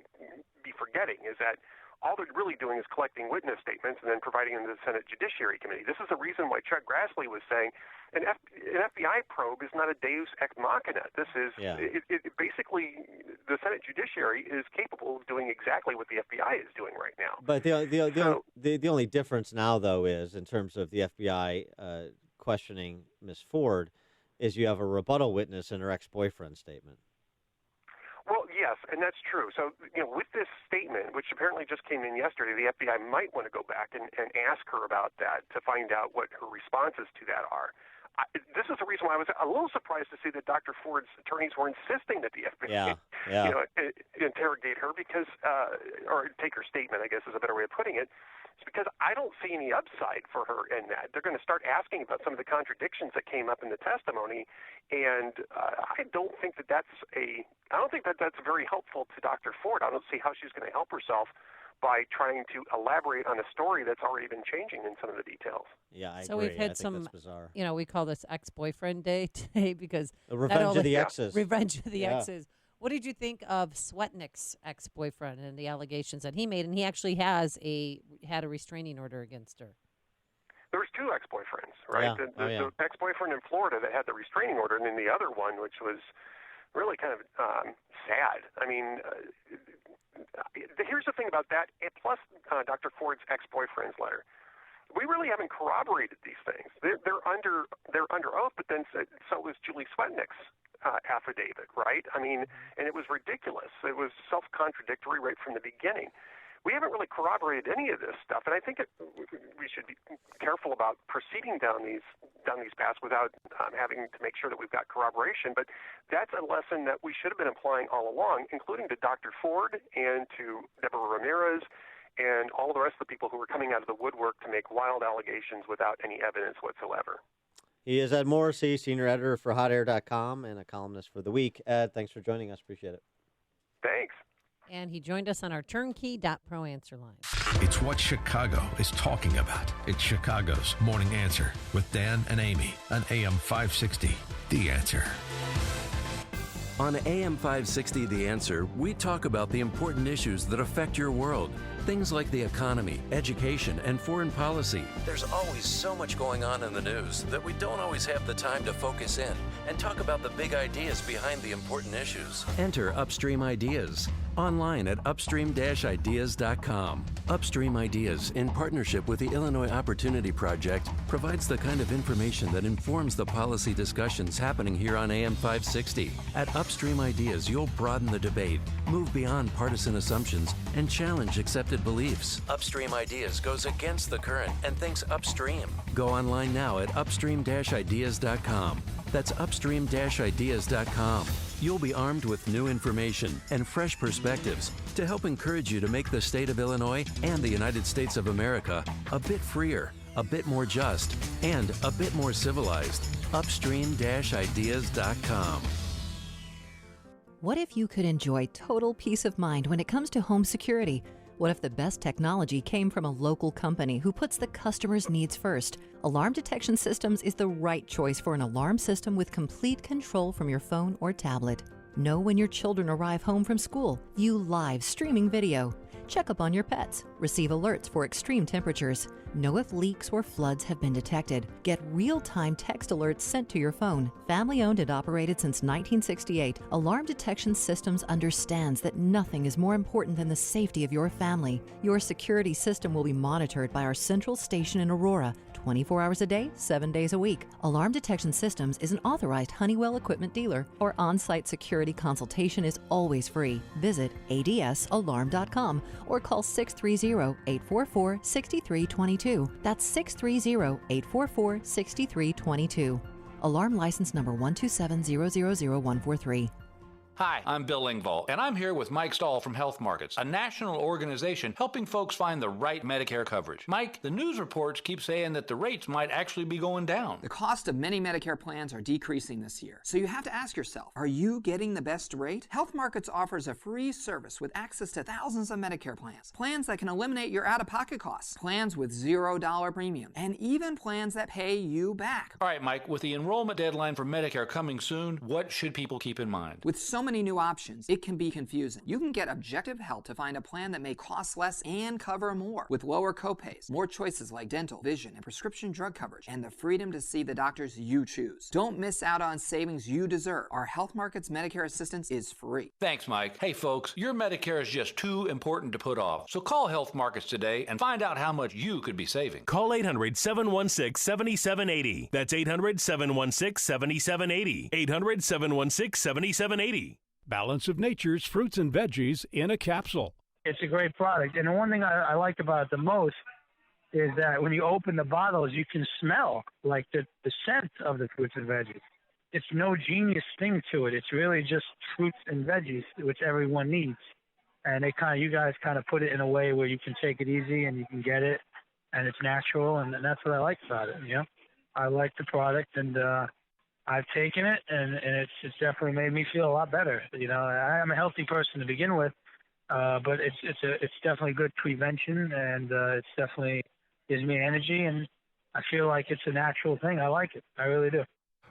be forgetting. Is that all they're really doing is collecting witness statements and then providing them to the Senate Judiciary Committee. This is the reason why Chuck Grassley was saying an FBI probe is not a deus ex machina. This is basically the Senate Judiciary is capable of doing exactly what the FBI is doing right now. But the only difference now, though, is in terms of the FBI questioning Ms. Ford, is you have a rebuttal witness in her ex-boyfriend's statement. Well, yes, and that's true. So, with this statement, which apparently just came in yesterday, the FBI might want to go back and ask her about that to find out what her responses to that are. This is the reason why I was a little surprised to see that Dr. Ford's attorneys were insisting that the FBI interrogate her because, or take her statement, I guess is a better way of putting it. It's because I don't see any upside for her in that. They're going to start asking about some of the contradictions that came up in the testimony, and I don't think that's very helpful to Dr. Ford. I don't see how she's going to help herself by trying to elaborate on a story that's already been changing in some of the details. Yeah, I so agree. We've had that's bizarre. We call this ex-boyfriend day today because the revenge of the exes. Revenge of the exes. What did you think of Swetnick's ex-boyfriend and the allegations that he made? And he actually had a restraining order against her. There was two ex-boyfriends, right? The ex-boyfriend in Florida that had the restraining order, and then the other one, which was really kind of sad. I mean, here's the thing about that, plus Dr. Ford's ex-boyfriend's letter. We really haven't corroborated these things. They're under oath, but then so was Julie Swetnick's affidavit, right? I mean, and it was ridiculous. It was self-contradictory right from the beginning. We haven't really corroborated any of this stuff, and I think we should be careful about proceeding down these paths without having to make sure that we've got corroboration. But that's a lesson that we should have been applying all along, including to Dr. Ford and to Deborah Ramirez and all the rest of the people who were coming out of the woodwork to make wild allegations without any evidence whatsoever. He is Ed Morrissey, senior editor for HotAir.com and a columnist for The Week. Ed, thanks for joining us. Appreciate it. Thanks. And he joined us on our turnkey.pro answer line. It's what Chicago is talking about. It's Chicago's Morning Answer with Dan and Amy on AM 560. The Answer. On AM 560, The Answer, we talk about the important issues that affect your world. Things like the economy, education, and foreign policy. There's always so much going on in the news that we don't always have the time to focus in and talk about the big ideas behind the important issues. Enter Upstream Ideas online at upstream-ideas.com. Upstream Ideas, in partnership with the Illinois Opportunity Project, provides the kind of information that informs the policy discussions happening here on AM 560. At Upstream Ideas, you'll broaden the debate, move beyond partisan assumptions, and challenge accepted beliefs. Upstream Ideas goes against the current and thinks upstream. Go online now at upstream-ideas.com. That's upstream-ideas.com. You'll be armed with new information and fresh perspectives to help encourage you to make the state of Illinois and the United States of America a bit freer, a bit more just, and a bit more civilized. Upstream-ideas.com. What if you could enjoy total peace of mind when it comes to home security? What if the best technology came from a local company who puts the customer's needs first? Alarm Detection Systems is the right choice for an alarm system with complete control from your phone or tablet. Know when your children arrive home from school. View live streaming video. Check up on your pets. Receive alerts for extreme temperatures. Know if leaks or floods have been detected. Get real-time text alerts sent to your phone. Family-owned and operated since 1968, Alarm Detection Systems understands that nothing is more important than the safety of your family. Your security system will be monitored by our central station in Aurora, 24 hours a day, 7 days a week. Alarm Detection Systems is an authorized Honeywell equipment dealer. Our on-site security consultation is always free. Visit adsalarm.com or call 630-844-6322. That's 630-844-6322. Alarm license number 127000143. Hi, I'm Bill Engvall, and I'm here with Mike Stahl from Health Markets, a national organization helping folks find the right Medicare coverage. Mike, the news reports keep saying that the rates might actually be going down. The cost of many Medicare plans are decreasing this year, so you have to ask yourself, are you getting the best rate? Health Markets offers a free service with access to thousands of Medicare plans, plans that can eliminate your out-of-pocket costs, plans with $0 premium, and even plans that pay you back. All right, Mike, with the enrollment deadline for Medicare coming soon, what should people keep in mind? With so many new options, it can be confusing. You can get objective help to find a plan that may cost less and cover more, with lower copays, more choices like dental, vision, and prescription drug coverage, and the freedom to see the doctors you choose. Don't miss out on savings you deserve. Our Health Markets Medicare assistance is free. Thanks, Mike. Hey, folks, your Medicare is just too important to put off. So call Health Markets today and find out how much you could be saving. Call 800-716-7780. That's 800-716-7780. 800-716-7780. Balance of Nature's fruits and veggies in a capsule. It's a great product. And the one thing I like about it the most is that when you open the bottles, you can smell like the scent of the fruits and veggies. It's no genius thing to it. It's really just fruits and veggies, which everyone needs. And you guys kind of put it in a way where you can take it easy and you can get it, and it's natural, and that's what I like about it. I like the product, and I've taken it, and it's definitely made me feel a lot better. I'm a healthy person to begin with, but it's definitely good prevention, and it's definitely gives me energy, and I feel like it's a natural thing. I like it. I really do.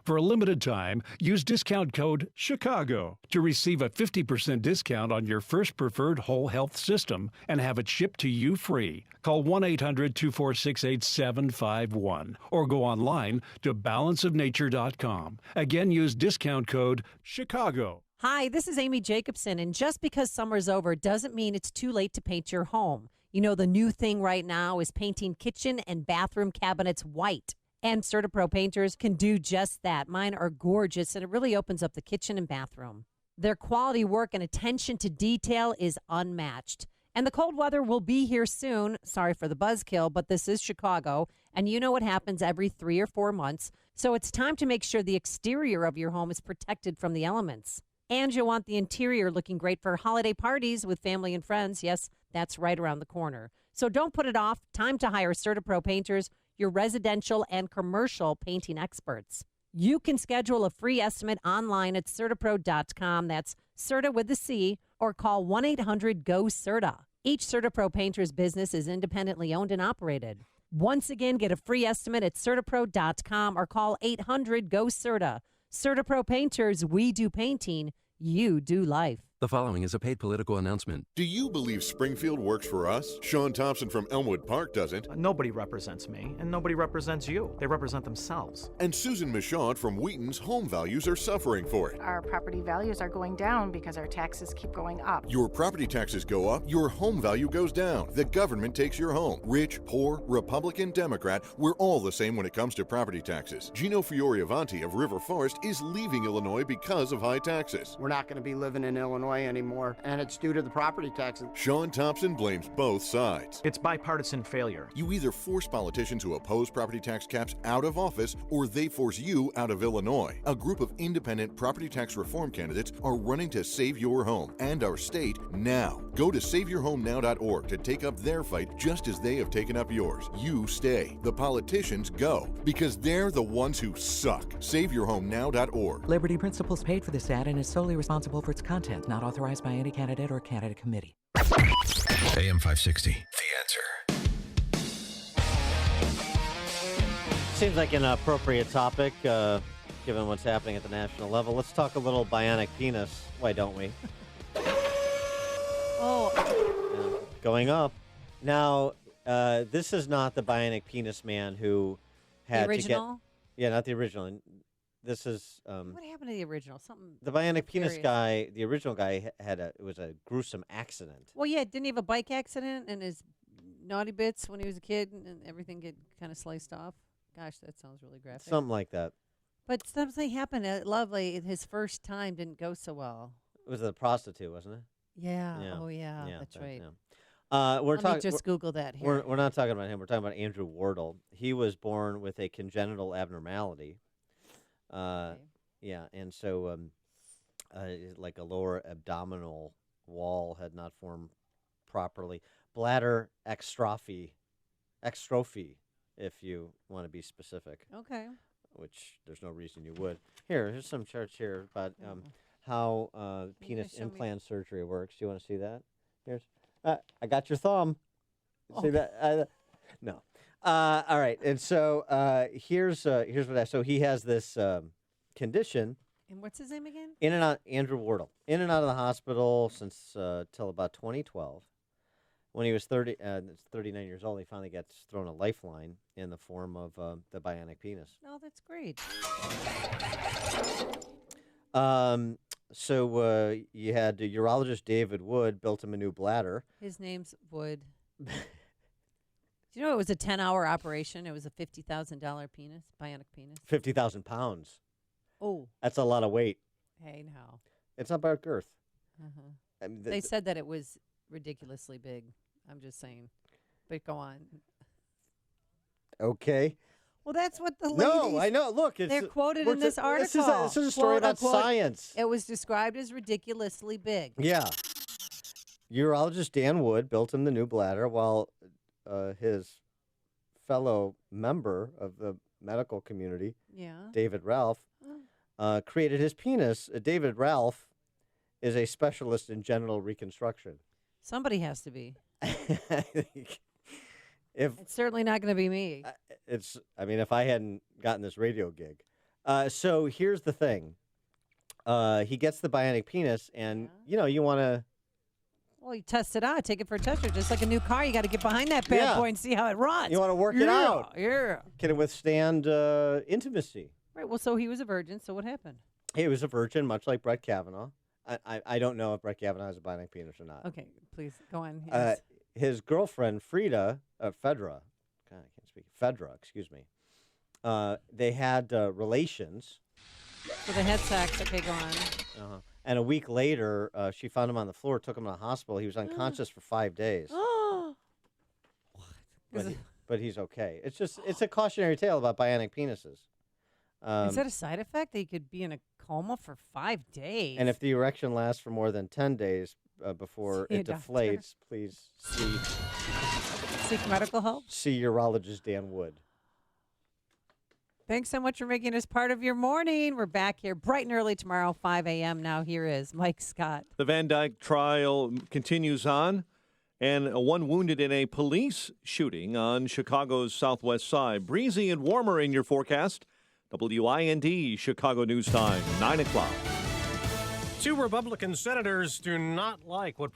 For a limited time, use discount code CHICAGO to receive a 50% discount on your first preferred whole health system and have it shipped to you free. Call 1-800-246-8751 or go online to balanceofnature.com. Again, use discount code CHICAGO. Hi, this is Amy Jacobson, and just because summer's over doesn't mean it's too late to paint your home. The new thing right now is painting kitchen and bathroom cabinets white. And CertaPro painters can do just that. Mine are gorgeous, and it really opens up the kitchen and bathroom. Their quality work and attention to detail is unmatched. And the cold weather will be here soon. Sorry for the buzzkill, but this is Chicago, and you know what happens every 3 or 4 months. So it's time to make sure the exterior of your home is protected from the elements. And you'll want the interior looking great for holiday parties with family and friends. Yes, that's right around the corner. So don't put it off. Time to hire CertaPro painters, your residential and commercial painting experts. You can schedule a free estimate online at CertaPro.com. That's Certa with the C, or call 1-800-GO-CERTA. Each CertaPro painter's business is independently owned and operated. Once again, get a free estimate at CertaPro.com or call 800-GO-CERTA. CertaPro painters, we do painting, you do life. The following is a paid political announcement. Do you believe Springfield works for us? Sean Thompson from Elmwood Park doesn't. Nobody represents me, and nobody represents you. They represent themselves. And Susan Michaud from Wheaton's home values are suffering for it. Our property values are going down because our taxes keep going up. Your property taxes go up, your home value goes down. The government takes your home. Rich, poor, Republican, Democrat, we're all the same when it comes to property taxes. Gino Fiori-Avanti of River Forest is leaving Illinois because of high taxes. We're not going to be living in Illinois anymore, and it's due to the property taxes. Sean Thompson blames both sides. It's bipartisan failure. You either force politicians who oppose property tax caps out of office, or they force you out of Illinois. A group of independent property tax reform candidates are running to save your home and our state now. Go to SaveYourHomeNow.org to take up their fight just as they have taken up yours. You stay. The politicians go, because they're the ones who suck. SaveYourHomeNow.org. Liberty Principles paid for this ad and is solely responsible for its content, not authorized by any candidate or candidate committee. AM 560, The Answer. Seems like an appropriate topic, given what's happening at the national level. Let's talk a little bionic penis. Why don't we? Going up. Now, this is not the bionic penis man who had the original? to get... Yeah, not the original. This is... what happened to the original? Something. The bionic penis guy, the original guy, it was a gruesome accident. Well, yeah, didn't he have a bike accident and his naughty bits when he was a kid and everything get kind of sliced off? Gosh, that sounds really graphic. Something like that. But something happened at Lovely. His first time didn't go so well. It was a prostitute, wasn't it? Yeah. Oh, yeah. That's right. Yeah. Let me just Google that here. We're not talking about him. We're talking about Andrew Wardle. He was born with a congenital abnormality. Okay. Yeah, and so like a lower abdominal wall had not formed properly. Bladder extrophy, if you want to be specific. Okay. Which there's no reason you would. Here's some charts here about how penis implant surgery works. Do you want to see that? Here's. I got your thumb. See that? No. All right. And so here's what so he has this condition And what's his name again? In and out, Andrew Wardle. In and out of the hospital since till about 2012. When he was 39 years old, he finally gets thrown a lifeline in the form of the bionic penis. Oh, that's great. So you had urologist David Wood built him a new bladder. His name's Wood. Do you know it was a 10-hour operation? It was a $50,000 penis, bionic penis. 50,000 pounds. Oh. That's a lot of weight. Hey, no. It's not about girth. Uh-huh. I mean, They said that it was ridiculously big. I'm just saying. But go on. Okay. Well, that's what the ladies... No, I know. Look, they're quoted in this article. This is a story about science. It was described as ridiculously big. Yeah. Urologist Dan Wood built him the new bladder while his fellow member of the medical community, David Ralph, created his penis. David Ralph is a specialist in genital reconstruction. Somebody has to be. It's certainly not going to be me. If I hadn't gotten this radio gig. So here's the thing. He gets the bionic penis, and, you want to... Well, you test it out. Take it for a test drive. Just like a new car, you got to get behind that bad boy and see how it runs. You want to work it out. Yeah. Can it withstand intimacy? Right. Well, so he was a virgin. So what happened? He was a virgin, much like Brett Kavanaugh. I don't know if Brett Kavanaugh has a bionic penis or not. Okay, please go on. Yes. His girlfriend, Fedra, excuse me. They had relations. So they had sex. Okay, go on. And a week later, she found him on the floor, took him to the hospital. He was unconscious for 5 days. Oh. But he's okay. It's a cautionary tale about bionic penises. Is that a side effect? That he could be in a coma for 5 days? And if the erection lasts for more than 10 days before it deflates, please seek medical help. See urologist Dan Wood. Thanks so much for making us part of your morning. We're back here bright and early tomorrow, 5 a.m. Now here is Mike Scott. The Van Dyke trial continues on, and one wounded in a police shooting on Chicago's southwest side. Breezy and warmer in your forecast. WIND Chicago News Time, 9 o'clock. 2 Republican senators do not like what